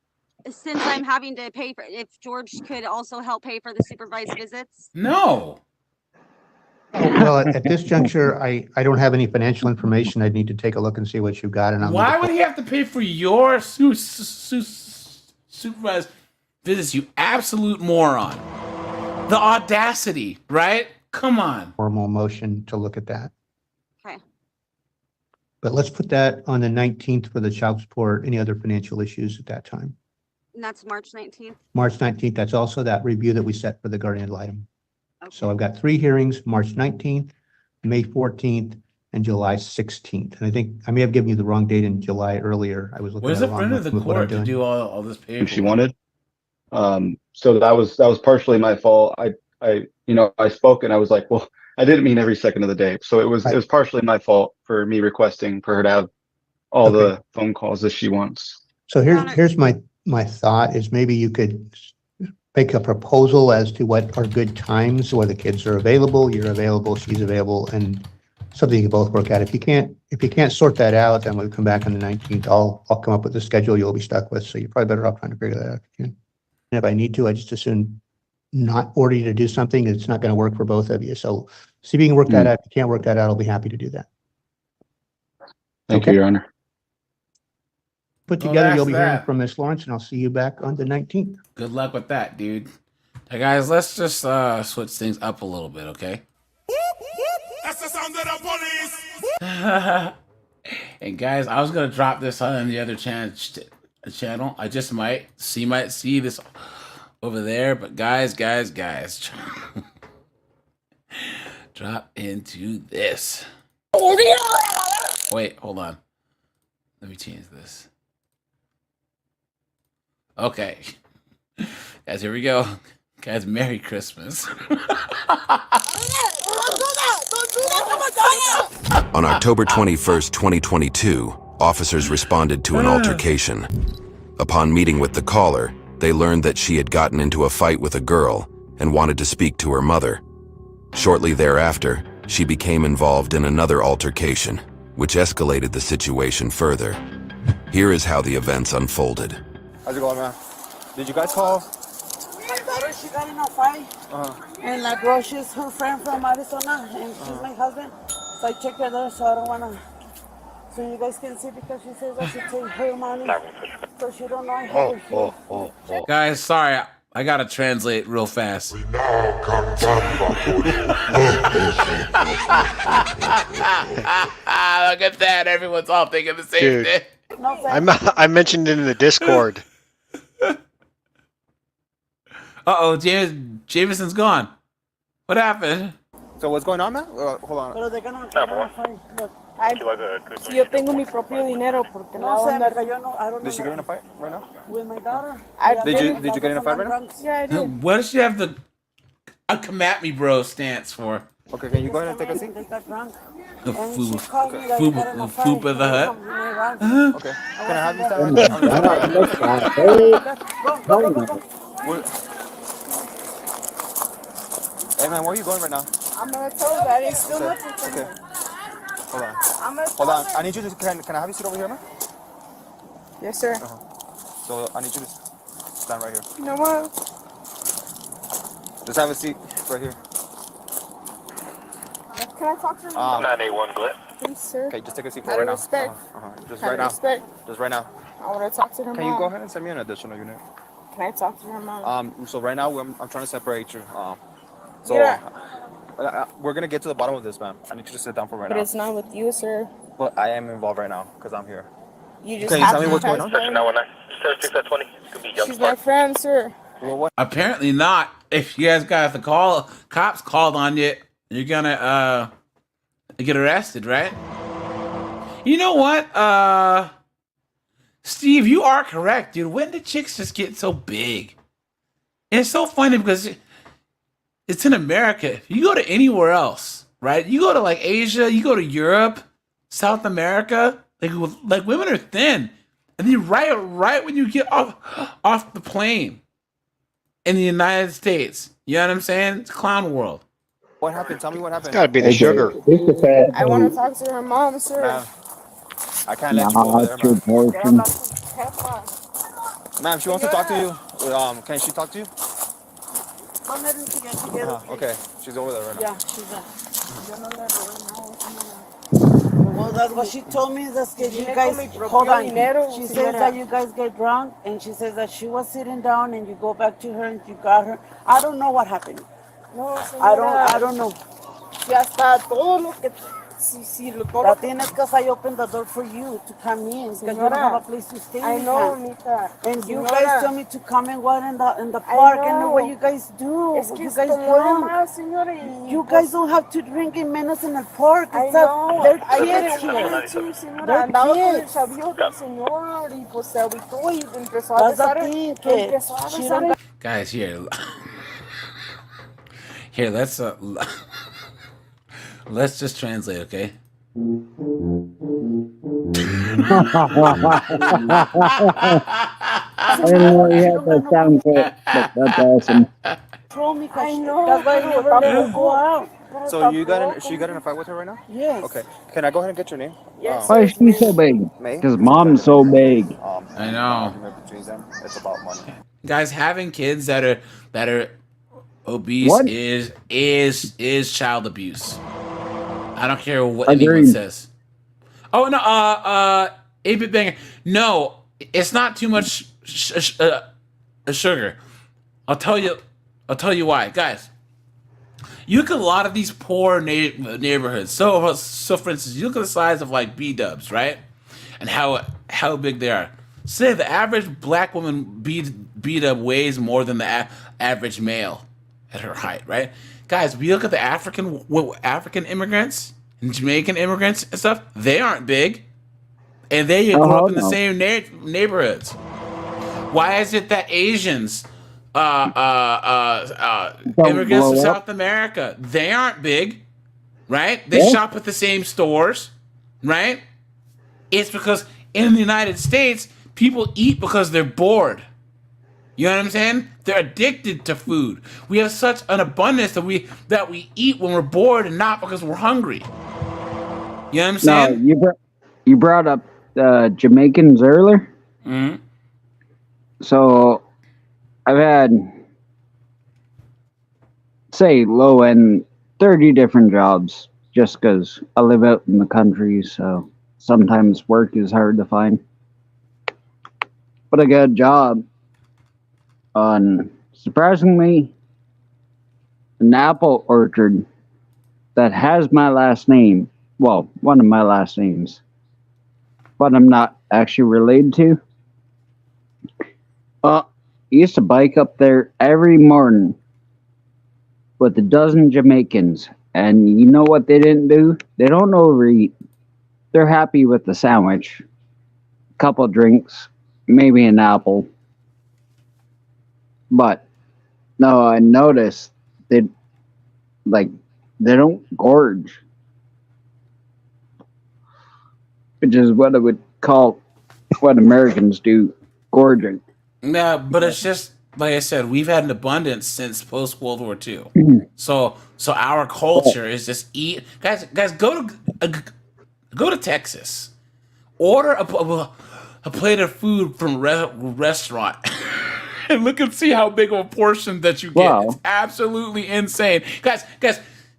since I'm having to pay for, if George could also help pay for the supervised visits? No. Oh, well, at this juncture, I don't have any financial information. I'd need to take a look and see what you've got. And I'll Why need to would he have to pay for your supervised visits, you absolute moron? The audacity, right? Come on. formal motion to look at that. Okay. But let's put that on the 19th for the child support, any other financial issues at that time. And that's March 19th. March 19th, that's also that review that we set for the guardian ad litem. So I've got 3 hearings, March 19th, May 14th, and July 16th. And I think I may have given you the wrong date in July earlier. I was looking Where's at the wrong friend of the with what I'm court to doing. do all this If paperwork? she wanted. So that was partially my fault. I spoke and I was like, well, I didn't mean every second of the day. So it was partially my fault for me requesting for her to have all the phone calls that she wants. So here's my thought is maybe you could make a proposal as to what are good times where the kids are available, you're available, she's available, and something you can both work at. If you can't sort that out, then we'll come back on the 19th. I'll come up with the schedule you'll be stuck with. So you're probably better off trying to figure that out if you can. And if I need to, I just assume not order you to do something that's not going to work for both of you. So see if you can work that out. If you can't work that out, I'll be happy to do that. Thank you, Your Honor. Put Well, together, that's you'll be hearing that. from Miss Lawrence, and I'll see you back on the 19th. Good luck with that, dude. Hey guys, let's just switch things up a little bit, okay? That's the sound of the police. And guys, I was gonna drop this on the other channel. I just might see this over there, but guys, drop into this. Wait, hold on. Let me change this. Okay. Guys, here we go. Guys, Merry Christmas. On October 21st, 2022, officers responded to an altercation. Upon meeting with the caller, they learned that she had gotten into a fight with a girl and wanted to speak to her mother. Shortly thereafter, she became involved in another altercation, which escalated the situation further. Here is how the events unfolded. How's it going, man? Did you guys call? My daughter, she got in a fight. And that girl, she's her friend from Arizona, and she's my husband. So I checked her there, so I don't wanna. So you guys can see, because she says I should take her money. So she don't know I have her here. Guys, sorry, I gotta translate real fast. Look at that, everyone's all thinking the same Dude, thing. I mentioned it in the Discord. Uh-oh, Jameson's gone. What happened? So what's going on, man? Hold on. Pero they're gonna fight. Look, si yo tengo mi propio dinero, porque la onda. I don't know. Did she get in a fight right now? With my daughter. Did you get in a fight right now? Yeah, I did. What does she have the come at me, bro stance for? Okay, can you go ahead and take a seat? They got drunk. The And she called me that I got in a fight. foop of the hut. Okay. Can I have you stand Hey man, where are you going right now? I'm gonna tell her that it's still nothing for Okay. me. Hold on. I'm gonna Hold on. I need you to can I have you sit over here, man? Yes, sir. So I need you to stand right here. You know what? Just have a seat right here. Can I talk to her? 981 Glit. Please, sir. Okay, just take a seat Out right of now. respect. Just Out right of now. respect. Just right now. I want to talk to her Can mom. you go ahead and send me an additional unit? Can I talk to her mom? So right now I'm trying to separate you. So Yeah. we're gonna get to the bottom of this, man. I need you to sit down for right But now. it's not with you, sir. But I am involved right now because I'm here. You just Can you have tell me to what's going pass on? by. She's my friend, sir. Well, what? Apparently not. If you guys got the call, cops called on you, you're gonna get arrested, right? You know what? Steve, you are correct, dude. When did chicks just get so big? And it's so funny because it's in America. If you go to anywhere else, right? You go to like Asia, you go to Europe, South America, like women are thin. And then right when you get off the plane in the United States, you know what I'm saying? It's clown world. What happened? Tell me what happened. It's got to be the sugar. I want to talk to her mom, sir. Ma'am, I can't let you go over there, Your ma'am. portion. Ma'am, she wants to talk to you. Can she talk to you? I'm letting her get together. Okay, she's over there right now. Yeah, she's there. Well, that's what she told me. That's that you guys, hold on. She says that you guys get drunk, and she says that she was sitting down, and you go back to her, and you got her. I don't know what happened. No, señora. I don't know. Ya está todo lo que... Si lo todo La thing is because I opened the door for you to come in, because you don't have a place to stay. I know, Mita. And you guys told me to come and walk in the park, and what you guys do. Es que You guys tomó de drunk. más, señora, y You pues, guys don't have to drink in Menos in the park. I It's know. they're I kids didn't here. want to, señora. They're Andaba con el kids. chavillo del señor y pues se agüitó y empezó a That's the besar. thing, kid. Empezó a She besar. don't Guys, here, let's just translate, okay? I didn't know you had that sound clip, but that's awesome. Told me I know. that's why I never let her go out. So she got in a fight with her right now? Yes. Okay. Can I go ahead and get your name? Yes. Why is she so big? May? Because mom's so big. I know. Between them, it's about money. Guys, having kids that are obese What? is child abuse. I don't care what Agreed. anyone says. Oh no, 8-bit banger. No, it's not too much sugar. I'll tell you why, guys. You look at a lot of these poor neighborhoods. So for instance, you look at the size of like B-dubs, right? And how big they are. Say the average black woman B-dub weighs more than the average male at her height, right? Guys, we look at the African immigrants and Jamaican immigrants and stuff. They aren't big, and they grew up in the same neighborhoods. Why is it that Asians, immigrants from South America, they aren't big, right? They shop at the same stores, right? It's because in the United States, people eat because they're bored. You know what I'm saying? They're addicted to food. We have such an abundance that we eat when we're bored and not because we're hungry. You know what I'm saying? No, you brought up Jamaicans earlier. Mm-hmm. So I've had, say, low end 30 different jobs just because I live out in the country, so sometimes work is hard to find. But I got a job on, surprisingly, an apple orchard that has my last name. Well, one of my last names, but I'm not actually related to. I used to bike up there every morning with a dozen Jamaicans, and you know what they didn't do? They don't overeat. They're happy with the sandwich, a couple drinks, maybe an apple. But no, I noticed they don't gorge, which is what I would call what Americans do, gorging. Yeah, but it's just like I said, we've had an abundance since post World War II. So our culture is just eat. Guys, go to Texas, order a plate of food from a restaurant. And look and see how big of a portion that you get. Wow. It's absolutely insane. Guys,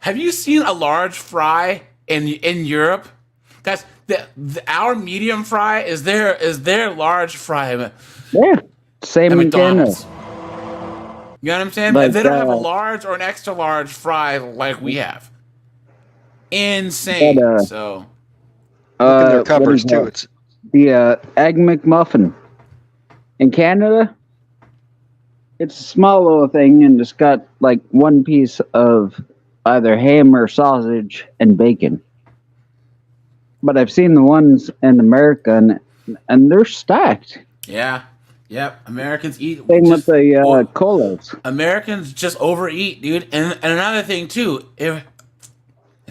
have you seen a large fry in Europe? Guys, our medium fry is their large fry. Yeah, same at in Canada. McDonald's. You know what I'm saying? Like, they don't have a large or an extra large fry like we have. Insane. But, So look in their what cupboards is too. that? It's The Egg McMuffin. In Canada, it's a small little thing and it's got like one piece of either ham or sausage and bacon. But I've seen the ones in America and and they're stacked. Yeah. Yep. Americans eat. Same with the colas. Americans just overeat, dude. And another thing too, if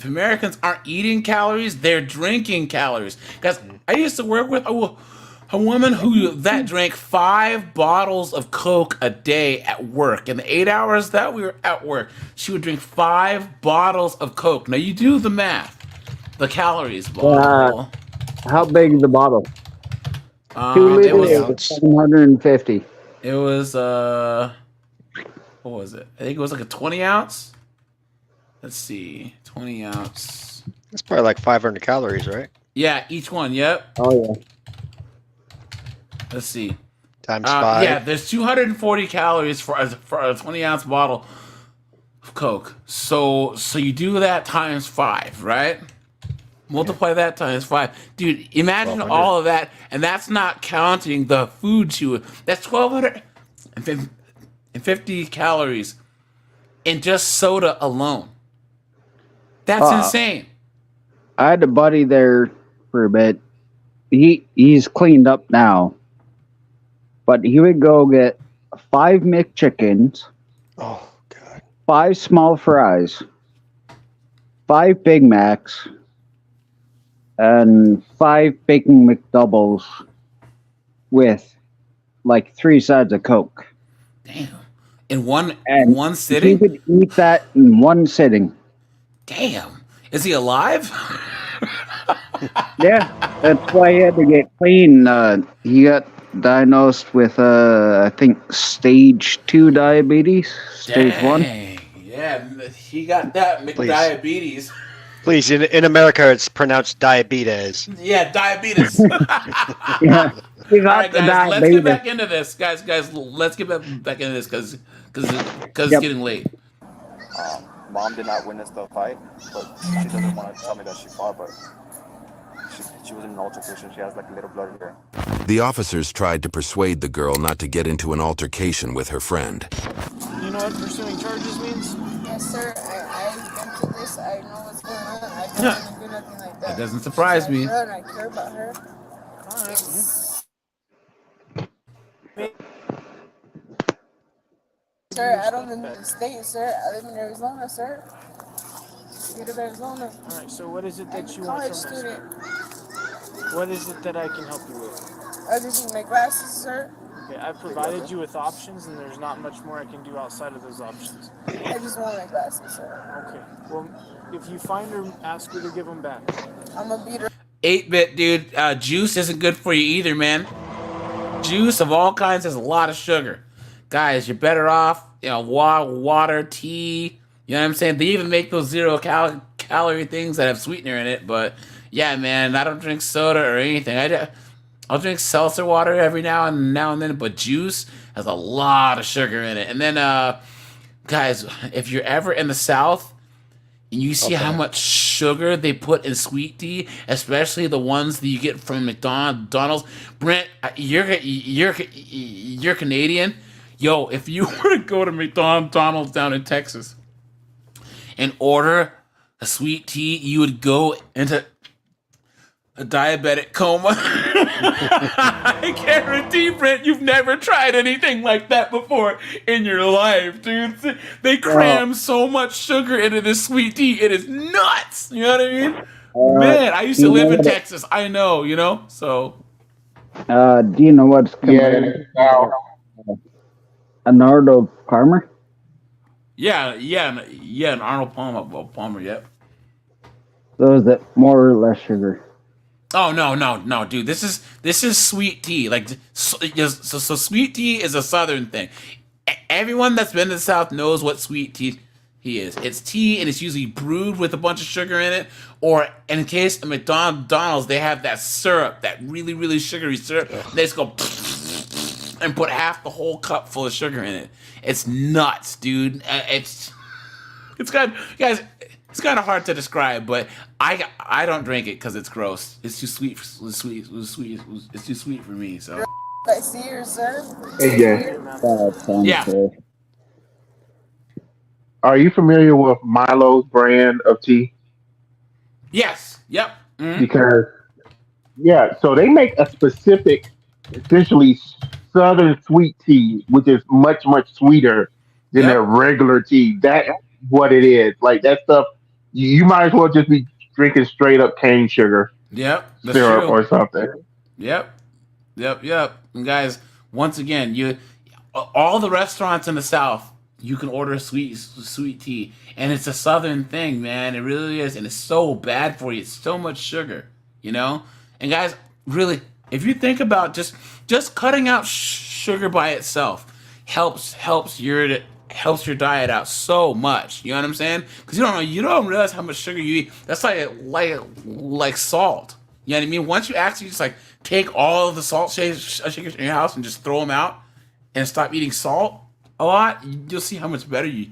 Americans aren't eating calories, they're drinking calories. Guys, I used to work with a woman who drank 5 bottles of Coke a day at work. In the 8 hours that we were at work, she would drink 5 bottles of Coke. Now you do the math, the calories. Bottle. How big is the bottle? 2 It was liters, 750. It was what was it? I think it was like a 20 ounce. Let's see, 20 ounce. That's probably like 500 calories, right? Yeah, each one. Yep. Oh yeah. Let's see. Times 5. Yeah, there's 240 calories for a 20 ounce bottle of Coke. So you do that times 5, right? Multiply that times 5. Dude, imagine all of that, and that's not counting the food she would. That's 1,250 calories in just soda alone. That's insane. I had a buddy there for a bit. He's cleaned up now. But he would go get 5 McChickens. Oh, God. 5 small fries. 5 Big Macs. And 5 bacon McDoubles with like 3 sides of Coke. Damn. In one sitting? He could eat that in one sitting. Damn. Is he alive? Yeah, that's why he had to get clean. He got diagnosed with, I think, stage 2 diabetes. Stage 1. Yeah, he got that diabetes. Please, in America, it's pronounced diabetes. Yeah, diabetes. Yeah. All right, guys, let's get back into this. Guys, let's get back into this because it's getting late. Mom did not witness the fight, but she doesn't want to tell me that she fought, but she was in an altercation. She has like a little blood here. The officers tried to persuade the girl not to get into an altercation with her friend. You know what pursuing charges means? Yes, sir. I've been through this. I know what's going on. I don't want to do nothing like that. That doesn't surprise me. I care about her. Sir, I don't live in the state, sir. I live in Arizona, sir. State of Arizona. All right, so what is it that you I'm a want college from student. us? What is it that I can help you with? I just need my glasses, sir. Okay, I've provided you with options, and there's not much more I can do outside of those options. I just want my glasses, sir. Okay, well, if you find her, ask her to give them back. I'm a beater. 8-bit, dude. Juice isn't good for you either, man. Juice of all kinds has a lot of sugar. Guys, you're better off, water, tea. You know what I'm saying? They even make those 0-calorie things that have sweetener in it. But yeah, man, I don't drink soda or anything. I'll drink seltzer water every now and then, but juice has a lot of sugar in it. And then, guys, if you're ever in the South and you see how much sugar they put in sweet tea, especially the ones that you get from McDonald's, Brent, you're Canadian. Yo, if you were to go to McDonald's down in Texas and order a sweet tea, you would go into a diabetic coma. I guarantee, Brent, you've never tried anything like that before in your life, dude. They cram so much sugar into this sweet tea. It is nuts. You know what I mean? Man, I used to live in Texas. I know, so. Do you know what's coming? An Arnold Palmer? Yeah, an Arnold Palmer, yep. Those that more or less sugar. Oh no, dude. This is sweet tea. Like so sweet tea is a Southern thing. Everyone that's been to the South knows what sweet tea is. It's tea and it's usually brewed with a bunch of sugar in it. Or in case of McDonald's, they have that syrup, that really, really sugary syrup. They just go and put half the whole cup full of sugar in it. It's nuts, dude. It's kind of hard to describe, but I don't drink it because it's gross. It's too sweet. It's too sweet for me. So. I see her, sir. Hey, Jay. Yeah. Are you familiar with Milo's brand of tea? Yes. Yep. Mm-hmm. Because Yeah, so they make a specific, essentially southern sweet tea, which is much sweeter than their Yep. regular tea. That's what it is. Like that stuff, you might as well just be drinking straight up cane sugar Yep. That's syrup true. or something. Yep. Yep. And guys, once again, all the restaurants in the South, you can order sweet tea, and it's a Southern thing, man. It really is, and it's so bad for you. It's so much sugar, you know. And guys, really, if you think about just cutting out sugar by itself helps your diet out so much. You know what I'm saying? Because you don't realize how much sugar you eat. That's like salt. You know what I mean? Once you actually just like take all of the salt shakers in your house and just throw them out and stop eating salt a lot, you'll see how much better you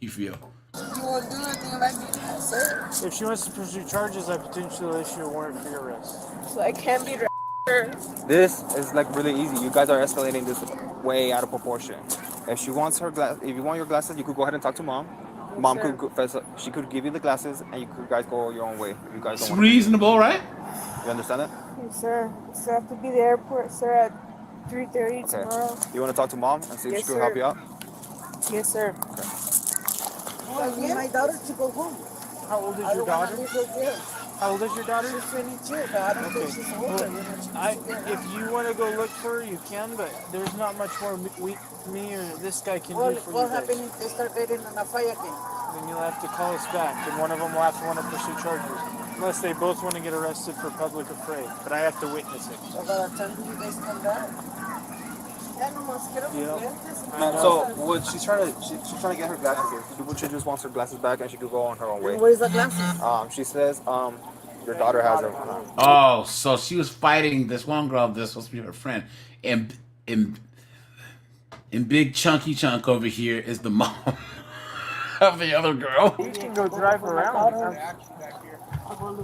feel. You won't do anything like that, sir. If she wants to pursue charges, I potentially issue a warrant for your arrest. So I can't be This is like really easy. You guys are escalating this way out of proportion. If she wants if you want your glasses, you could go ahead and talk to mom. Mom she could give you the glasses, and you guys go your own way. You guys It's don't reasonable, right? You understand that? Yes, sir. So I have to be at the airport, sir, at 3:30 tomorrow. You want to talk to mom and see if Yes, she can help sir. you out? Yes, sir. I need my daughter to go home. How old is I your don't wanna daughter? leave her there. How old is your daughter? She's 22, but I don't think she's older. If you want to go look for her, you can, but there's not much more me or this guy can do for you What guys. happens if they start getting in a fight again? Then you'll have to call us back, and one of them will have to want to pursue charges. Unless they both want to get arrested for public affray, but I have to witness it. So by the time you guys come back. So what she's trying to get her glasses here. She just wants her glasses back, and she could go on her own way. Where's the glasses? She says your daughter has them. Oh, so she was fighting this one girl that's supposed to be her friend, and big chunky chunk over here is the mom of the other girl. You can go drive around.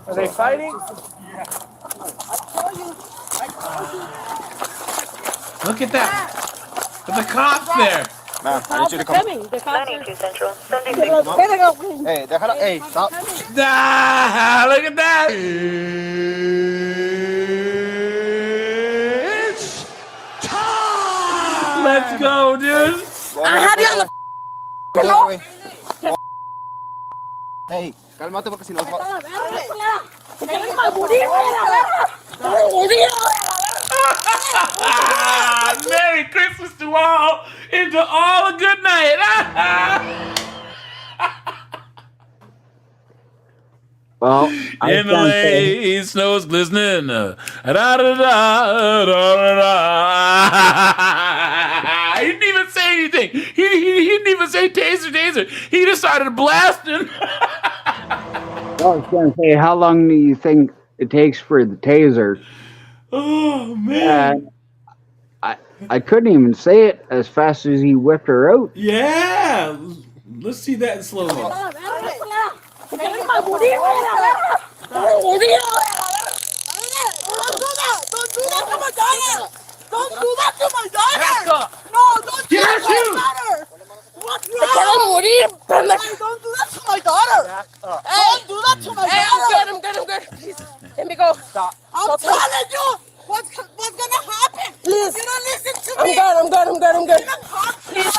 Are they fighting? Look at that. There's the cops there. Man, I need you to come. The cops are... Central. Hey, hey, stop. Ah, look at that. It's time. Let's go, dude. I had you on the Hey, cálmate porque si no va. Merry Christmas to all, and to all a good night. Well, in the lane, snow's glistening. He didn't even say anything. He didn't even say taser. He just started blasting. I was going to say, how long do you think it takes for the taser? Oh man! I couldn't even say it as fast as he whipped her out. Yeah, let's see that in slow mo. Don't do that! Don't do that to my daughter! Don't do that to my daughter! No, don't do that to my daughter! What's wrong? Hey, don't do that to my daughter! Don't do that to my daughter! I'm good. Please, let me go. Stop. I'm telling you what's gonna happen. Please. You don't listen to me. I'm good. Please.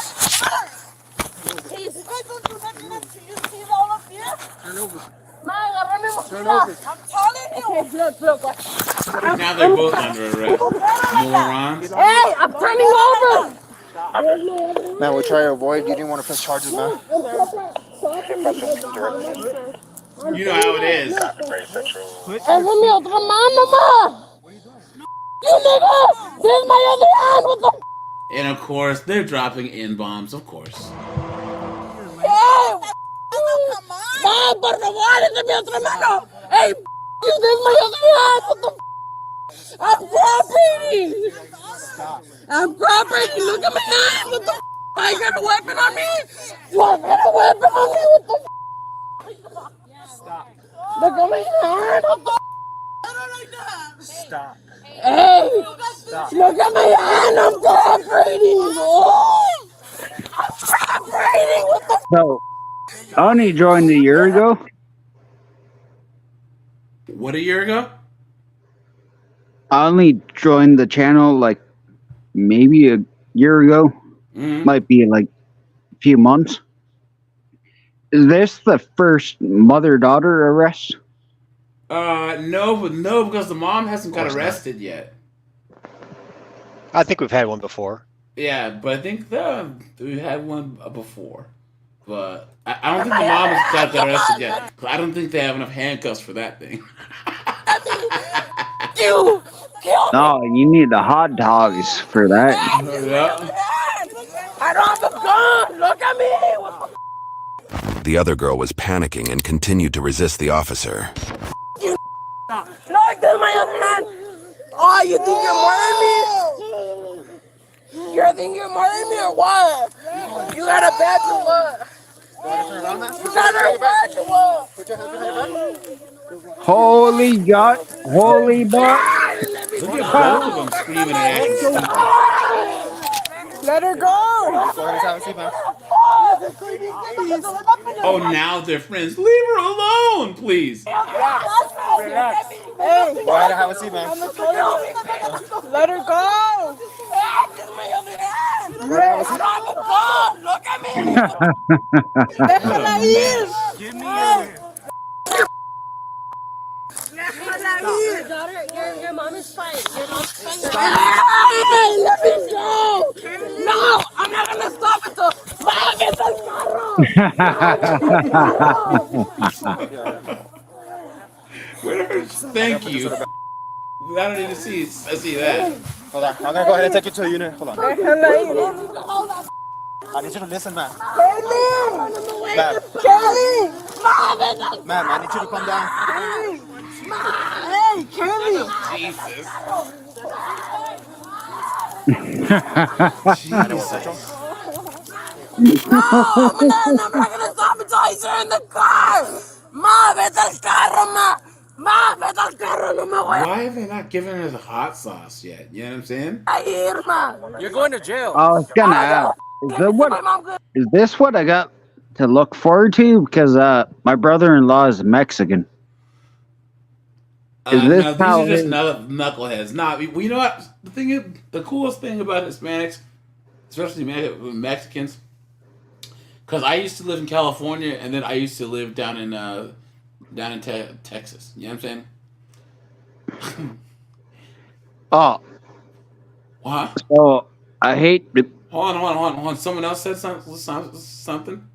You guys don't do nothing to you. See all of you? Turn over. I'm telling you. Look. Now they're both under arrest. Morons. Hey, I'm turning over. Man, we'll try to avoid. You didn't want to press charges, man. You know how it is. And of course, they're dropping N-bombs, of course. Hey, you did my other hand. What the I'm cooperating. I'm cooperating. Look at my hand. What the I got a weapon on me. You got a weapon on me. What the Stop. Look at my hand. What the Stop. Hey, stop. Look at my hand. I'm cooperating. Oh, I'm cooperating. What the So, I only joined a year ago. What, a year ago? I only joined the channel like maybe a year ago. Might be like a few months. Is this the first mother-daughter arrest? No, because the mom hasn't got arrested yet. I think we've had one before. Yeah, but I think we had one before. But I don't think the mom has got arrested yet. I don't think they have enough handcuffs for that thing. You kill me. No, you need the hot dogs for that. I don't have a gun. Look at me. The other girl was panicking and continued to resist the officer. You no, give my other hand. Oh, you think you're murdering me? You think you're murdering me or what? You got a badge or what? You got a badge or what? Holy God! Holy butt! Look at both of them screaming and acting stupid. Let her go! Oh, now they're friends. Leave her alone, please. Hey, have a seat, man. Let her go! Look at me! Déjala ir! Give me your mom is fine. Your mom's fine. Hey, let me go! No, I'm not gonna stop until Mom gets el Thank you. I don't need to see that. Hold on, I'm gonna go ahead and take you to the unit. Hold on. I need you to listen, ma'am. Ma'am. Ma'am, I need you to calm down. Hey, Kelly! Jesus. Jesus. No, I'm not gonna stop until he's in the car! Ma, vete al carro, ma! Ma, vete al carro, no me voy. Why have they not given her the hot sauce yet? You know what I'm saying? You're going to jail. I was gonna ask, is this what I got to look forward to? Because my brother-in-law is Mexican. Is this no, these how are just it is? knuckleheads. Nah, well, you know what? The coolest thing about Hispanics, especially Mexicans, because I used to live in California, and then I used to live down in Texas. You know what I'm saying? Oh. What? So I hate. Hold on. Someone else said something.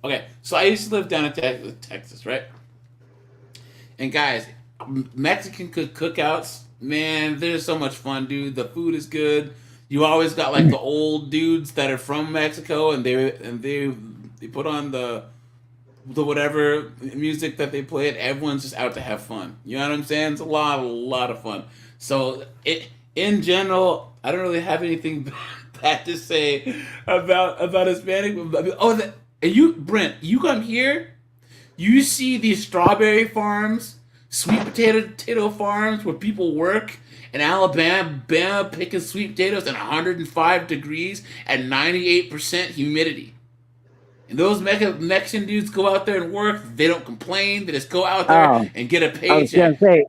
Okay, so I used to live down in Texas, right? And guys, Mexican cookouts, man, they're so much fun, dude. The food is good. You always got like the old dudes that are from Mexico, and they put on the whatever music that they play. Everyone's just out to have fun. You know what I'm saying? It's a lot of fun. So in general, I don't really have anything bad to say about Hispanic. And you, Brent, you come here. You see these strawberry farms, sweet potato farms where people work in Alabama picking sweet potatoes at 105 degrees and 98% humidity. And those Mexican dudes go out there and work. They don't complain. They just go out there and get a paycheck. I was gonna say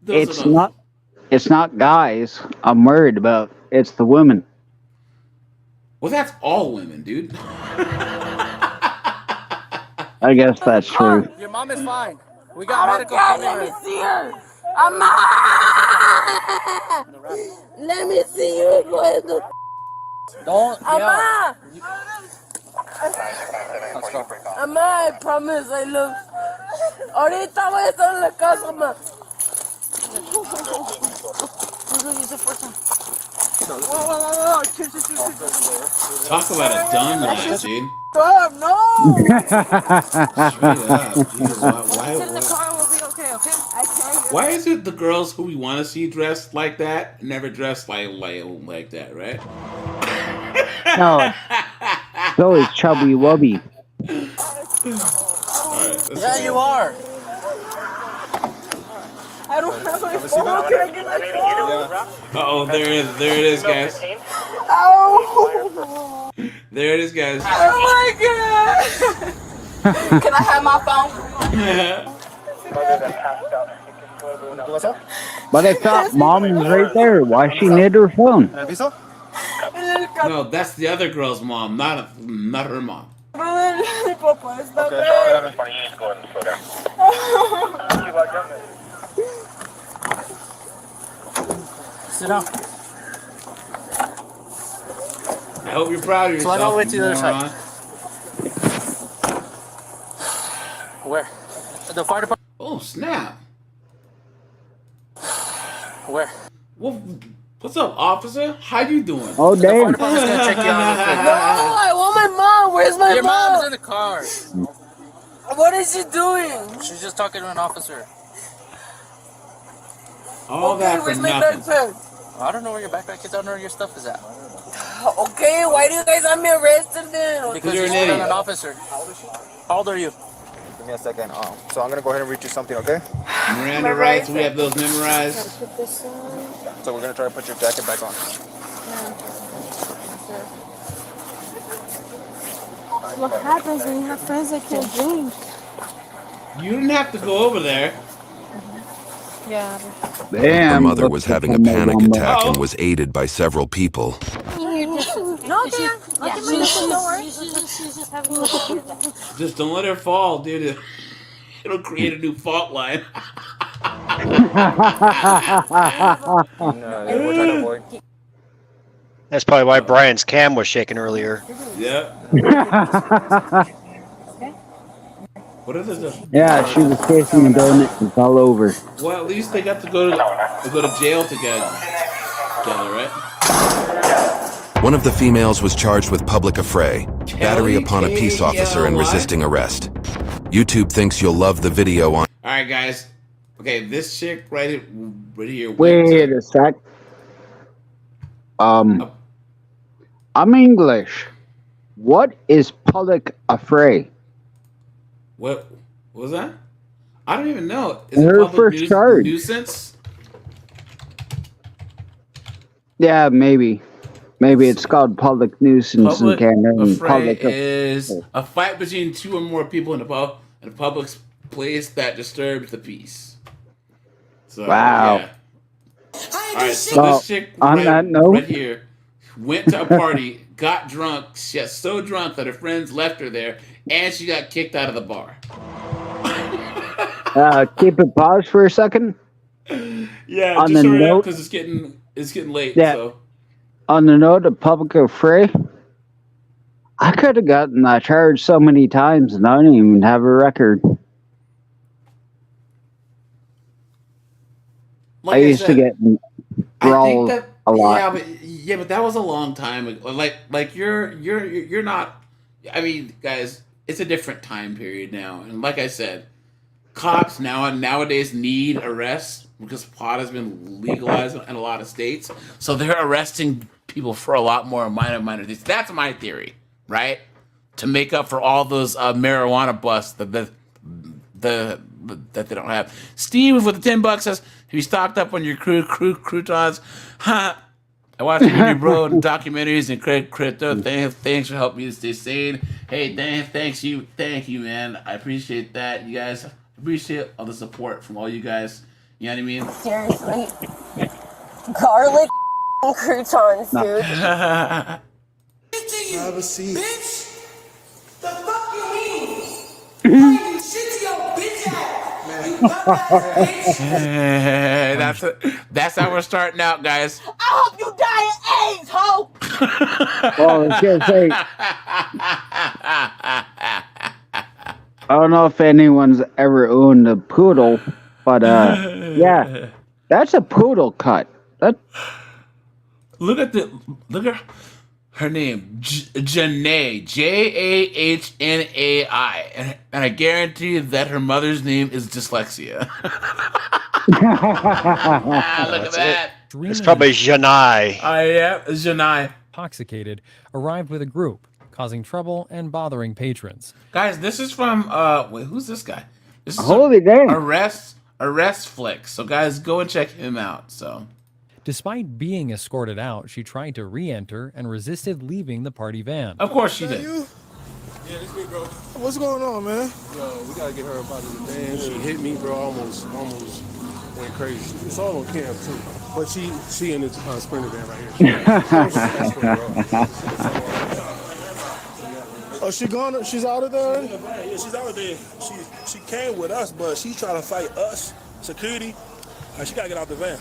it's not guys I'm worried about. It's the women. Well, that's all women, dude. I guess that's true. Your mom is fine. We got medical Let me see her. Ama! Let me see you. Don't Ama! Let's go. Ama, I promise I look. Ahorita voy a estar en la casa, ama. Talk about a dumb life, dude. Stop, no! Straight up, Jesus. Why is it the girls who we want to see dressed like that never dress like that, right? No. So is Chubby Wubby. Alright, yeah, you are. I don't have my phone. Can I get my phone? Uh-oh, there it is, guys. Ow! There it is, guys. Oh my god! Can I have my phone? But I thought mom was right there. Why she need her phone? No, that's the other girl's mom, not her mom. Sit down. I hope you're proud of yourself. Slide all the way to the other moron. side. Where? The fire department. Oh, snap. Where? Well, what's up, officer? How you doing? Oh, damn. The fire department's gonna check you out real quick. No, I want my mom. Where's my Your mom? mom's in the car. What is she doing? She's just talking to an officer. All Okay, that for where's my nothing. backpack? I don't know where your backpack is. I don't know where your stuff is at. Okay, why do you guys have me arrested then? Because you're you're an idiot. an officer. How old are you? Give me a second. So I'm gonna go ahead and read you something, okay? Miranda rights, we have those memorized. So we're gonna try to put your jacket back on. What happens when you have friends that can't drink? You didn't have to go over there. Yeah. Her Damn. mother look was at having a them panic on the- attack and was aided by several people. No, Dan. Don't worry. She's just having a Just don't let her fall, dude. It'll create a new fault line. We're trying to avoid. That's probably why Brian's cam was shaking earlier. Yep. What are the? Yeah, she was chasing a donut and fell over. Well, at least they got to go to jail together, right? One of the females was charged with public affray, battery upon a peace officer, and resisting arrest. YouTube thinks you'll love the video on. All right, guys. Okay, this chick right here. Wait a sec. I'm English. What is public affray? What was that? I don't even know. Is Her it public first charge. nuisance? Yeah, maybe. Maybe it's called public nuisance in Public Canada. and affray Public is a fight between two or more people in a public place that disturbs the peace. So, Wow. Yeah. All right, so Well, this chick on that note- right here went to a party, got drunk. She got so drunk that her friends left her there, and she got kicked out of the bar. Keep it paused for a second. Yeah, On just the hurry up note- because it's getting late. Yeah. So. On the note of public affray, I could have gotten that charge so many times and I don't even have a record. Like I used to get brawled a lot. Yeah, but that was a long time ago. Like you're not. I mean, guys, it's a different time period now, and like I said, cops nowadays need arrests because pot has been legalized in a lot of states, so they're arresting people for a lot more minor things. That's my theory, right? To make up for all those marijuana busts that they don't have. Steve with the $10 says, "Have you stocked up on your croutons?" Huh? I watched your new bro documentaries and crypto. Thanks for helping me to stay sane. Hey, thank you, man. I appreciate that. You guys appreciate all the support from all you guys. You know what I mean? Seriously. Garlic croutons, dude. Have a seat. Bitch! The fuck you mean? You shit to your bitch ass! You That's how we're starting out, guys. I hope you die of AIDS, ho! Well, I was gonna say, I don't know if anyone's ever owned a poodle, but yeah, that's a poodle cut. Look at her name, Janae, Jahnai, and I guarantee that her mother's name is dyslexia. Look at that. It's probably Janai. Yeah, Janai. Intoxicated, arrived with a group, causing trouble and bothering patrons. Guys, this is from wait, who's this guy? This is Holy damn. Arrest Flicks. So guys, go and check him out. So Despite being escorted out, she tried to re-enter and resisted leaving the party van. of course she did. Yeah, this big bro. What's going on, man? Yo, we gotta get her up out of the van. She hit me, bro. Almost went crazy. It's all on cam too. But she in the Sprinter van right here. Oh, she gone? She's out of there? Yeah, she's out of there. She came with us, but she's trying to fight us, security, and she gotta get out the van.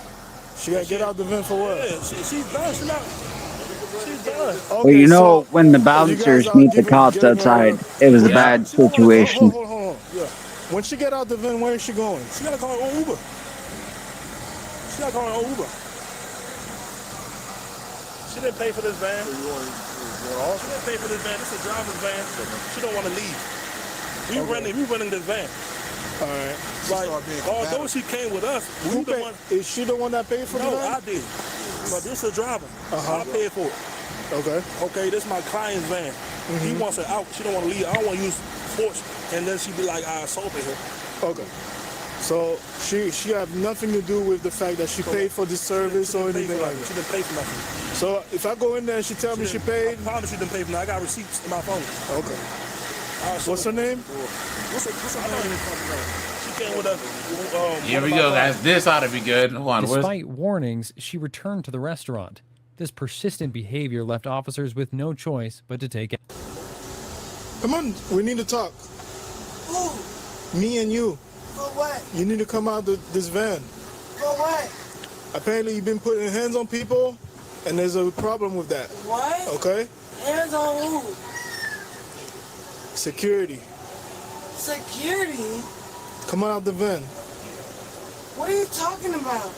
She gotta get out the van for what? Yeah, she's done. She's done. Well, you know, when the bouncers meet the cops outside, it was a bad situation. Hold on. Yeah. When she get out the van, where is she going? She gotta call her own Uber. She gotta call her own Uber. She didn't pay for this van. She didn't pay for this van. This is a driver's van. She don't want to leave. We running this van. All right. Like, although she came with us, is she the one that paid for the van? No, I did. But this is a driver. I paid for it. Okay, this is my client's van. He wants her out. She don't want to leave. I don't want to use force. And then she be like, I assaulted her. Okay. So she have nothing to do with the fact that she paid for this service or anything like that. She didn't pay for nothing. So if I go in there and she tell me she paid, I promise she didn't pay for nothing. I got receipts in my phone. Okay. What's her name? What's her name? She came with us. Here we go, guys. This ought to be good. Hold on. Despite warnings, she returned to the restaurant. This persistent behavior left officers with no choice but to take it. Come on, we need to talk. Who? Me and you. For what? You need to come out of this van. For what? Apparently you've been putting hands on people, and there's a problem with that. What? Okay? Hands on who? Security. Security? Come on out the van. What are you talking about?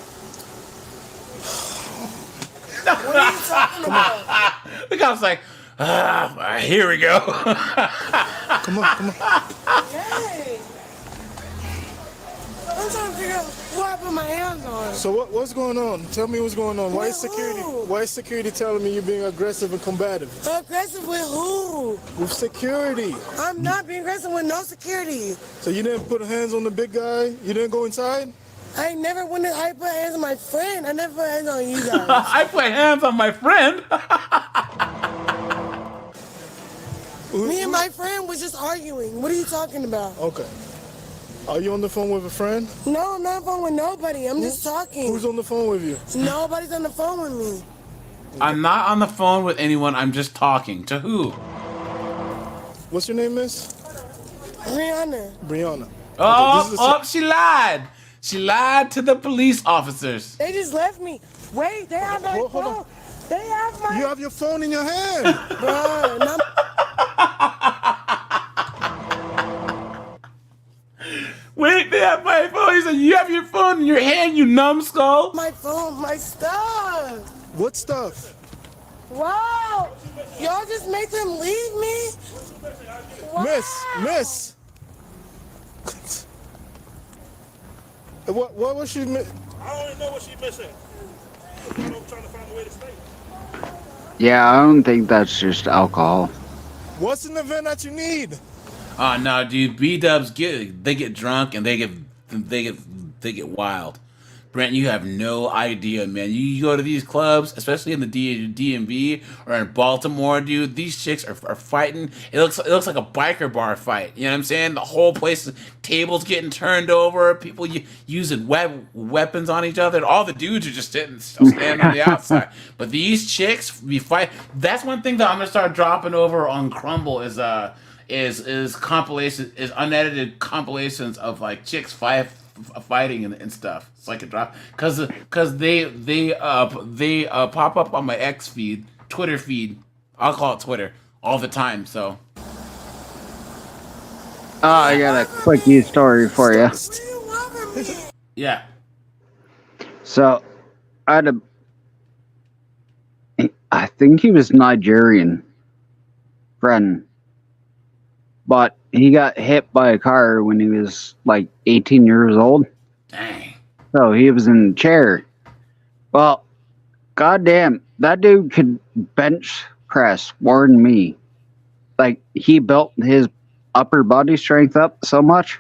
What are you talking about? The cop's like, here we go. Come on. Hey! I'm trying to figure out who I put my hands on. So what's going on? Tell me what's going on. Why is security telling me you're being aggressive and combative? Aggressive with who? With security. I'm not being aggressive with no security. So you didn't put hands on the big guy? You didn't go inside? I put hands on my friend. I never put hands on you guys. I put hands on my friend. Me and my friend was just arguing. What are you talking about? Okay. Are you on the phone with a friend? No, I'm not on the phone with nobody. I'm just talking. Who's on the phone with you? Nobody's on the phone with me. I'm not on the phone with anyone. I'm just talking. To who? What's your name, miss? Brianna. Oh, she lied. She lied to the police officers. They just left me. Wait, they have my phone. On. They have my... You have your phone in your hand. Bro, Wait, they have my phone. He said, you have your phone in your hand, you numbskull. My phone, my stuff. What stuff? Wow. Y'all just make them leave me? Wow. Miss. What was she missing? I don't even know what she's missing. I'm trying to find a way to stay. Yeah, I don't think that's just alcohol. What's in the van that you need? Oh no, dude. B-dubs get drunk and they get wild. Brent, you have no idea, man. You go to these clubs, especially in the DMV or in Baltimore, dude. These chicks are fighting. It looks like a biker bar fight. You know what I'm saying? The whole place, tables getting turned over, people using weapons on each other. All the dudes are just standing on the outside. But these chicks be fight. That's one thing that I'm gonna start dropping over on Crumble is compilations, is unedited compilations of like chicks fighting and stuff. It's like a drop because they pop up on my X feed, Twitter feed. I'll call it Twitter all the time. So I got a quickie story for you. Yeah. So I think he was Nigerian friend, but he got hit by a car when he was like 18 years old. Dang. So he was in a chair. Well, goddamn, that dude could bench press more than me. Like, he built his upper body strength up so much.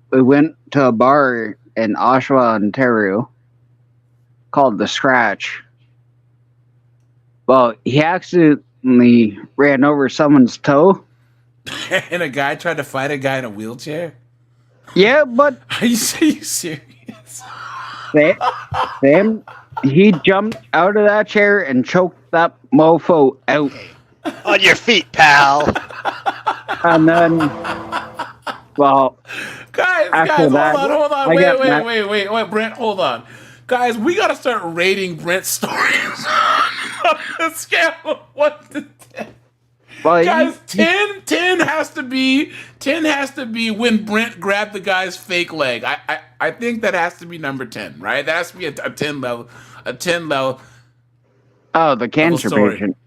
We went to a bar in Oshawa, Ontario called The Scratch. Well, he accidentally ran over someone's toe. And a guy tried to fight a guy in a wheelchair? Yeah, but are you serious? Sam, he jumped out of that chair and choked that mofo out. On your feet, pal. And then, well, guys, after hold that, on, wait, Brent, hold on. Guys, we gotta start rating Brent's stories on a scale of 1 to 10. Well, guys, 10 has to be when Brent grabbed the guy's fake leg. I think that has to be number 10, right? That has to be a 10 level. Oh, the cancer patient.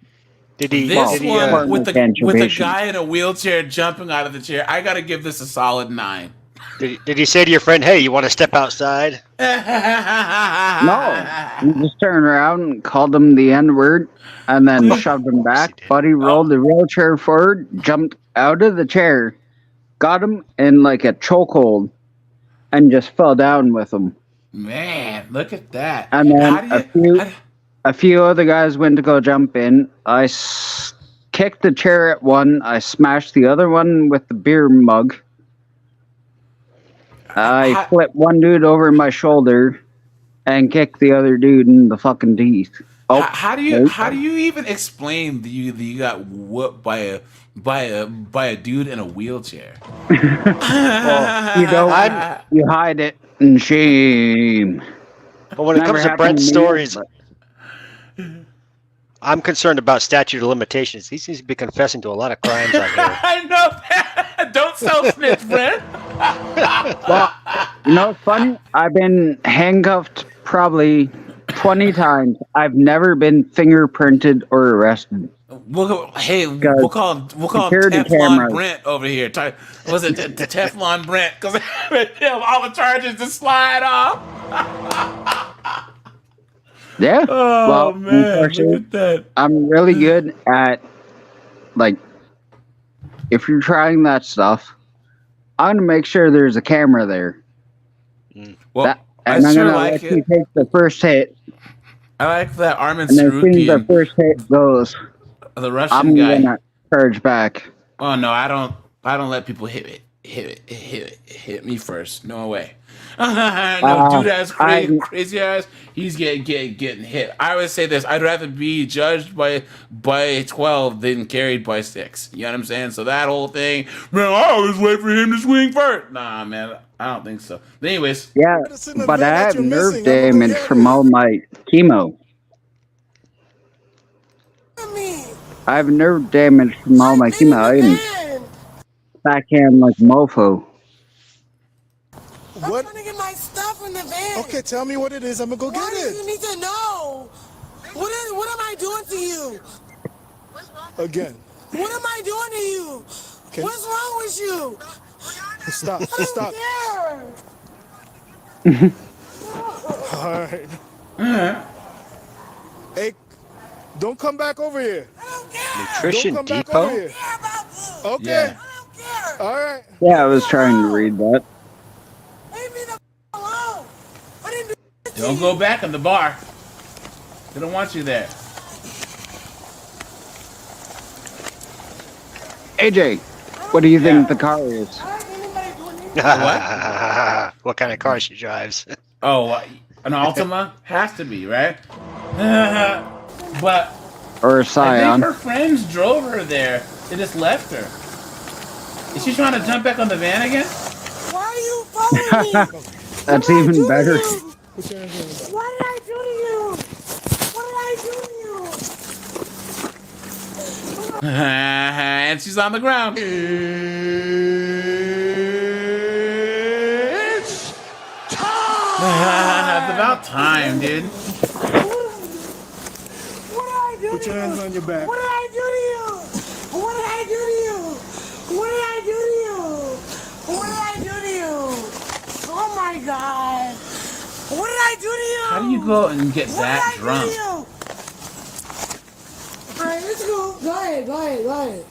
With a guy in a wheelchair jumping out of the chair, I gotta give this a solid 9. Did he say to your friend, "Hey, you want to step outside"? No, he just turned around and called him the N-word, and then shoved him back. Buddy rolled the wheelchair forward, jumped out of the chair, got him in like a chokehold, and just fell down with him. Man, look at that! And then a few other guys went to go jump in. I kicked the chair at one. I smashed the other one with the beer mug. I flipped one dude over my shoulder and kicked the other dude in the fucking teeth. Oh, how do you even explain that you got whooped by a dude in a wheelchair? Well, you hide it in shame. But when it comes to Brent's stories, I'm concerned about statute of limitations. He seems to be confessing to a lot of crimes out here. I know that. Don't self-snitch, Brent. Well, you know what's funny? I've been handcuffed probably 20 times. I've never been fingerprinted or arrested. We'll call him Teflon cameras. Brent over here. Was it the Teflon Brent? Because all the charges just slide off. Yeah. Oh, well, man, look at that. I'm really good at, like, if you're trying that stuff, I'm gonna make sure there's a camera there. Well, and I'm gonna let you take the first hit. I like that Armin And as soon as the Sarukian, first hit goes, the Russian I'm guy. gonna charge back. Oh no, I don't let people hit me first. No way. No, dude has crazy eyes. He's getting hit. I always say this: I'd rather be judged by 12 than carried by 6. You know what I'm saying? So that whole thing, man, I always wait for him to swing first. Nah, man, I don't think so. But anyways, Yeah, but I have nerve damage from all my chemo. I have nerve damage from all my chemo. I am backhand like mofo. What? I'm trying to get my stuff in the van. Okay, tell me what it is. I'm gonna go get Why it. do you need to know? What am I doing to you? Again. What am I doing to you? Okay. What's wrong with you? Stop. I don't Stop. care. All right. Hey, don't come back over here. Nutrition Don't come back Depot? over here. Okay. Yeah. All right. Yeah, I was trying to read that. don't go back in the bar. They don't want you there. AJ, what do you think the car is? What kind of car she drives? Oh, an Altima has to be, right? But Or a I Scion? think her friends drove her there. They just left her. Is she trying to jump back on the van again? Why are you following me? That's even better. What did I do to you? What did I do to you? And she's on the ground. It's It's about time, dude. What did I do Put to your you? hands on your back. What did I do to you? What did I do to you? What did I do to you? What did I do to you? Oh my God. What did I do to you? How do you go and get What that did I drunk? do to you? Alright, let's go. Go ahead.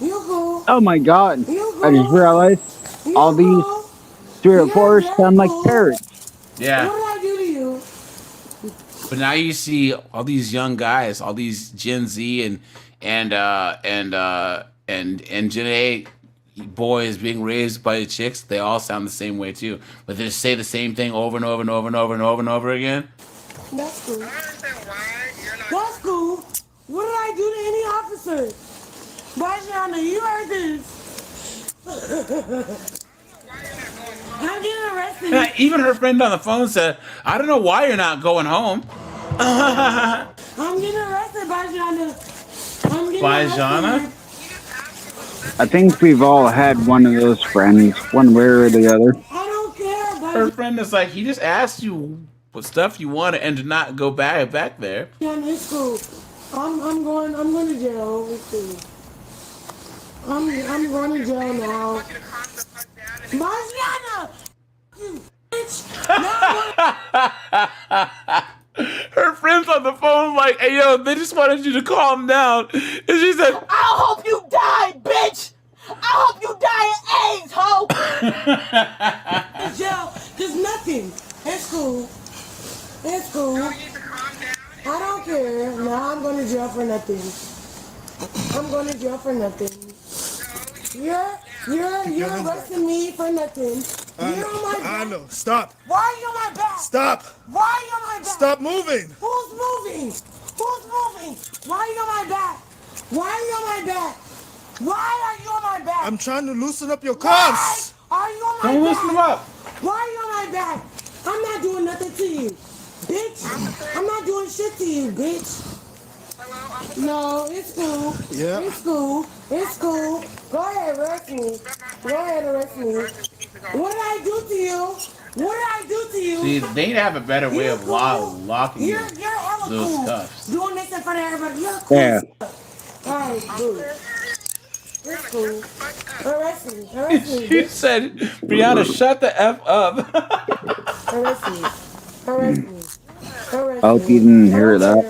You go. Oh my god. You I just realized all these 3 or 4 sound like parrots. Yeah. What did I do to you? But now you see all these young guys, all these Gen Z and Gen A boys being raised by chicks, they all sound the same way too. But they just say the same thing over and over and over and over and over and over again. That's cool. That's cool. What did I do to any officer? Bajana, you heard this. I'm getting arrested. Even her friend on the phone said, I don't know why you're not going home. I'm getting arrested, Bajana. I'm getting Bajana? arrested. I think we've all had one of those friends, one way or the other. I don't care, Bajana. Her friend is like, he just asked you what stuff you wanted and did not go back there. Yeah, it's cool. I'm going to jail. It's cool. I'm going to jail now. Bajana! You bitch! Her friend's on the phone like, hey, yo, they just wanted you to calm down. And she said, I hope you die, bitch! I hope you die of AIDS, ho! In jail, there's nothing. It's cool. It's cool. I don't care. No, I'm going to jail for nothing. I'm going to jail for nothing. You're arresting me for nothing. You're on my back. I know. Stop. Why are you on my back? Stop. Why are you on my back? Stop moving. Who's moving? Who's moving? Why are you on my back? Why are you on my back? Why are you on my back? I'm trying to loosen up your cuffs. Why are you on my back? don't loosen them up. Why are you on my back? I'm not doing nothing to you, bitch. I'm not doing shit to you, bitch. No, it's cool. Yeah. It's cool. It's cool. Go ahead, arrest me. Go ahead, arrest me. What did I do to you? What did I do to you? See, they'd have a better way of locking You're hella those cool. cuffs. Doing this in front of everybody. You're cool. Yeah. Alright, dude. It's cool. Arrest me. Arrest me. She said, Brianna, shut the F up. Arrest me. Arrest me. Arrest I hope me. you didn't hear that.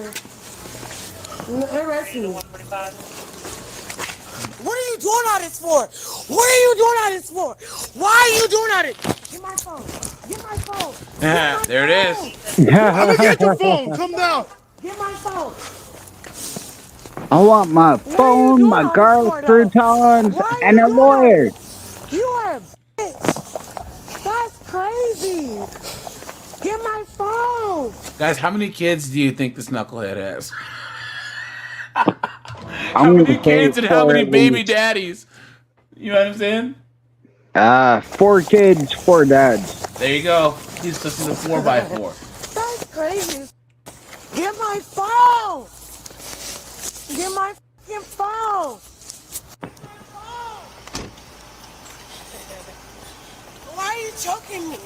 Arrest me. What are you doing all this for? What are you doing all this for? Why are you doing all this? Get my phone. Get my phone. Yeah, there it is. I'm gonna get your phone. Come down. Get my phone. I want my phone, my garlic croutons, and a lawyer. You are a bitch. That's crazy. Get my phone. Guys, how many kids do you think this knucklehead has? How many kids and how many baby daddies? You know what I'm saying? 4 kids, 4 dads. There you go. He's listening to 4x4. That's crazy. Get my phone. Get my fucking phone. Why are you choking me?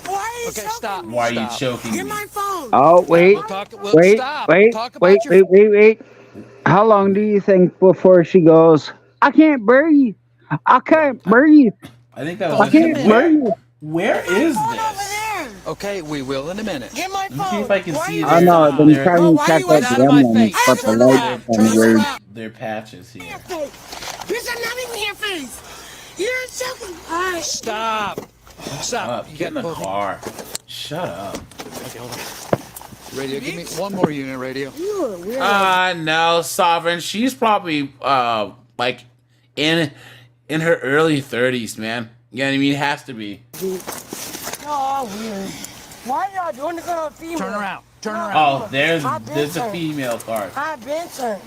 Why are you choking me? Why are you choking Get me? my phone. Oh, wait. Wait. How long do you think before she goes, I can't breathe. I can't breathe. I think that was I can't breathe. Where is this? Okay, we will in a minute. Get my Let me see if I can see I know, I've been trying to check out the emblems, but the light is weird. Their patches here. Bitch, I'm not even your face. You're choking. Alright. Stop. Stop. Get in the car. Shut up. Okay, hold on. Radio, give me one more unit, radio. You are weird. No, Sovereign. She's probably like in her early 30s, man. You know what I mean? It has to be. Oh, weird. Why y'all doing this on a female? Turn around. Turn around. Oh, there's a female card. I've been turned.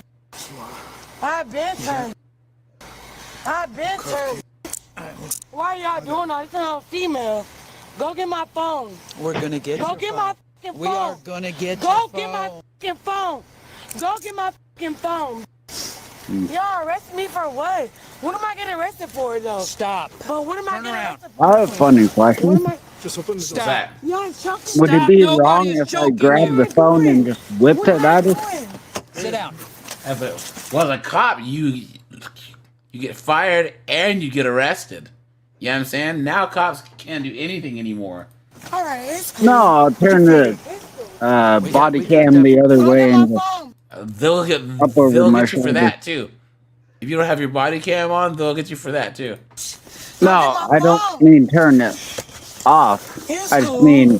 I've been turned. I've been turned. Why y'all doing all this on a female? Go get my phone. We're gonna get Go your get phone. my fucking phone. We are gonna get Go your get my phone. fucking phone. Go get my fucking phone. Y'all arrested me for what? What am I getting arrested for, though? Stop. But what am I getting arrested for? I have a funny question. Just open the door. Stop. Y'all choking Would it be wrong if I grabbed the phone and just whipped it at her? Sit down. Well, the cop, you get fired and you get arrested. You know what I'm saying? Now cops can't do anything anymore. All right, it's cool. No, I'll turn the body cam the other way and just They'll get up over you my for shoulder. that too. If you don't have your body cam on, they'll get you for that too. No, I don't mean turn it off. I just mean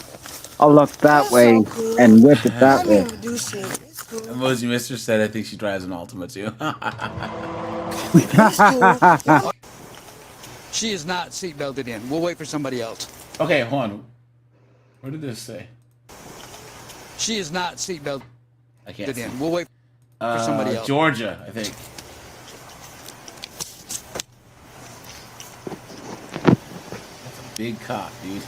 I'll look that way and whip it that way. Mosey Mister said I think she drives an Altima too. She is not seatbelted in. We'll wait for somebody else. Okay, hold on. What did this say? She is not seatbelted I can't in. see. We'll wait for somebody else. Georgia, I think. That's a big cop, dude.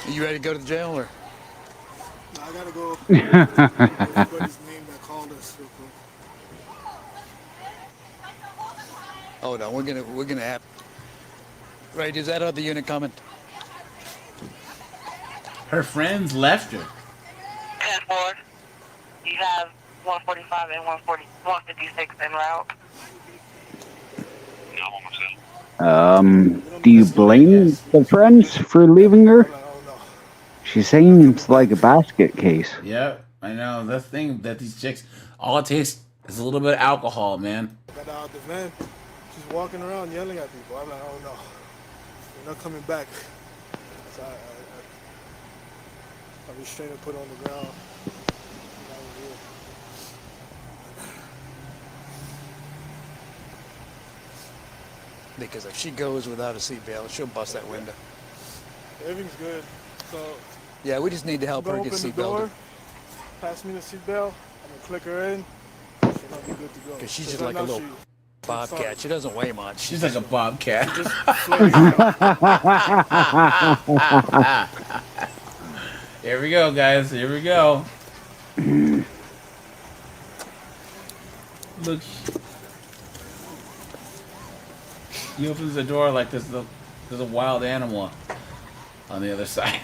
Are you ready to go to the jail or? No, I gotta go. Everybody's name that called us real quick. Hold on, we're gonna have. Right, is that other unit coming? Her friends left her. 10-4. You have 145 and 156 en route. Do you blame the friends for leaving her? She seems like a basket case. Yeah, I know. The thing that these chicks, all it takes is a little bit of alcohol, man. Got out of the van. She's walking around yelling at people. I'm like, oh no, they're not coming back. So I restrained and put her on the ground. That was it. Because if she goes without a seatbelt, she'll bust that window. Everything's good. So Yeah, we just need to help her get open the door, seatbelted. pass me the seatbelt, I'm gonna click her in. She'll be good to go. Because she's just right like a now little bobcat. She doesn't weigh much. She's like a bobcat. Here we go, guys. Here we go. Look. He opens the door like there's a wild animal on the other side.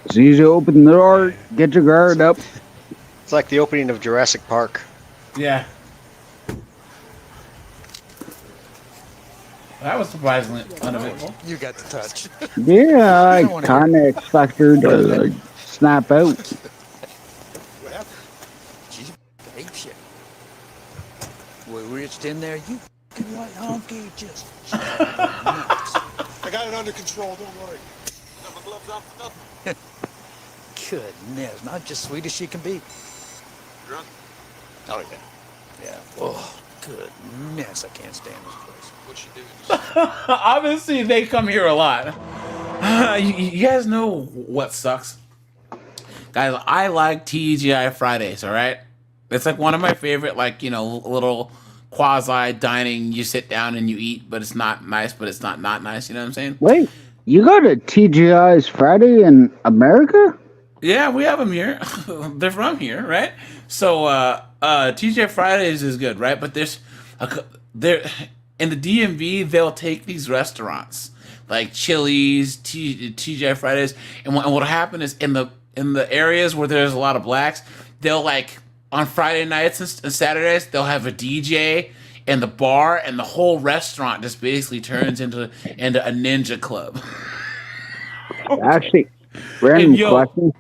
As soon as you open the door, get your guard up. It's like the opening of Jurassic Park. Yeah. That was surprisingly uneventful. You got the touch. Yeah, I kind of expect her to snap out. She's ape shit. We reached in there, you white honky just. I got it under control, don't worry. Got my gloves off, nothing. Goodness, not just sweet as she can be. Drunk? Oh, yeah. Yeah. Oh, goodness, I can't stand this place. What'd she do? Obviously, they come here a lot. You guys know what sucks? Guys, I like TGI Fridays, all right? It's like one of my favorite, like, you know, little quasi dining. You sit down and you eat, but it's not nice, but it's not nice. You know what I'm saying? Wait, you go to TGI's Friday in America? Yeah, we have them here. They're from here, right? So, TGI Fridays is good, right? But there in the DMV, they'll take these restaurants like Chili's, TGI Fridays, and what'll happen is in the areas where there's a lot of blacks, they'll like on Friday nights and Saturdays they'll have a DJ in the bar, and the whole restaurant just basically turns into a ninja club. Actually, random question.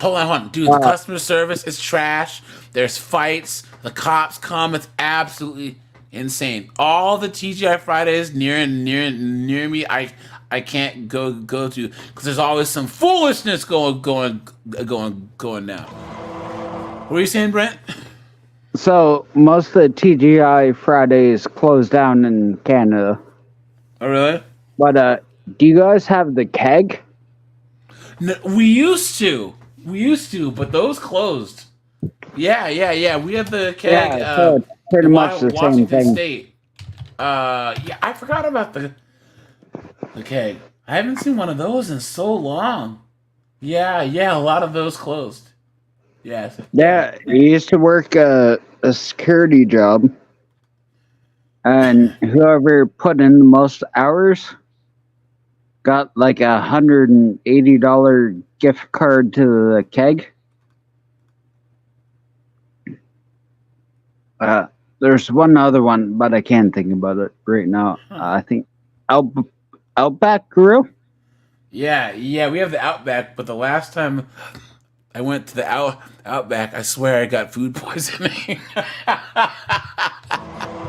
Hold on, dude. The customer service is trash. There's fights. The cops come. It's absolutely insane. All the TGI Fridays near me, I can't go to because there's always some foolishness going down. What were you saying, Brent? So most of the TGI Fridays closed down in Canada. Oh, really? But do you guys have the keg? No, we used to, but those closed. Yeah. We had the keg. Yeah, so it's pretty much the same thing. State. Yeah, I forgot about the keg. I haven't seen one of those in so long. Yeah, a lot of those closed. Yes. Yeah, I used to work a security job, and whoever put in the most hours got like $180 gift card to the keg. There's one other one, but I can't think about it right now. I think Outback Grill. Yeah, we have the Outback, but the last time I went to the Outback, I swear I got food poisoning.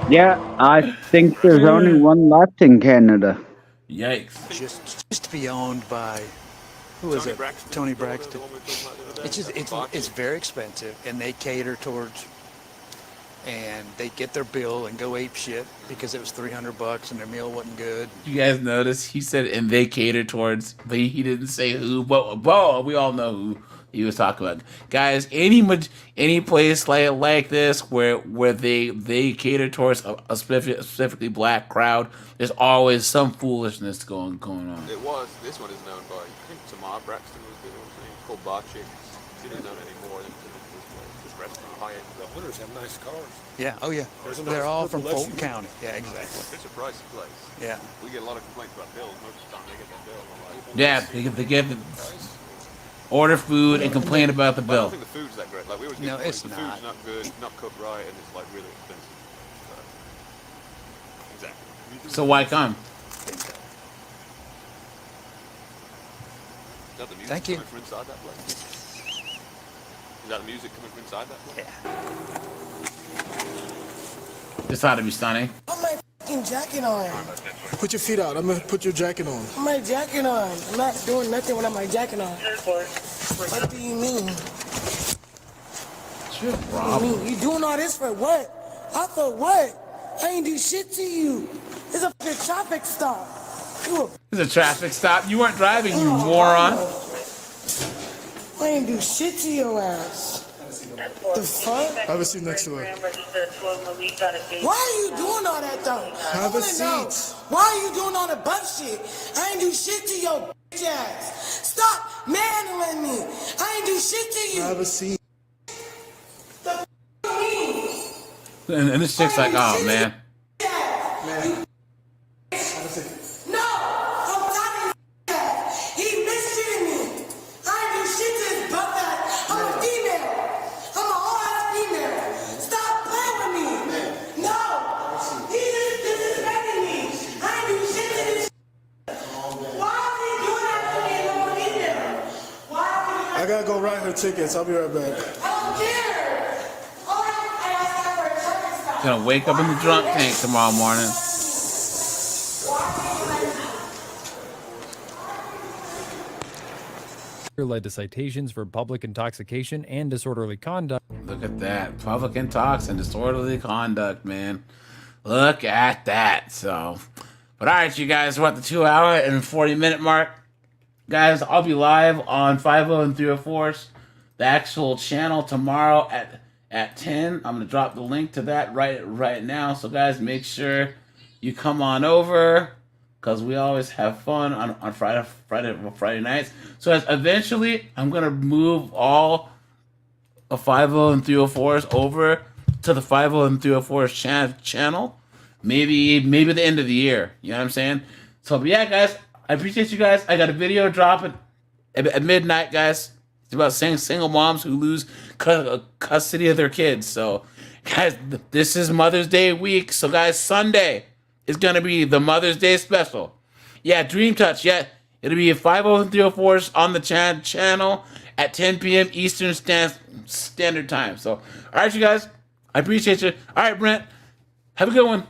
Yeah, I think there's only one left in Canada. Yikes. Just to be owned by, who is it? Tony Braxton. It's just, it's very expensive, and they cater towards, and they get their bill and go ape shit because it was $300 and their meal wasn't good. You guys notice he said, and they cater towards, but he didn't say who. But we all know who he was talking about. Guys, any place like this where they cater towards a specifically black crowd, there's always some foolishness going on. This one is known by, I think Tamar Braxton was the one name, called Bar Chicks. She didn't know anymore than this restaurant, high end. The owners have nice cars. Yeah, oh yeah. They're all from Fulton County. Yeah, exactly. It's a pricey place. Yeah. We get a lot of complaints about bills. Most of the time they get that bill. Yeah, they get order food and complain about the I bill. don't think the food's that great. Like we always get the food's not good, not cooked right, and it's like really expensive. Exactly. So why come? Is that the music Thank you. coming from inside that place? Is that the music coming from inside that place? Yeah. This ought to be stunning. Put my fucking jacket on. Put your feet out. I'm gonna put your jacket on. Put my jacket on. I'm not doing nothing without my jacket on. What do you mean? What's your What do you mean? You doing all this for what? I thought what? I ain't do shit to you. It's a fucking traffic stop. It's a traffic stop. You weren't driving, you moron. I ain't do shit to your ass. The fuck? Have a seat next to her. Why are you doing all that though? Have a seat. Why are you doing all the butt shit? I ain't do shit to your bitch ass. Stop manhandling me. I ain't do shit to you. Have a seat. And this chick's like, oh man. No, I'm tired of he mistreated me. I ain't do shit to his butt ass. I'm a female. I'm a whole ass female. Stop playing with me. No, he just disrespecting me. I ain't do shit to this. Why is he doing that to me? I'm a female. Why are we I gotta go write her tickets. I'll be right back. I don't care. Gonna wake up in the drunk tank tomorrow morning. Led to citations for public intoxication and disorderly conduct. Look at that. Public intox and disorderly conduct, man. Look at that. So, but all right, you guys, we're at the 2 hour and 40-minute mark. Guys, I'll be live on 50 and 304's, the actual channel tomorrow at 10. I'm going to drop the link to that right now. So, guys, make sure you come on over, because we always have fun on Friday nights. So as eventually, I'm going to move all of 50 and 304s over to the 50 and 304s channel. Maybe the end of the year. You know what I'm saying? So, but yeah, guys, I appreciate you guys. I got a video dropping at midnight, guys. It's about single moms who lose custody of their kids. So, guys, this is Mother's Day week. So, guys, Sunday is going to be the Mother's Day special. Yeah, Dream Touch. Yeah, it'll be 50 and 304s on the channel at 10 p.m. Eastern Standard Time. So, all right, you guys, I appreciate you. All right, Brent, have a good one.